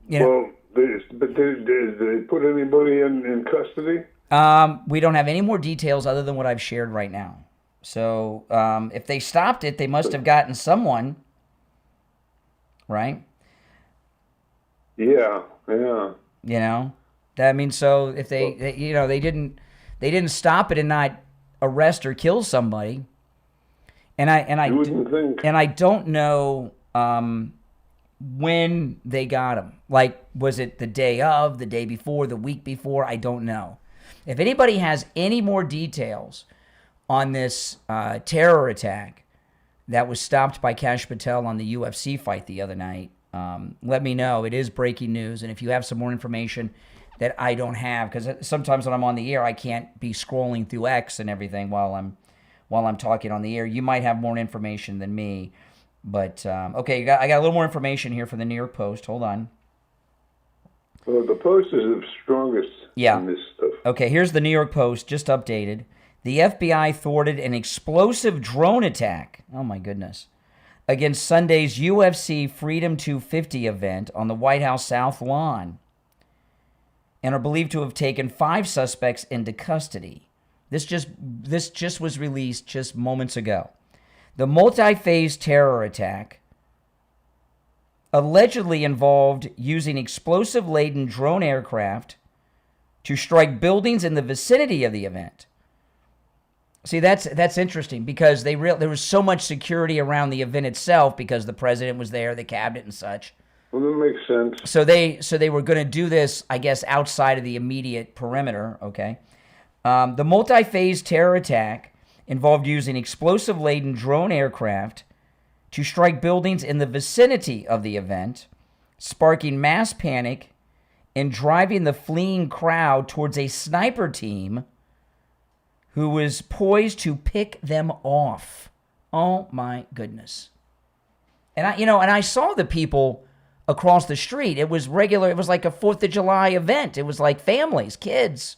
Well, but did they put anybody in custody? We don't have any more details other than what I've shared right now. So if they stopped it, they must have gotten someone, right? Yeah. That means, so if they didn't stop it and not arrest or kill somebody, and I don't know when they got him. Like, was it the day of, the day before, the week before? I don't know. If anybody has any more details on this terror attack that was stopped by Kash Patel on the UFC fight the other night, let me know. It is breaking news, and if you have some more information that I don't have, because sometimes when I'm on the air, I can't be scrolling through X and everything while I'm talking on the air. You might have more information than me. But, okay, I got a little more information here from the New York Post. Hold on. Well, the Post is the strongest in this stuff. Okay, here's the New York Post, just updated. The FBI thwarted an explosive drone attack, oh my goodness, against Sunday's UFC Freedom 250 event on the White House South Lawn, and are believed to have taken 5 suspects into custody. This just was released just moments ago. The multi-phase terror attack allegedly involved using explosive-laden drone aircraft to strike buildings in the vicinity of the event. See, that's interesting, because there was so much security around the event itself because the president was there, the cabinet and such. Well, that makes sense. So they were going to do this, I guess, outside of the immediate perimeter, okay? The multi-phase terror attack involved using explosive-laden drone aircraft to strike buildings in the vicinity of the event, sparking mass panic and driving the fleeing crowd towards a sniper team who was poised to pick them off. Oh my goodness. And I saw the people across the street. It was regular. It was like a 4th of July event. It was like families, kids.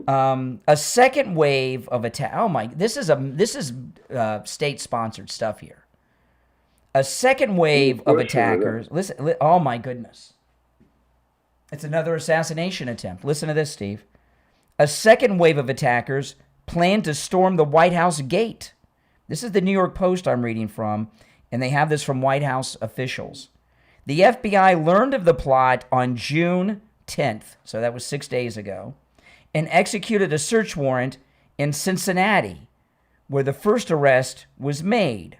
A second wave of attack. Oh my! This is state-sponsored stuff here. A second wave of attackers. Listen. Oh my goodness! It's another assassination attempt. Listen to this, Steve. A second wave of attackers planned to storm the White House gate. This is the New York Post I'm reading from, and they have this from White House officials. The FBI learned of the plot on June 10th, so that was 6 days ago, and executed a search warrant in Cincinnati, where the first arrest was made.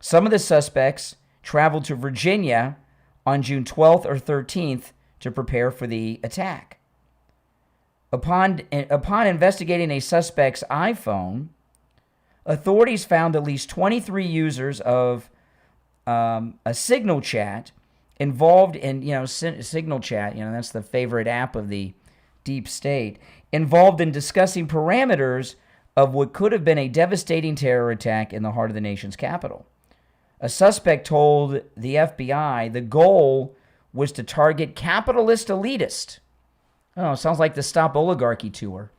Some of the suspects traveled to Virginia on June 12th or 13th to prepare for the attack. Upon investigating a suspect's iPhone, authorities found at least 23 users of a Signal chat involved in, Signal chat, that's the favorite app of the deep state, involved in discussing parameters of what could have been a devastating terror attack in the heart of the nation's capital. A suspect told the FBI the goal was to target capitalist elitists. Oh, sounds like the Stop Oligarchy tour.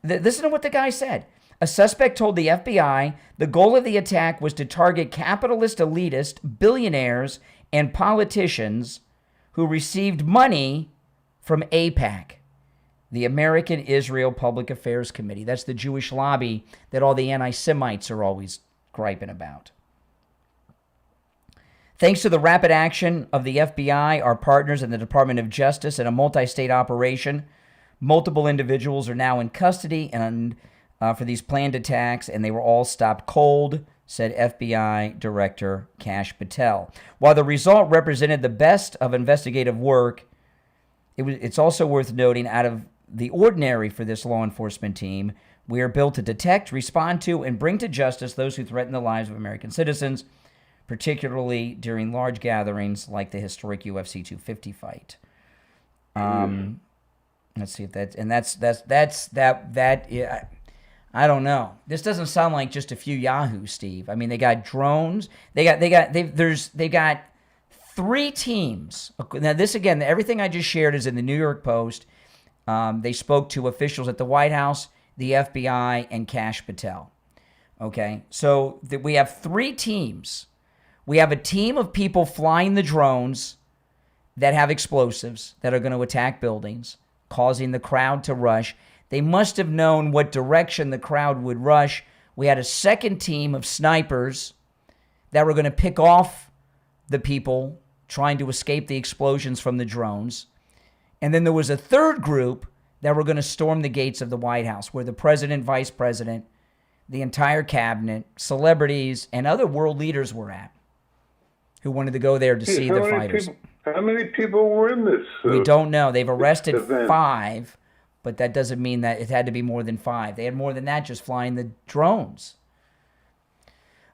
Listen to what the guy said. A suspect told the FBI the goal of the attack was to target capitalist elitists, billionaires, and politicians who received money from AIPAC, the American Israel Public Affairs Committee. That's the Jewish lobby that all the anti-Semites are always griping about. Thanks to the rapid action of the FBI, our partners in the Department of Justice, and a multi-state operation, multiple individuals are now in custody and for these planned attacks, and they were all stopped cold, said FBI Director Kash Patel. While the result represented the best of investigative work, it's also worth noting, out of the ordinary for this law enforcement team, we are built to detect, respond to, and bring to justice those who threaten the lives of American citizens, particularly during large gatherings like the historic UFC 250 fight. Let's see if that's I don't know. This doesn't sound like just a few yahoos, Steve. I mean, they got drones. They got 3 teams. Now, this again, everything I just shared is in the New York Post. They spoke to officials at the White House, the FBI, and Kash Patel. Okay, so we have 3 teams. We have a team of people flying the drones that have explosives that are going to attack buildings, causing the crowd to rush. They must have known what direction the crowd would rush. We had a second team of snipers that were going to pick off the people trying to escape the explosions from the drones. And then there was a third group that were going to storm the gates of the White House, where the president, vice president, the entire cabinet, celebrities, and other world leaders were at, who wanted to go there to see the fighters. How many people were in this? We don't know. They've arrested event? 5, but that doesn't mean that it had to be more than 5. They had more than that just flying the drones.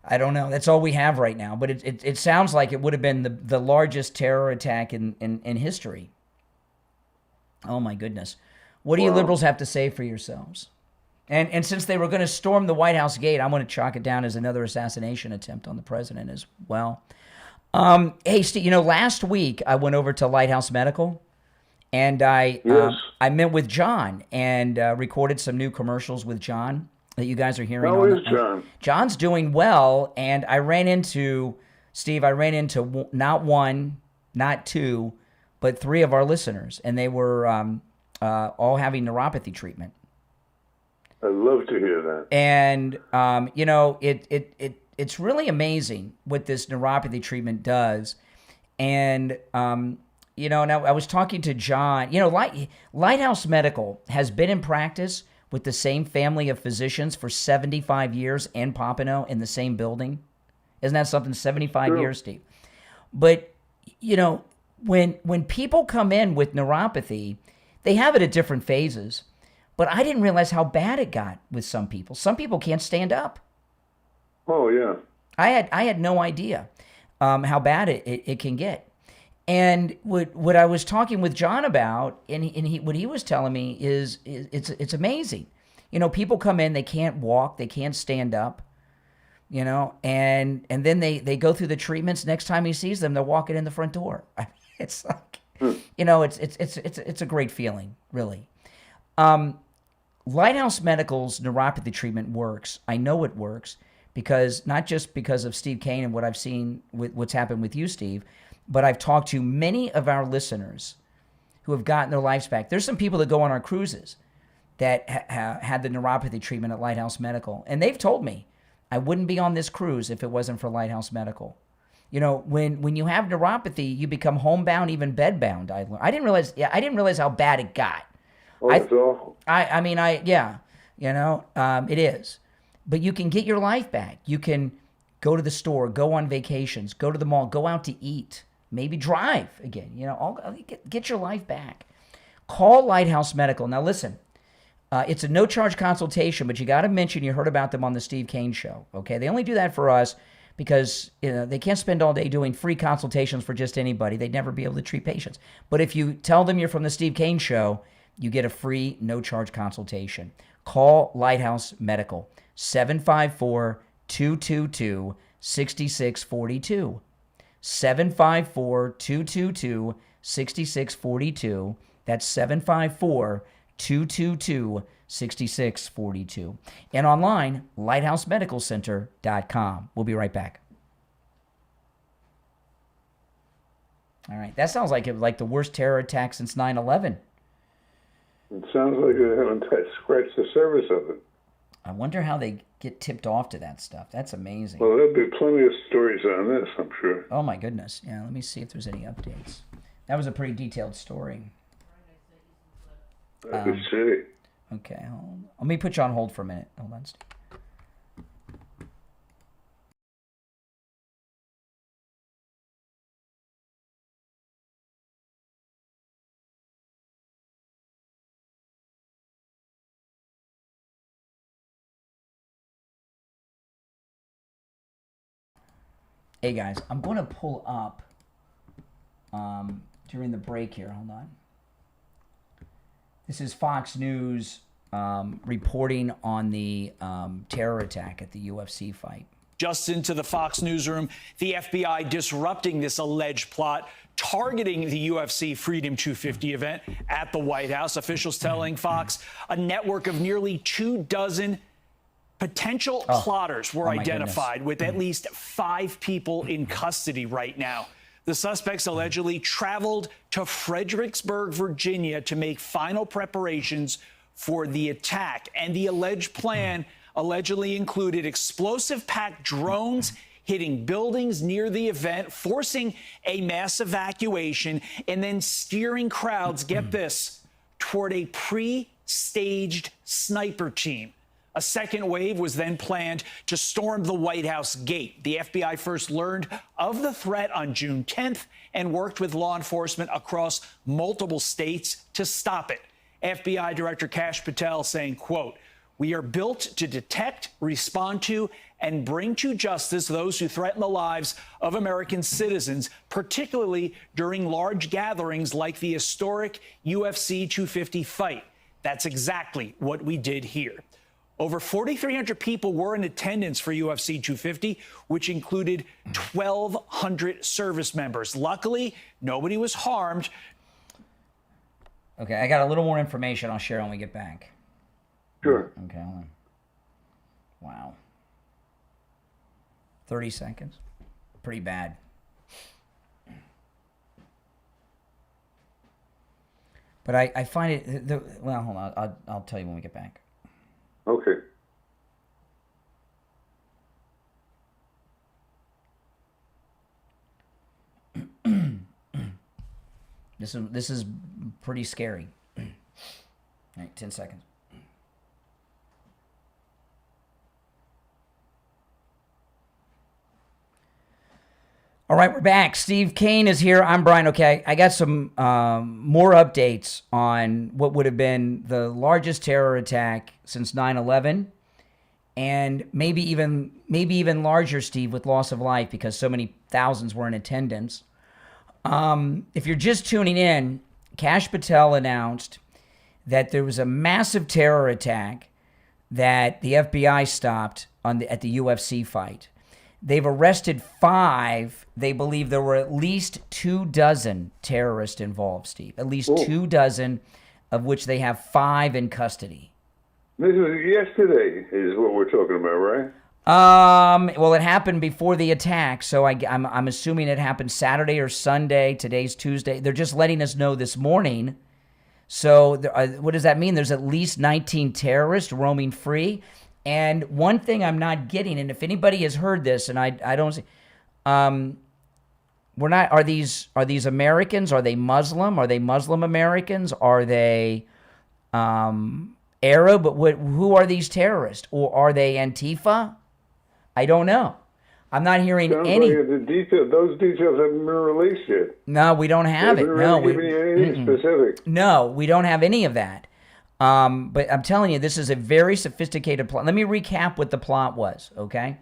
I don't know. That's all we have right now. But it sounds like it would have been the largest terror attack in history. Oh, my goodness. What do you liberals have to say for yourselves? And since they were going to storm the White House gate, I'm going to chalk it down as another assassination attempt on the president as well. Hey, Steve, last week I went over to Lighthouse Medical, and I met with John and recorded some new commercials with John that you guys are hearing. How is John? John's doing well, and I ran into not 1, not 2, but 3 of our listeners, and they were all having neuropathy treatment. I'd love to hear that. And it's really amazing what this neuropathy treatment does. And now I was talking to John. Lighthouse Medical has been in practice with the same family of physicians for 75 years in Pompano in the same building. Isn't that something? 75 years, Steve. But when people come in with neuropathy, they have it at different phases. But I didn't realize how bad it got with some people. Some people can't stand up. Oh, yeah. I had no idea how bad it can get. And what I was talking with John about, and what he was telling me is it's amazing. People come in, they can't walk, they can't stand up, and then they go through the treatments. Next time he sees them, they're walking in the front door. It's like, it's a great feeling, really. Lighthouse Medical's neuropathy treatment works. I know it works because not just because of Steve Kane and what I've seen with what's happened with you, Steve, but I've talked to many of our listeners who have gotten their lives back. There's some people that go on our cruises that had the neuropathy treatment at Lighthouse Medical, and they've told me, I wouldn't be on this cruise if it wasn't for Lighthouse Medical. When you have neuropathy, you become homebound, even bedbound. I didn't realize how bad it got. Oh, it's awful. It is. But you can get your life back. You can go to the store, go on vacations, go to the mall, go out to eat, maybe drive again. Get your life back. Call Lighthouse Medical. Now, listen, it's a no-charge consultation, but you got to mention you heard about them on the Steve Kane Show, okay? They only do that for us because they can't spend all day doing free consultations for just anybody. They'd never be able to treat patients. But if you tell them you're from the Steve Kane Show, You get a free, no-charge consultation. Call Lighthouse Medical, 754-222-6642. 754-222-6642. That's 754-222-6642. And online, lighthousemedicalcenter.com. We'll be right back. All right. That sounds like it was like the worst terror attack since 9/11. It sounds like they haven't scratched the surface of it. I wonder how they get tipped off to that stuff. That's amazing. Well, there'll be plenty of stories on this, I'm sure. Oh, my goodness. Yeah, let me see if there's any updates. That was a pretty detailed story. I could see. Okay, hold on. Let me put you on hold for a minute. Hold on, Steve. Hey guys, I'm going to pull up during the break here. Hold on. This is Fox News reporting on the terror attack at the UFC fight. Just into the Fox newsroom, the FBI disrupting this alleged plot targeting the UFC Freedom 250 event at the White House. Officials telling Fox a network of nearly 24 potential plotters were identified, with at least 5 people in custody right now. The suspects allegedly traveled to Fredericksburg, Virginia, to make final preparations for the attack. And the alleged plan allegedly included explosive-packed drones hitting buildings near the event, forcing a mass evacuation, and then steering crowds, get this, toward a pre-staged sniper team. A second wave was then planned to storm the White House gate. The FBI first learned of the threat on June 10th and worked with law enforcement across multiple states to stop it. FBI Director Kash Patel saying, quote, "We are built to detect, respond to, and bring to justice those who threaten the lives of American citizens, particularly during large gatherings like the historic UFC 250 fight." That's exactly what we did here. Over 4,300 people were in attendance for UFC 250, which included 1,200 service members. Luckily, nobody was harmed. Okay, I got a little more information I'll share when we get back. Sure. Okay, hold on. Wow. 30 seconds. Pretty bad. But I find it... well, hold on. I'll tell you when we get back. Okay. This is pretty scary. All right, 10 seconds. All right, we're back. Steve Kane is here. I'm Brian. Okay, I got some more updates on what would have been the largest terror attack since 9/11, and maybe even larger, Steve, with loss of life because so many thousands were in attendance. If you're just tuning in, Kash Patel announced that there was a massive terror attack that the FBI stopped at the UFC fight. They've arrested 5. They believe there were at least 24 terrorists involved, Steve. At least 24, of which they have 5 in custody. This was yesterday, is what we're talking about, right? Well, it happened before the attack, so I'm assuming it happened Saturday or Sunday. Today's Tuesday. They're just letting us know this morning. So what does that mean? There's at least 19 terrorists roaming free. And one thing I'm not getting, and if anybody has heard this, and I don't, we're not. Are these Americans? Are they Muslim? Are they Muslim Americans? Are they Arab? But who are these terrorists? Or are they Antifa? I don't know. I'm not hearing any. Like those details haven't been released yet. No, we don't have it. No, we haven't given you anything specific. No, we don't have any of that. But I'm telling you, this is a very sophisticated plot. Let me recap what the plot was, okay?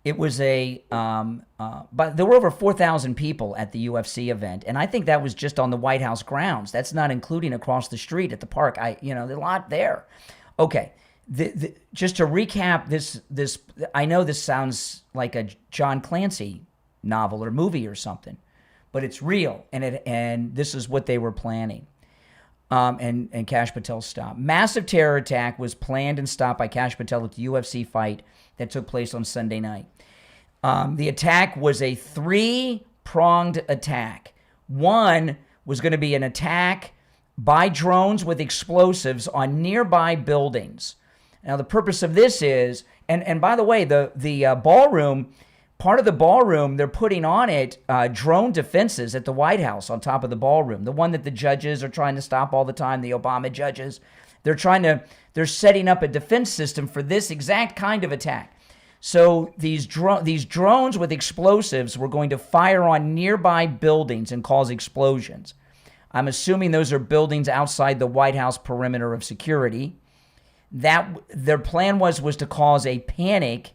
It was but there were over 4,000 people at the UFC event, and I think that was just on the White House grounds. That's not including across the street at the park. There's a lot there. Okay, just to recap this. I know this sounds like a John Clancy novel or movie or something, but it's real, and this is what they were planning. And Kash Patel stopped. Massive terror attack was planned and stopped by Kash Patel at the UFC fight that took place on Sunday night. The attack was a three-pronged attack. One was going to be an attack by drones with explosives on nearby buildings. Now, the purpose of this is, and by the way, the ballroom, part of the ballroom, they're putting on it drone defenses at the White House on top of the ballroom. The one that the judges are trying to stop all the time, the Obama judges. They're setting up a defense system for this exact kind of attack. So these drones with explosives were going to fire on nearby buildings and cause explosions. I'm assuming those are buildings outside the White House perimeter of security. That their plan was to cause a panic.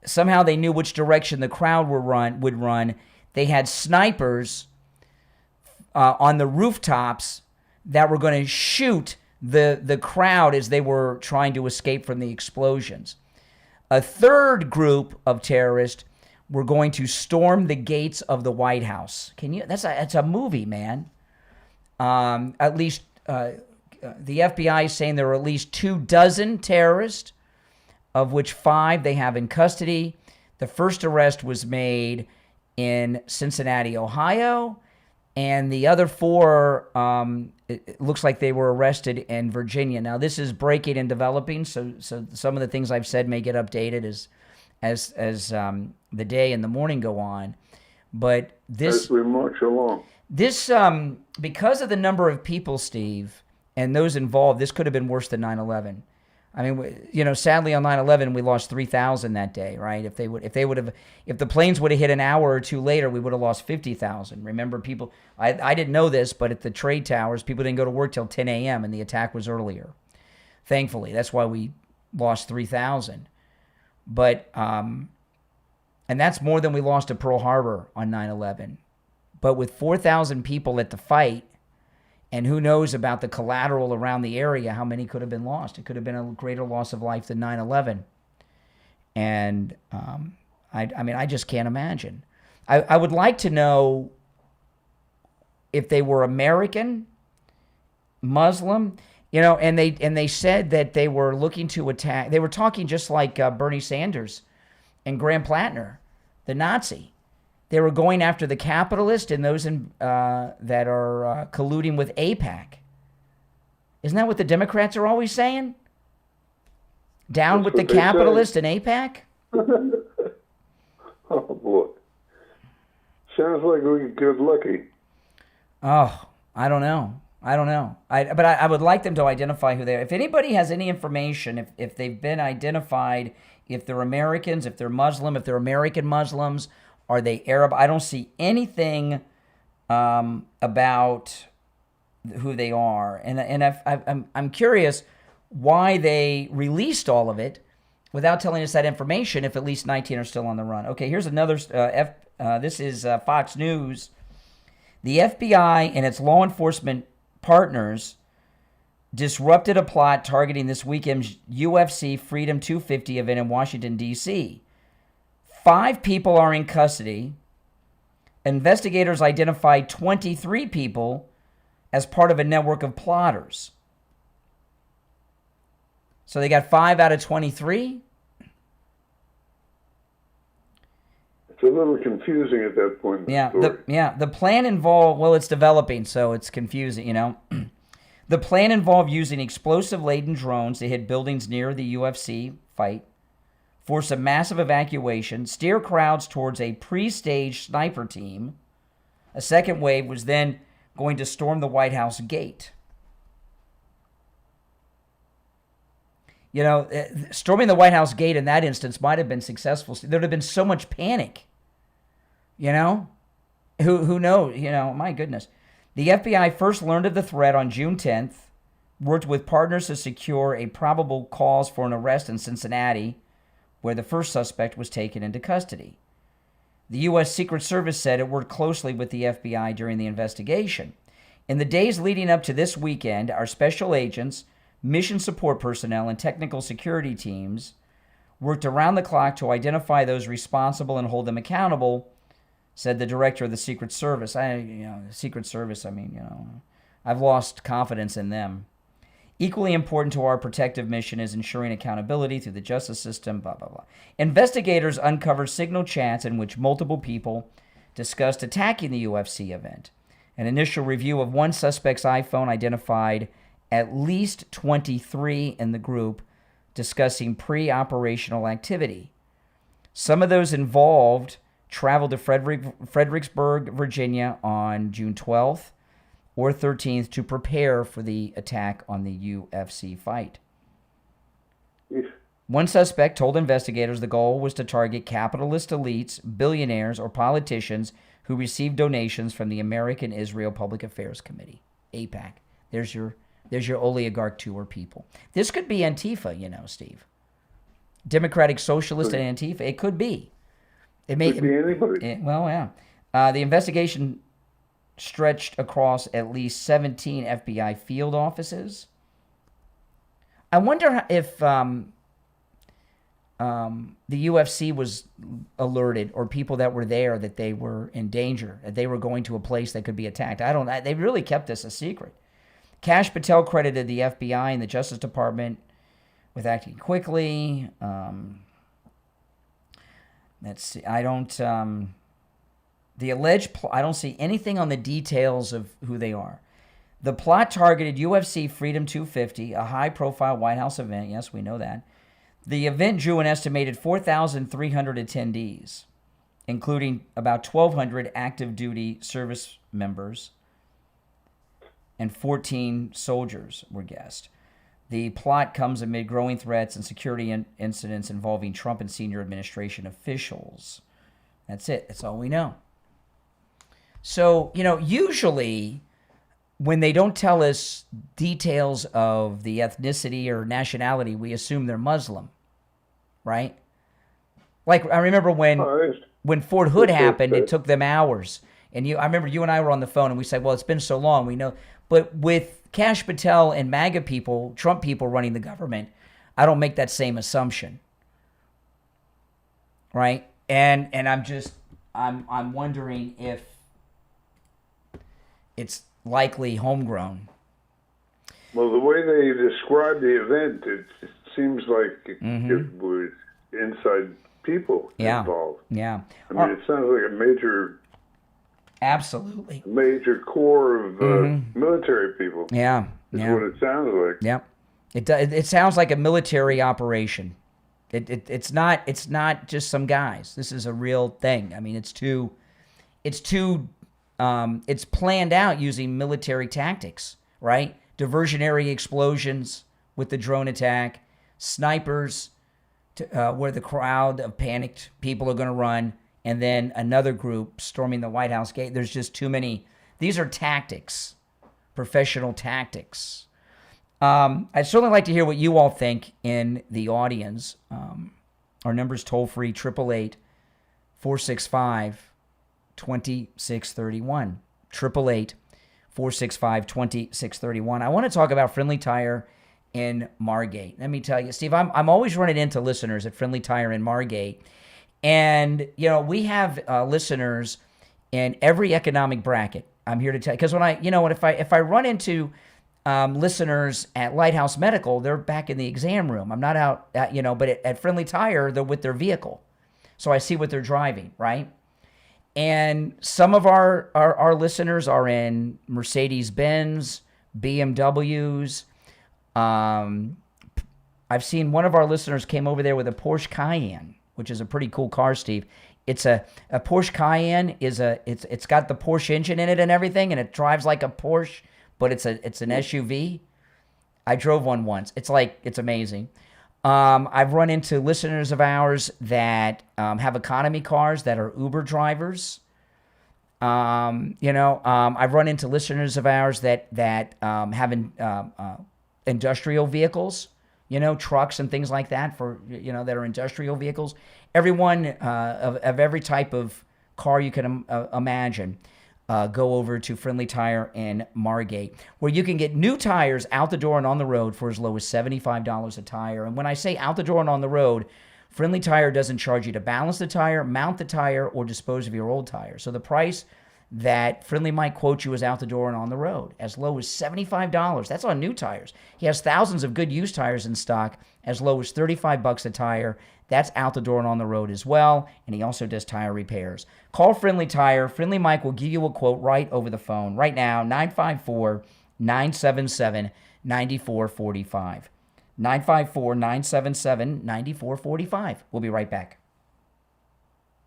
Somehow they knew which direction the crowd would run. They had snipers on the rooftops that were going to shoot the crowd as they were trying to escape from the explosions. A third group of terrorists were going to storm the gates of the White House. That's a movie, man. At least the FBI is saying there are at least 24 terrorists, of which 5 they have in custody. The first arrest was made in Cincinnati, Ohio, and the other 4, it looks like they were arrested in Virginia. Now, this is breaking and developing, so some of the things I've said may get updated as the day and the morning go on. But this, as we march along, this because of the number of people, Steve, and those involved, this could have been worse than 9/11. I mean, sadly on 9/11 we lost 3,000 that day, right? If the planes would have hit an hour or two later, we would have lost 50,000. Remember, people, I didn't know this, but at the trade towers, people didn't go to work till 10 a.m. and the attack was earlier. Thankfully, that's why we lost 3,000. But and that's more than we lost at Pearl Harbor on 9/11. But with 4,000 people at the fight, and who knows about the collateral around the area, how many could have been lost? It could have been a greater loss of life than 9/11. And I just can't imagine. I would like to know if they were American, Muslim, and they said that they were looking to attack. They were talking just like Bernie Sanders and Graham Plattner, the Nazi. They were going after the capitalists and those that are colluding with AIPAC. Isn't that what the Democrats are always saying? Down with the capitalists and AIPAC? Oh, boy. Sounds like we get lucky. Oh, I don't know. But I would like them to identify who they are. If anybody has any information, if they've been identified, if they're Americans, if they're Muslim, if they're American Muslims, are they Arab? I don't see anything about who they are, and I'm curious why they released all of it without telling us that information. If at least 19 are still on the run. Okay, here's another. This is Fox News. The FBI and its law enforcement partners disrupted a plot targeting this weekend's UFC Freedom 250 event in Washington, D.C. 5 people are in custody. Investigators identified 23 people as part of a network of plotters. So they got 5 out of 23? It's a little confusing at that point in the story. The plan involved, it's developing, so it's confusing, The plan involved using explosive-laden drones to hit buildings near the UFC fight, force a massive evacuation, steer crowds towards a pre-staged sniper team. A second wave was then going to storm the White House gate. Storming the White House gate in that instance might have been successful. There'd have been so much panic. Who knows? My goodness. The FBI first learned of the threat on June 10th, worked with partners to secure a probable cause for an arrest in Cincinnati, where the first suspect was taken into custody. The U.S. Secret Service said it worked closely with the FBI during the investigation. In the days leading up to this weekend, our special agents, mission support personnel, and technical security teams worked around the clock to identify those responsible and hold them accountable, said the director of the Secret Service. The Secret Service, I've lost confidence in them. Equally important to our protective mission is ensuring accountability through the justice system, blah, blah, blah. Investigators uncovered signal chats in which multiple people discussed attacking the UFC event. An initial review of one suspect's iPhone identified at least 23 in the group discussing pre-operational activity. Some of those involved traveled to Fredericksburg, Virginia on June 12th or 13th to prepare for the attack on the UFC fight. One suspect told investigators the goal was to target capitalist elites, billionaires, or politicians who received donations from the American Israel Public Affairs Committee, AIPAC. There's your oligarch tour people. This could be Antifa, Steve. Democratic Socialist and Antifa. It could be. It may be anybody. The investigation stretched across at least 17 FBI field offices. I wonder if the UFC was alerted, or people that were there, that they were in danger, that they were going to a place that could be attacked. They really kept this a secret. Kash Patel credited the FBI and the Justice Department with acting quickly. Let's see. I don't see anything on the details of who they are. The plot targeted UFC Freedom 250, a high-profile White House event. Yes, we know that. The event drew an estimated 4,300 attendees, including about 1,200 active duty service members, and 14 soldiers were guessed. The plot comes amid growing threats and security incidents involving Trump and senior administration officials. That's it. That's all we know. So, usually when they don't tell us details of the ethnicity or nationality, we assume they're Muslim, right? Like, I remember when Fort Hood happened, it took them hours. And I remember you and I were on the phone and we said, well, it's been so long, we know. But with Kash Patel and MAGA people, Trump people running the government, I don't make that same assumption, right? And I'm wondering if it's likely homegrown. Well, the way they describe the event, it seems like it was inside people involved. Yeah. I mean, it sounds like a major core of military people. Yeah. Is what it sounds like. Yeah. It sounds like a military operation. It's not just some guys. This is a real thing. I mean, it's planned out using military tactics, right? Diversionary explosions with the drone attack, snipers where the crowd of panicked people are going to run, and then another group storming the White House gate. There's just too many. These are tactics, professional tactics. I'd certainly like to hear what you all think in the audience. Our number's toll-free, 888-465-2631. 888-465-2631. I want to talk about Friendly Tire in Margate. Let me tell you, Steve, I'm always running into listeners at Friendly Tire in Margate. And, we have listeners in every economic bracket. I'm here to tell you, because when if I run into listeners at Lighthouse Medical, they're back in the exam room. I'm not out, but at Friendly Tire, they're with their vehicle. So I see what they're driving, right? And some of our listeners are in Mercedes-Benz, BMWs. I've seen one of our listeners came over there with a Porsche Cayenne, which is a pretty cool car, Steve. It's a Porsche Cayenne it's got the Porsche engine in it and everything, and it drives like a Porsche, but it's an SUV. I drove one once. It's amazing. I've run into listeners of ours that have economy cars that are Uber drivers. I've run into listeners of ours that have industrial vehicles, trucks and things like that for, that are industrial vehicles. Everyone of every type of car you can imagine, go over to Friendly Tire in Margate, where you can get new tires out the door and on the road for as low as $75 a tire. And when I say out the door and on the road, Friendly Tire doesn't charge you to balance the tire, mount the tire, or dispose of your old tire. So the price that Friendly might quote you is out the door and on the road, as low as $75. That's on new tires. He has thousands of good used tires in stock, as low as $35 a tire. That's out the door and on the road as well, and he also does tire repairs. Call Friendly Tire. Friendly Mike will give you a quote right over the phone right now, 954-977-9445. 954-977-9445. We'll be right back.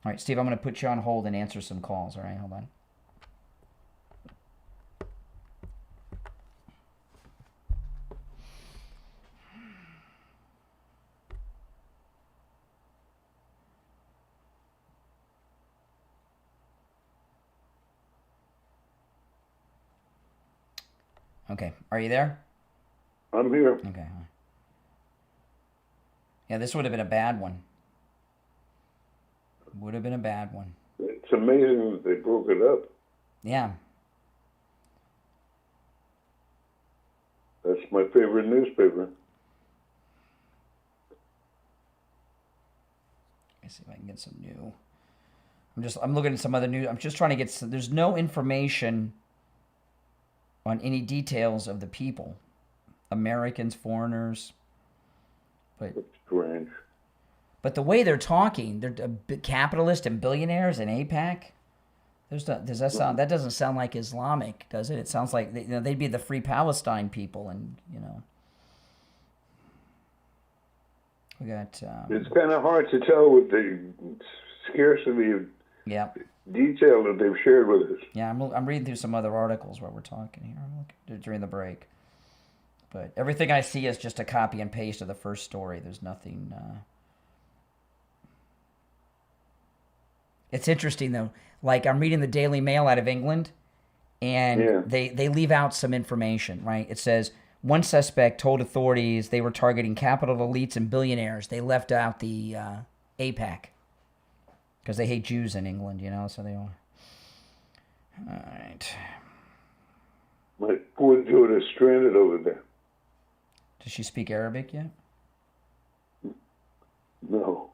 All right, Steve, I'm going to put you on hold and answer some calls. All right, hold on. Okay, are you there? I'm here. Okay. Yeah, this would have been a bad one. Would have been a bad one. It's amazing that they broke it up. Yeah. That's my favorite newspaper. Let me see if I can get some new. I'm looking at some other news. I'm just trying to get some, there's no information on any details of the people. Americans, foreigners. But that's strange. But the way they're talking, they're capitalists and billionaires in AIPAC. Does that sound? That doesn't sound like Islamic, does it? It sounds like they'd be the Free Palestine people, and we got. It's kind of hard to tell with the scarcity of detail that they've shared with us. Yeah, I'm reading through some other articles while we're talking here. I'm looking during the break, but everything I see is just a copy and paste of the first story. There's nothing. It's interesting, though. Like, I'm reading the Daily Mail out of England, and they leave out some information, right? It says, one suspect told authorities they were targeting capital elites and billionaires. They left out the AIPAC, because they hate Jews in England, so they all... All right. My poor daughter is stranded over there. Does she speak Arabic yet? No.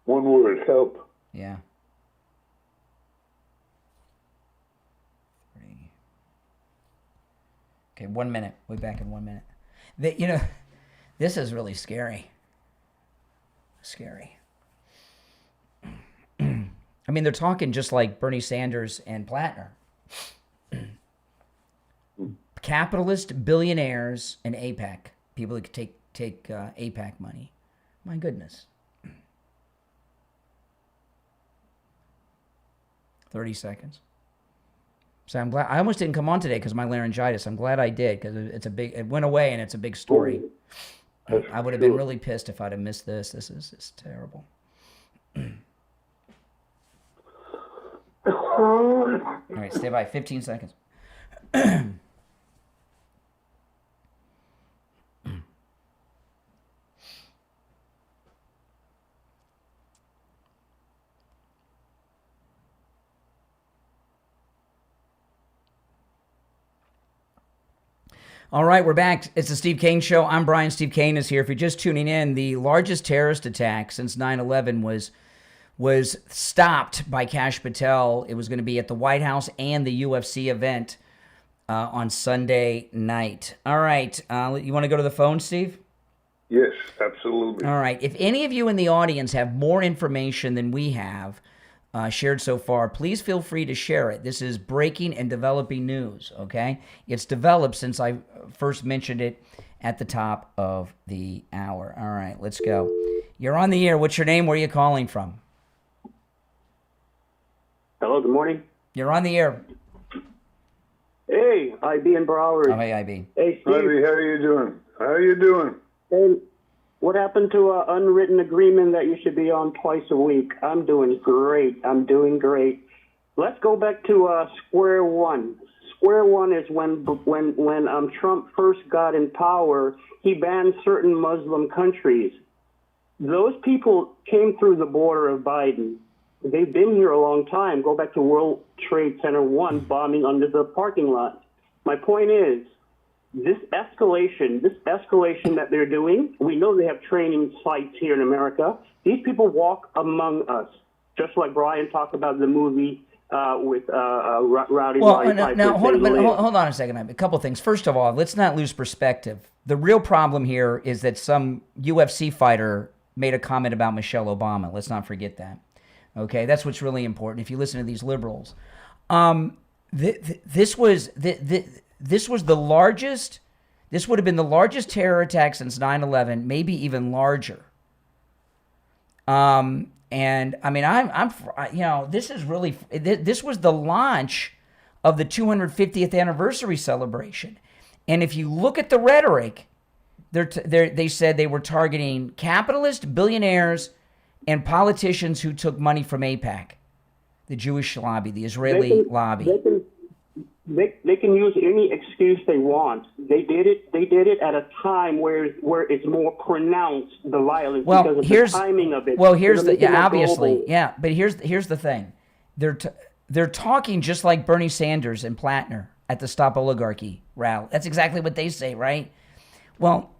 One word, help. Yeah. Okay, 1 minute. We'll be back in 1 minute. This is really scary. Scary. I mean, they're talking just like Bernie Sanders and Plattner. Capitalist, billionaires, and AIPAC. People who could take AIPAC money. My goodness. 30 seconds. So I'm glad I almost didn't come on today because of my laryngitis. I'm glad I did because it went away and it's a big story. I would have been really pissed if I'd have missed this. This is terrible. All right, stay by. 15 seconds. All right, we're back. It's the Steve Kane Show. I'm Brian. Steve Kane is here. If you're just tuning in, the largest terrorist attack since 9/11 was stopped by Kash Patel. It was going to be at the White House and the UFC event on Sunday night. All right, you want to go to the phone, Steve? Yes, absolutely. All right. If any of you in the audience have more information than we have shared so far, please feel free to share it. This is breaking and developing news, okay? It's developed since I first mentioned it at the top of the hour. All right, let's go. You're on the air. What's your name? Where are you calling from? Hello, good morning. You're on the air. Hey, IB and Broward. Oh, hey, IB. Hey, Steve. IB, how are you doing? How are you doing? Hey, what happened to an unwritten agreement that you should be on twice a week? I'm doing great. I'm doing great. Let's go back to square one. square one is when Trump first got in power, he banned certain Muslim countries. Those people came through the border of Biden. They've been here a long time. Go back to World Trade Center 1 bombing under the parking lot. My point is, this escalation that they're doing, we know they have training sites here in America. These people walk among us, just like Brian talked about the movie with Rowdy Roddy Piper. Now hold on a second. A couple things. First of all, let's not lose perspective. The real problem here is that some UFC fighter made a comment about Michelle Obama. Let's not forget that. Okay, that's what's really important. If you listen to these liberals, this was the largest. This would have been the largest terror attack since 9/11, maybe even larger. And I mean, this is really. This was the launch of the 250th anniversary celebration, and if you look at the rhetoric, they said they were targeting capitalists, billionaires, and politicians who took money from AIPAC, the Jewish lobby, the Israeli lobby. They can use any excuse they want. They did it at a time where it's more pronounced, the violence, because of the timing of it. Well, here's but here's the thing. They're talking just like Bernie Sanders and Platner at the Stop Oligarchy rally. That's exactly what they say, right? Well,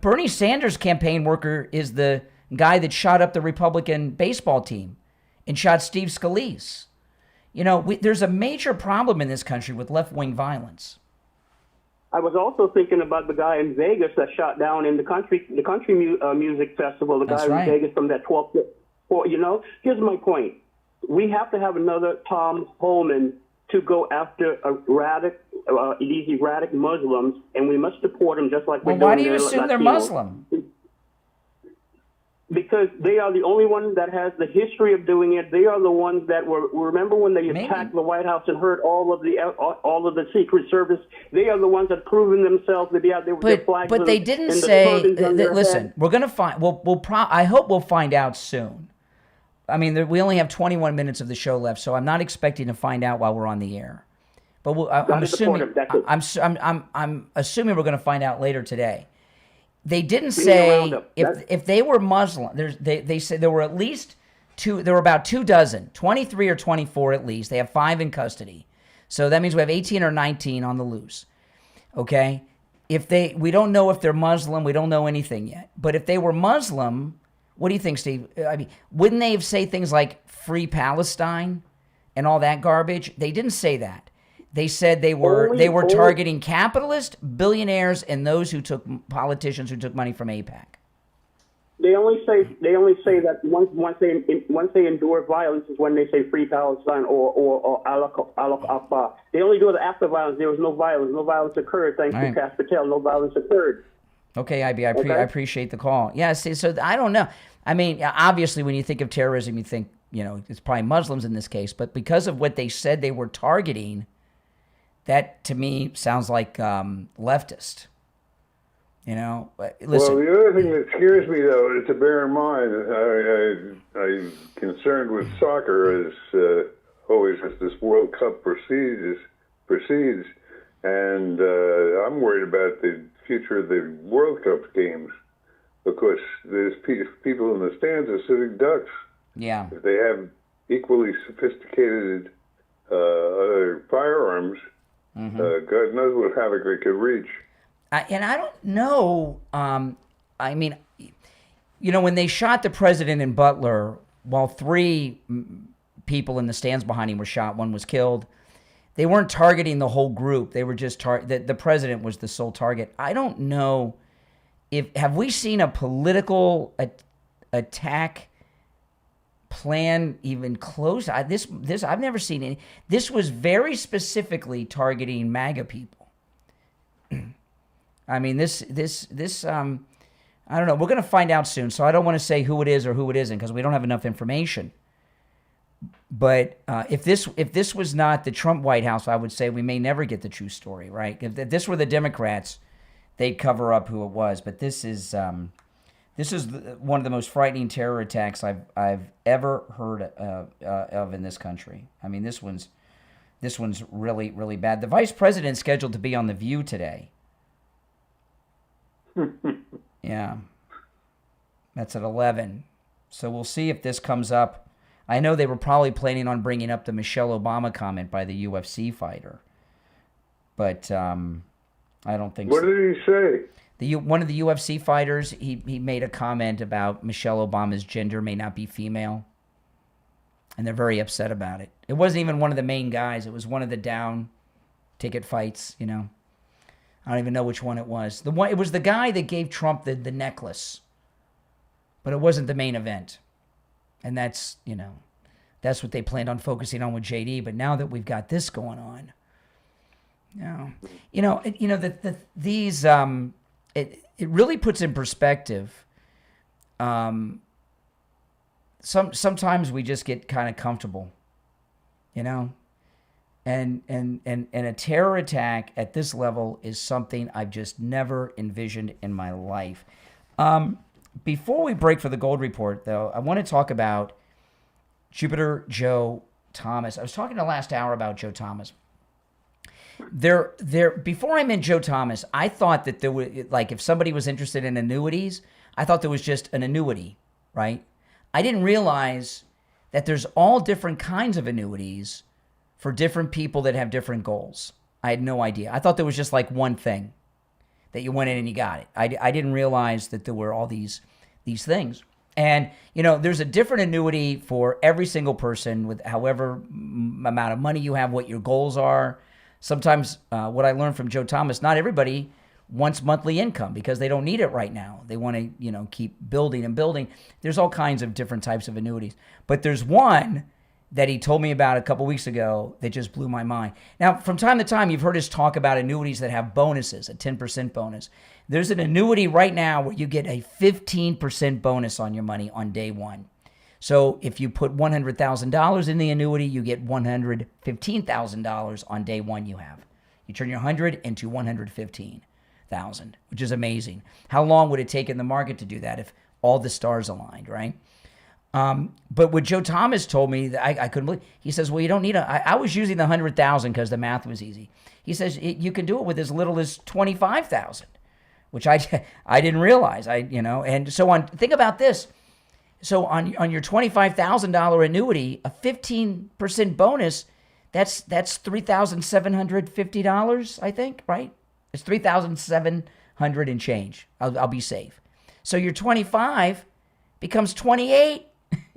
Bernie Sanders' campaign worker is the guy that shot up the Republican baseball team and shot Steve Scalise. There's a major problem in this country with left-wing violence. I was also thinking about the guy in Vegas that shot down in the country music festival. The guy in Vegas from that 12th. Here's my point. We have to have another Tom Holman to go after these erratic Muslims, and we must support them just like we're doing. Why do you assume they're Muslim? Because they are the only one that has the history of doing it. They are the ones that remember when they attacked the White House and hurt all of the Secret Service. They are the ones that proven themselves to be out there with their flags. But they didn't say. Listen, we're gonna find. I hope we'll find out soon. I mean, we only have 21 minutes of the show left, so I'm not expecting to find out while we're on the air. But I'm assuming. I'm assuming we're going to find out later today. They didn't say if they were Muslim. They said there were at least two. There were about 24, 23 or 24 at least. They have 5 in custody, so that means we have 18 or 19 on the loose. Okay, we don't know if they're Muslim. We don't know anything yet. But if they were Muslim, what do you think, Steve? I mean, wouldn't they have say things like "Free Palestine" and all that garbage? They didn't say that. They said they were targeting capitalists, billionaires, and those politicians who took money from AIPAC. They only say that once they endure violence is when they say "Free Palestine" or Allah Akbar. They only do it after violence. There was no violence. No violence occurred. Thanks to Cass Patel, no violence occurred. Okay, IB, I appreciate the call. Yeah, see, so I don't know. I mean, obviously, when you think of terrorism, you think it's probably Muslims in this case. But because of what they said they were targeting, that to me sounds like leftist. Listen. Well, the other thing that scares me, though, is to bear in mind, I'm concerned with soccer as always as this World Cup proceeds, and I'm worried about the future of the World Cup games because there's people in the stands are sitting ducks. Yeah. If they have equally sophisticated firearms, God knows what havoc they could reach. And I don't know. I mean, when they shot the president in Butler, while 3 people in the stands behind him were shot, 1 was killed. They weren't targeting the whole group. They were just the president was the sole target. I don't know have we seen a political attack plan even close? This I've never seen any. This was very specifically targeting MAGA people. I mean, this I don't know. We're going to find out soon, so I don't want to say who it is or who it isn't because we don't have enough information. But if this was not the Trump White House, I would say we may never get the true story, right? If this were the Democrats, they'd cover up who it was. But this is one of the most frightening terror attacks I've ever heard of in this country. I mean, this one's This one's really, really bad. The vice president's scheduled to be on The View today. Yeah. That's at 11. So we'll see if this comes up. I know they were probably planning on bringing up the Michelle Obama comment by the UFC fighter. But I don't think What so. did he say? One of the UFC fighters, he made a comment about Michelle Obama's gender may not be female. And they're very upset about it. It wasn't even one of the main guys. It was one of the down ticket fights, you know. I don't even know which one it was. It was the guy that gave Trump the necklace. But it wasn't the main event. And that's, you know, that's what they planned on focusing on with JD. But now that we've got this going on, these it really puts in perspective. Sometimes we just get kind of comfortable, you know, and a terror attack at this level is something I've just never envisioned in my life. Before we break for the gold report, though, I want to talk about Jupiter Joe Thomas. I was talking the last hour about Joe Thomas. Before I met Joe Thomas, I thought that there was, like, if somebody was interested in annuities, I thought there was just an annuity, right? I didn't realize that there's all different kinds of annuities for different people that have different goals. I had no idea. I thought there was just like one thing that you went in and you got it. I didn't realize that there were all these things. And, you know, there's a different annuity for every single person with however amount of money you have, what your goals are. Sometimes what I learned from Joe Thomas, not everybody wants monthly income because they don't need it right now. They want to, you know, keep building and building. There's all kinds of different types of annuities. But there's one that he told me about a couple weeks ago that just blew my mind. Now, from time to time, you've heard us talk about annuities that have bonuses, a 10% bonus. There's an annuity right now where you get a 15% bonus on your money on day one. So if you put $100,000 in the annuity, you get $115,000 on day one you have. You turn your 100 into 115,000, which is amazing. How long would it take in the market to do that if all the stars aligned, right? But what Joe Thomas told me, that I couldn't believe, he says, well, you don't need I was using the 100,000 because the math was easy. He says, you can do it with as little as 25,000, which I didn't realize, and so think about this. So on your $25,000 annuity, a 15% bonus, that's $3,750, I think, right? It's $3,700 and change. I'll be safe. So your 25 becomes 28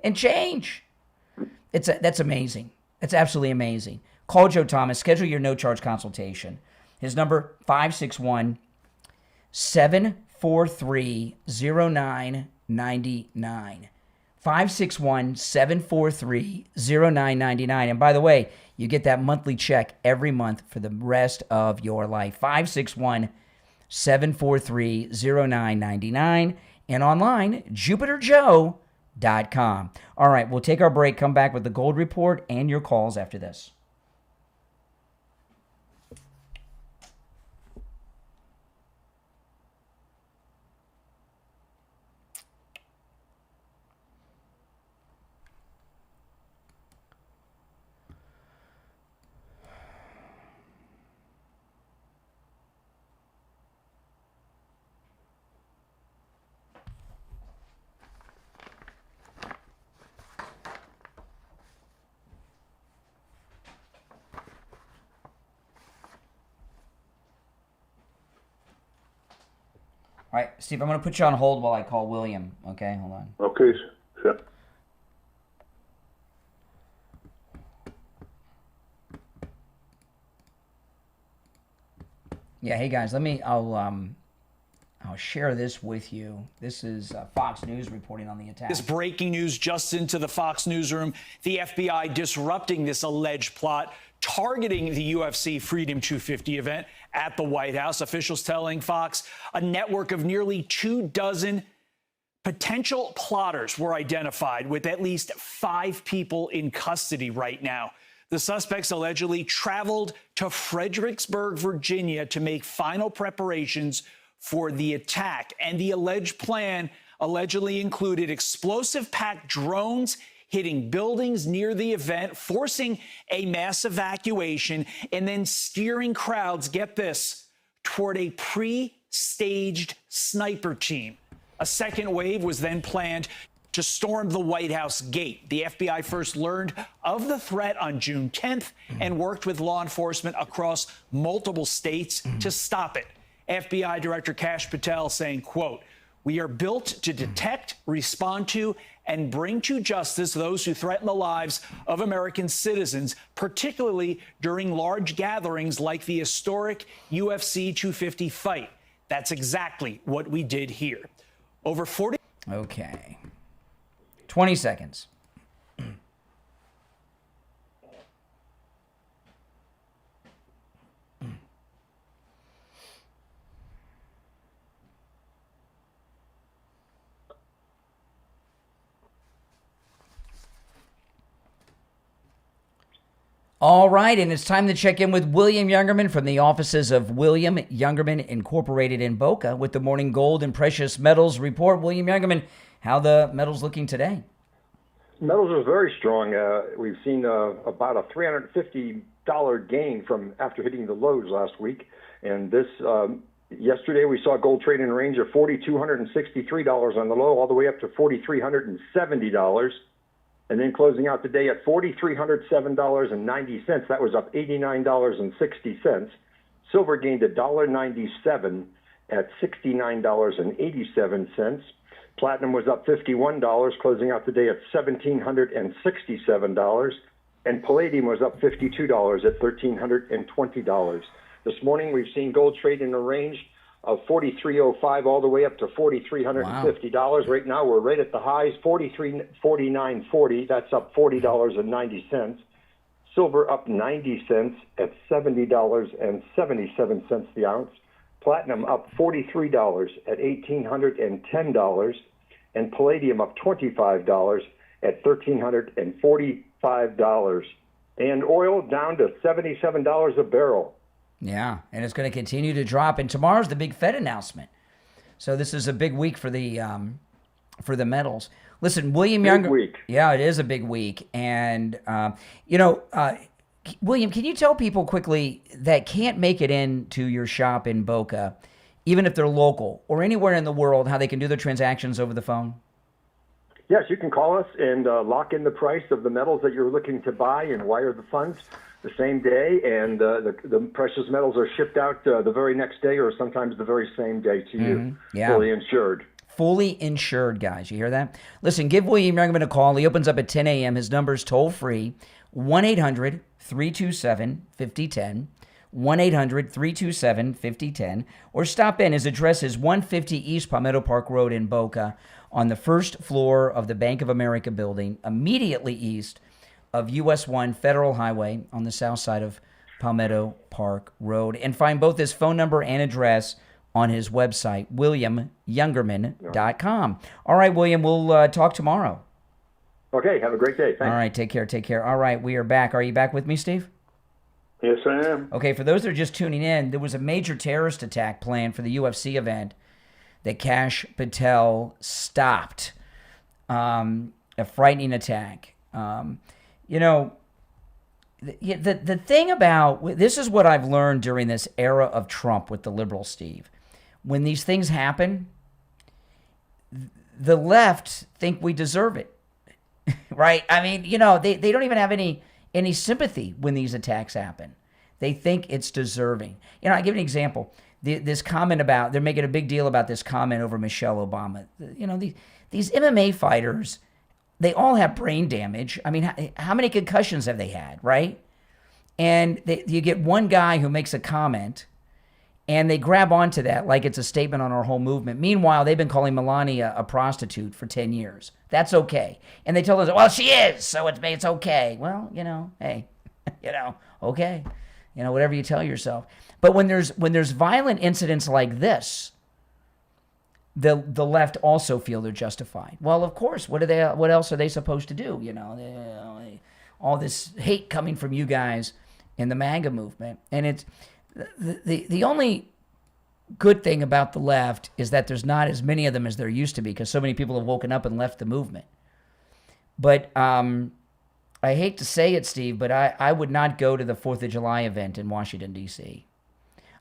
and change. That's amazing. That's absolutely amazing. Call Joe Thomas. Schedule your no-charge consultation. His number, 561-743-0999. 561-743-0999. And by the way, you get that monthly check every month for the rest of your life. 561-743-0999. And online, JupiterJoe.com. All right, we'll take our break, come back with the gold report and your calls after this. All right, Steve, I'm going to put you on hold while I call William. Okay, hold on. Okay, sure. Yeah, hey guys, I'll share this with you. This is Fox News reporting on the attack. This breaking news just into the Fox newsroom. The FBI disrupting this alleged plot targeting the UFC Freedom 250 event at the White House. Officials telling Fox a network of nearly 24 potential plotters were identified, with at least 5 people in custody right now. The suspects allegedly traveled to Fredericksburg, Virginia to make final preparations for the attack. And the alleged plan allegedly included explosive-packed drones hitting buildings near the event, forcing a mass evacuation, and then steering crowds, get this, toward a pre-staged sniper team. A second wave was then planned to storm the White House gate. The FBI first learned of the threat on June 10th and worked with law enforcement across multiple states to stop it. FBI Director Kash Patel saying, quote, "We are built to detect, respond to, and bring to justice those who threaten the lives of American citizens, particularly during large gatherings like the historic UFC 250 fight." That's exactly what we did here. Over 40... Okay. 20 seconds. All right, and it's time to check in with William Youngerman from the offices of William Youngerman Incorporated in Boca with the Morning Gold and Precious Metals Report. William Youngerman, how the metals looking today? Metals are very strong. We've seen about a $350 gain from after hitting the lows last week. And this yesterday we saw gold trade in a range of $4,263 on the low all the way up to $4,370. And then closing out the day at $4,307.90. That was up $89.60. Silver gained $1.97 at $69.87. Platinum was up $51, closing out the day at $1,767. And palladium was up $52 at $1,320. This morning, we've seen gold trade in the range of $4,305 all the way up to $4,350. Wow. Right now, we're right at the highs, $49.40. That's up $40.90. Silver up 90 cents at $70.77 the ounce. Platinum up $43 at $1,810. And palladium up $25 at $1,345. And oil down to $77 a barrel. Yeah, and it's going to continue to drop. And tomorrow's the big Fed announcement. So this is a big week for the metals. Listen, William Younger. Big week. Yeah, it is a big week. And, William, can you tell people quickly that can't make it into your shop in Boca, even if they're local or anywhere in the world, how they can do their transactions over the phone? Yes, you can call us and lock in the price of the metals that you're looking to buy and wire the funds the same day, and the precious metals are shipped out the very next day or sometimes the very same day to you, fully insured. Fully insured, guys. You hear that? Listen, give William Youngman a call. He opens up at 10 a.m. His number's toll-free, 1-800-327-5010, 1-800-327-5010, or stop in. His address is 150 East Palmetto Park Road in Boca on the first floor of the Bank of America building, immediately east of US 1 Federal Highway on the south side of Palmetto Park Road. And find both his phone number and address on his website, williamyoungerman.com. All right, William, we'll talk tomorrow. Okay, have a great day. Thanks. All right, take care. All right, we are back. Are you back with me, Steve? Yes, I am. Okay, for those that are just tuning in, there was a major terrorist attack planned for the UFC event that Kash Patel stopped. A frightening attack. The thing about, this is what I've learned during this era of Trump with the liberals, Steve. When these things happen, the left think we deserve it, right? I mean, they don't even have any sympathy when these attacks happen. They think it's deserving. I give an example. This comment about, they're making a big deal about this comment over Michelle Obama. These MMA fighters, they all have brain damage. I mean, how many concussions have they had, right? And you get one guy who makes a comment, and they grab onto that like it's a statement on our whole movement. Meanwhile, they've been calling Melania a prostitute for 10 years. That's okay. And they tell us, well, she is, so it's okay. Well, hey, okay. Whatever you tell yourself. But when there's violent incidents like this, the left also feel they're justified. Well, of course. What else are they supposed to do? All this hate coming from you guys in the MAGA movement, and it's the only good thing about the left is that there's not as many of them as there used to be because so many people have woken up and left the movement. But I hate to say it, Steve, but I would not go to the 4th of July event in Washington, D.C.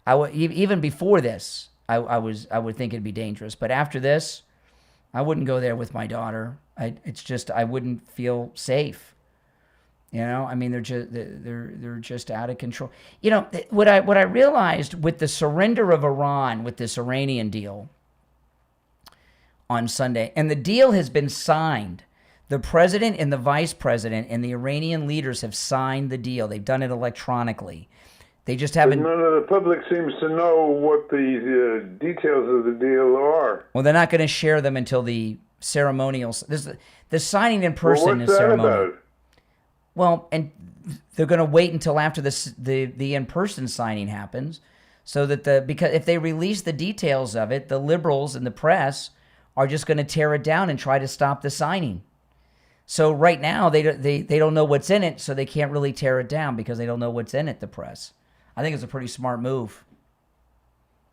Even before this, I would think it'd be dangerous. But after this, I wouldn't go there with my daughter. I wouldn't feel safe. You know, I mean, they're just out of control. You know, what I realized with the surrender of Iran, with this Iranian deal on Sunday, and the deal has been signed. The president and the vice president and the Iranian leaders have signed the deal. They've done it electronically. They just haven't. But none of the public seems to know what the details of the deal are. Well, they're not going to share them until the ceremonial. The signing in person is ceremonial. About? Well, and they're going to wait until after the in-person signing happens, so that because if they release the details of it, the liberals and the press are just going to tear it down and try to stop the signing. So right now they don't know what's in it, so they can't really tear it down because they don't know what's in it. The press, I think it's a pretty smart move.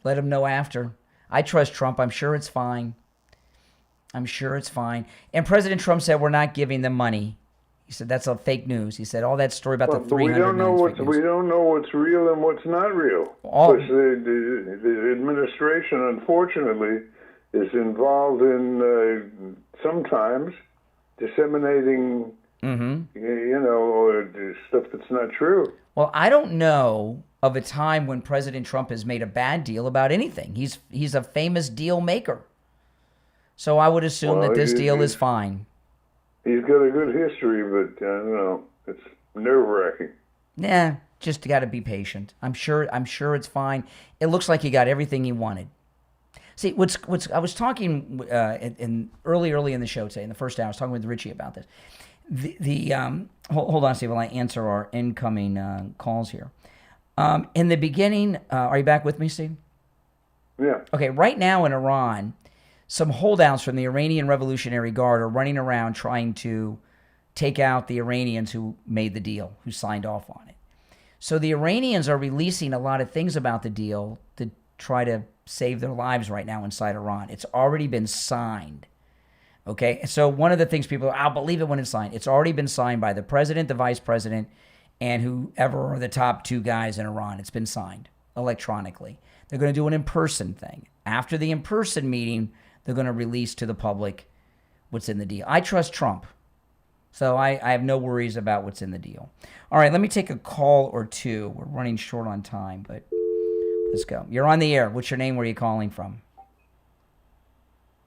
Let them know after. I trust Trump. I'm sure it's fine. I'm sure it's fine. And President Trump said we're not giving them money. He said that's all fake news. He said all that story about the 300 we don't know million. we don't know what's real and what's not real. Because the administration, unfortunately, is involved in sometimes disseminating, stuff that's not true. Well, I don't know of a time when President Trump has made a bad deal about anything. He's a famous deal maker. So I would assume that this deal is fine. He's got a good history, but I don't know. It's nerve-wracking. Nah, just got to be patient. I'm sure it's fine. It looks like he got everything he wanted. See, I was talking in early in the show today, in the first hour, I was talking with Richie about this. Hold on, Steve, while I answer our incoming calls here. In the beginning, are you back with me, Steve? Yeah. Okay, right now in Iran, some holdouts from the Iranian Revolutionary Guard are running around trying to take out the Iranians who made the deal, who signed off on it. So the Iranians are releasing a lot of things about the deal to try to save their lives right now inside Iran. It's already been signed. Okay, so one of the things people, I'll believe it when it's signed. It's already been signed by the president, the vice president, and whoever are the top two guys in Iran. It's been signed electronically. They're going to do an in-person thing. After the in-person meeting, they're going to release to the public what's in the deal. I trust Trump, so I have no worries about what's in the deal. All right, let me take a call or two. We're running short on time, but let's go. You're on the air. What's your name? Where are you calling from?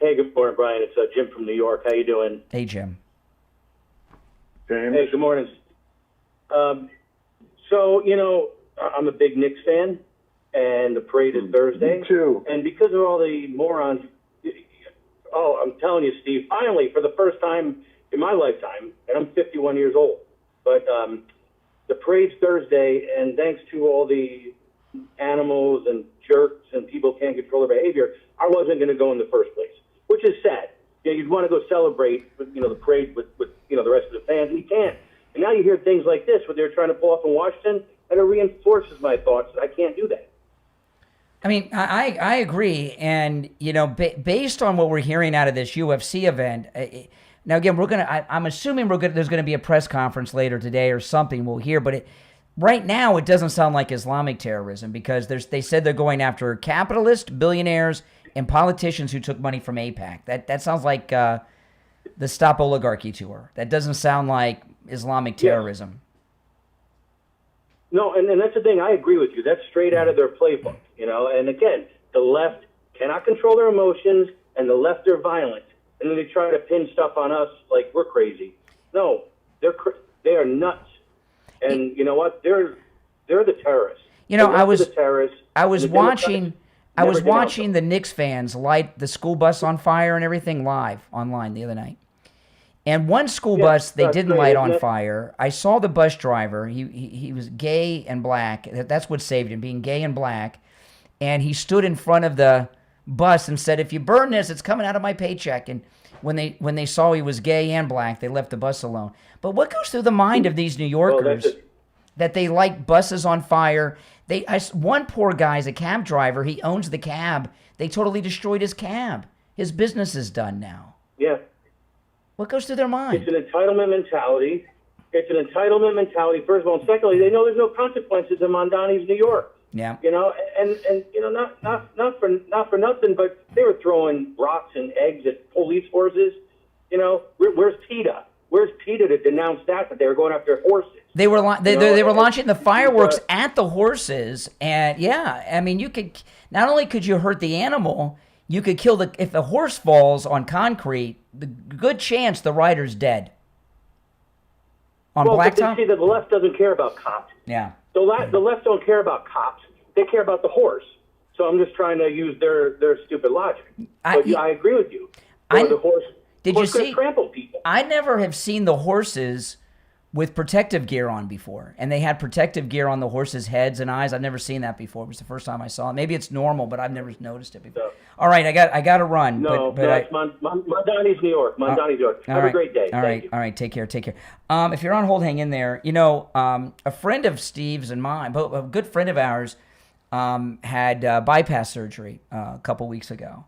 Hey, good morning, Brian. It's Jim from New York. How you doing? Hey, Jim. James. Hey, good morning. So, I'm a big Knicks fan, and the parade is Thursday. Me too. And because of all the morons, I'm telling you, Steve, finally, for the first time in my lifetime, and I'm 51 years old, but the parade's Thursday, and thanks to all the animals and jerks and people can't control their behavior, I wasn't going to go in the first place, which is sad. You'd want to go celebrate, the parade with the rest of the fans, and you can't. And now you hear things like this, what they're trying to pull off in Washington, and it reinforces my thoughts that I can't do that. I mean, I agree, and based on what we're hearing out of this UFC event, now again, I'm assuming there's gonna be a press conference later today or something we'll hear, but right now it doesn't sound like Islamic terrorism because they said they're going after capitalists, billionaires, and politicians who took money from AIPAC. That sounds like the Stop Oligarchy tour. That doesn't sound like Islamic terrorism. No, and that's the thing. I agree with you. That's straight out of their playbook, And again, the left cannot control their emotions, and the left are violent. And then they try to pin stuff on us like we're crazy. No, they are nuts. And you know what? They're the terrorists. I was the terrorists. I was watching the Knicks fans light the school bus on fire and everything live online the other night. And one school bus they didn't light on fire. I saw the bus driver. He was gay and black. That's what saved him, being gay and black. And he stood in front of the bus and said, "If you burn this, it's coming out of my paycheck." And when they saw he was gay and black, they left the bus alone. But what goes through the mind of these New Yorkers that they light buses on fire? One poor guy's a cab driver. He owns the cab. They totally destroyed his cab. His business is done now. Yeah. What goes through their mind? It's an entitlement mentality. First of all, and secondly, they know there's no consequences in Mondani's, New York. Yeah. You know, and you know, not for nothing, but they were throwing rocks and eggs at police horses. You know, where's PETA? Where's PETA to denounce that they were going after horses? They were launching the fireworks at the horses, and yeah, I mean, you could not only could you hurt the animal, you could kill if the horse falls on concrete, the good chance the rider's dead. On blacktop. But see that the left doesn't care about cops. Yeah. The left don't care about cops. They care about the horse. So I'm just trying to use their stupid logic. But I agree with you. The horse. Did you see? Trample people. I never have seen the horses with protective gear on before, and they had protective gear on the horses' heads and eyes. I've never seen that before. It was the first time I saw it. Maybe it's normal, but I've never noticed it before. All right, I got to run. No, that's Mondani's, New York. Mondani's, New York. Have a great day. All right. Take care. If you're on hold, hang in there. You know, a friend of Steve's and mine, a good friend of ours, had bypass surgery a couple weeks ago.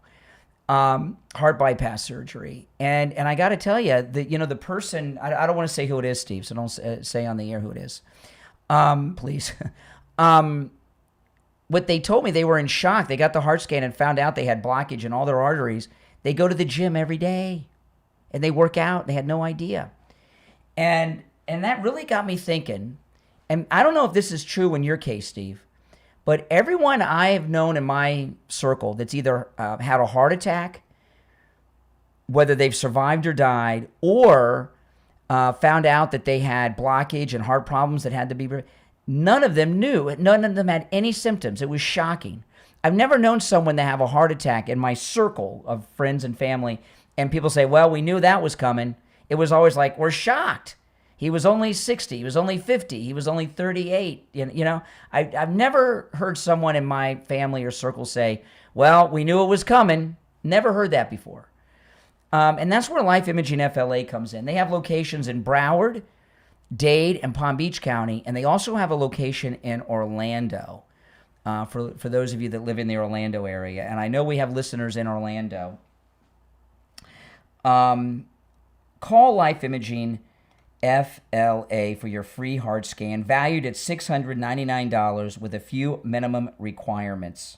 Heart bypass surgery, and I got to tell you, the person, I don't want to say who it is, Steve, so don't say on the air who it is, please. What they told me, they were in shock. They got the heart scan and found out they had blockage in all their arteries. They go to the gym every day, and they work out. They had no idea, and that really got me thinking. And I don't know if this is true in your case, Steve. But everyone I have known in my circle that's either had a heart attack, whether they've survived or died, or found out that they had blockage and heart problems that had to be, none of them knew. None of them had any symptoms. It was shocking. I've never known someone to have a heart attack in my circle of friends and family, and people say, well, we knew that was coming. It was always like, we're shocked. He was only 60. He was only 50. He was only 38. You know, I've never heard someone in my family or circle say, well, we knew it was coming. Never heard that before. And that's where Life Imaging FLA comes in. They have locations in Broward, Dade, and Palm Beach County, and they also have a location in Orlando for those of you that live in the Orlando area. And I know we have listeners in Orlando. Call Life Imaging FLA for your free heart scan, valued at $699 with a few minimum requirements.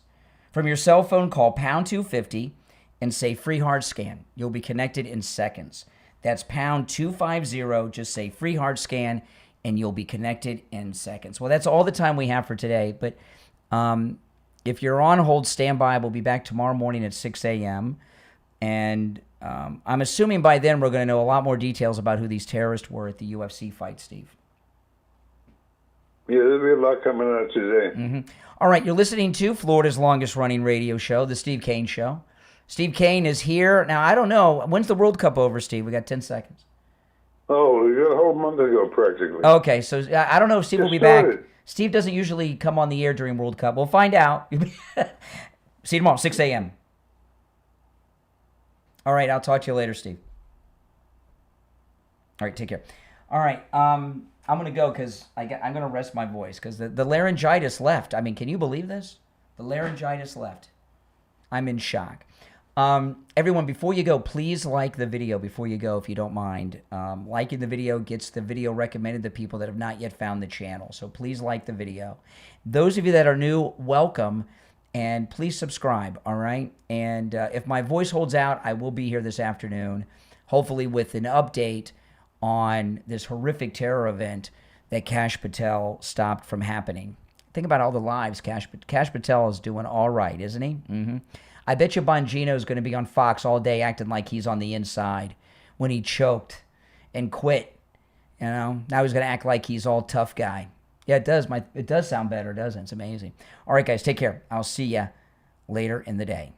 From your cell phone, call pound 250 and say free heart scan. You'll be connected in seconds. That's pound 250. Just say free heart scan and you'll be connected in seconds. Well, that's all the time we have for today. But if you're on hold, stand by. We'll be back tomorrow morning at 6 a.m. And I'm assuming by then we're going to know a lot more details about who these terrorists were at the UFC fight, Steve. Yeah, there'll be a lot coming out today. Mm-hmm. All right, you're listening to Florida's longest-running radio show, The Steve Kane Show. Steve Kane is here. Now, I don't know. When's the World Cup over, Steve? We got 10 seconds. Oh, we got a whole month ago, practically. Okay, so I don't know if Steve will be back. Steve doesn't usually come on the air during World Cup. We'll find out. See you tomorrow, 6 a.m. All right, I'll talk to you later, Steve. All right, take care. All right, I'm going to go because I'm going to rest my voice because the laryngitis left. I mean, can you believe this? The laryngitis left. I'm in shock. Everyone, before you go, please like the video before you go if you don't mind. Liking the video gets the video recommended to people that have not yet found the channel. So please like the video. Those of you that are new, welcome. And please subscribe, all right? And if my voice holds out, I will be here this afternoon, hopefully with an update on this horrific terror event that Kash Patel stopped from happening. Think about all the lives. Kash Patel is doing all right, isn't he? Mm-hmm. I bet you Bongino is going to be on Fox all day acting like he's on the inside when he choked and quit. You know, now he's going to act like he's all tough guy. Yeah, it does. It does sound better, doesn't it? It's amazing. All right, guys, take care. I'll see you later in the day.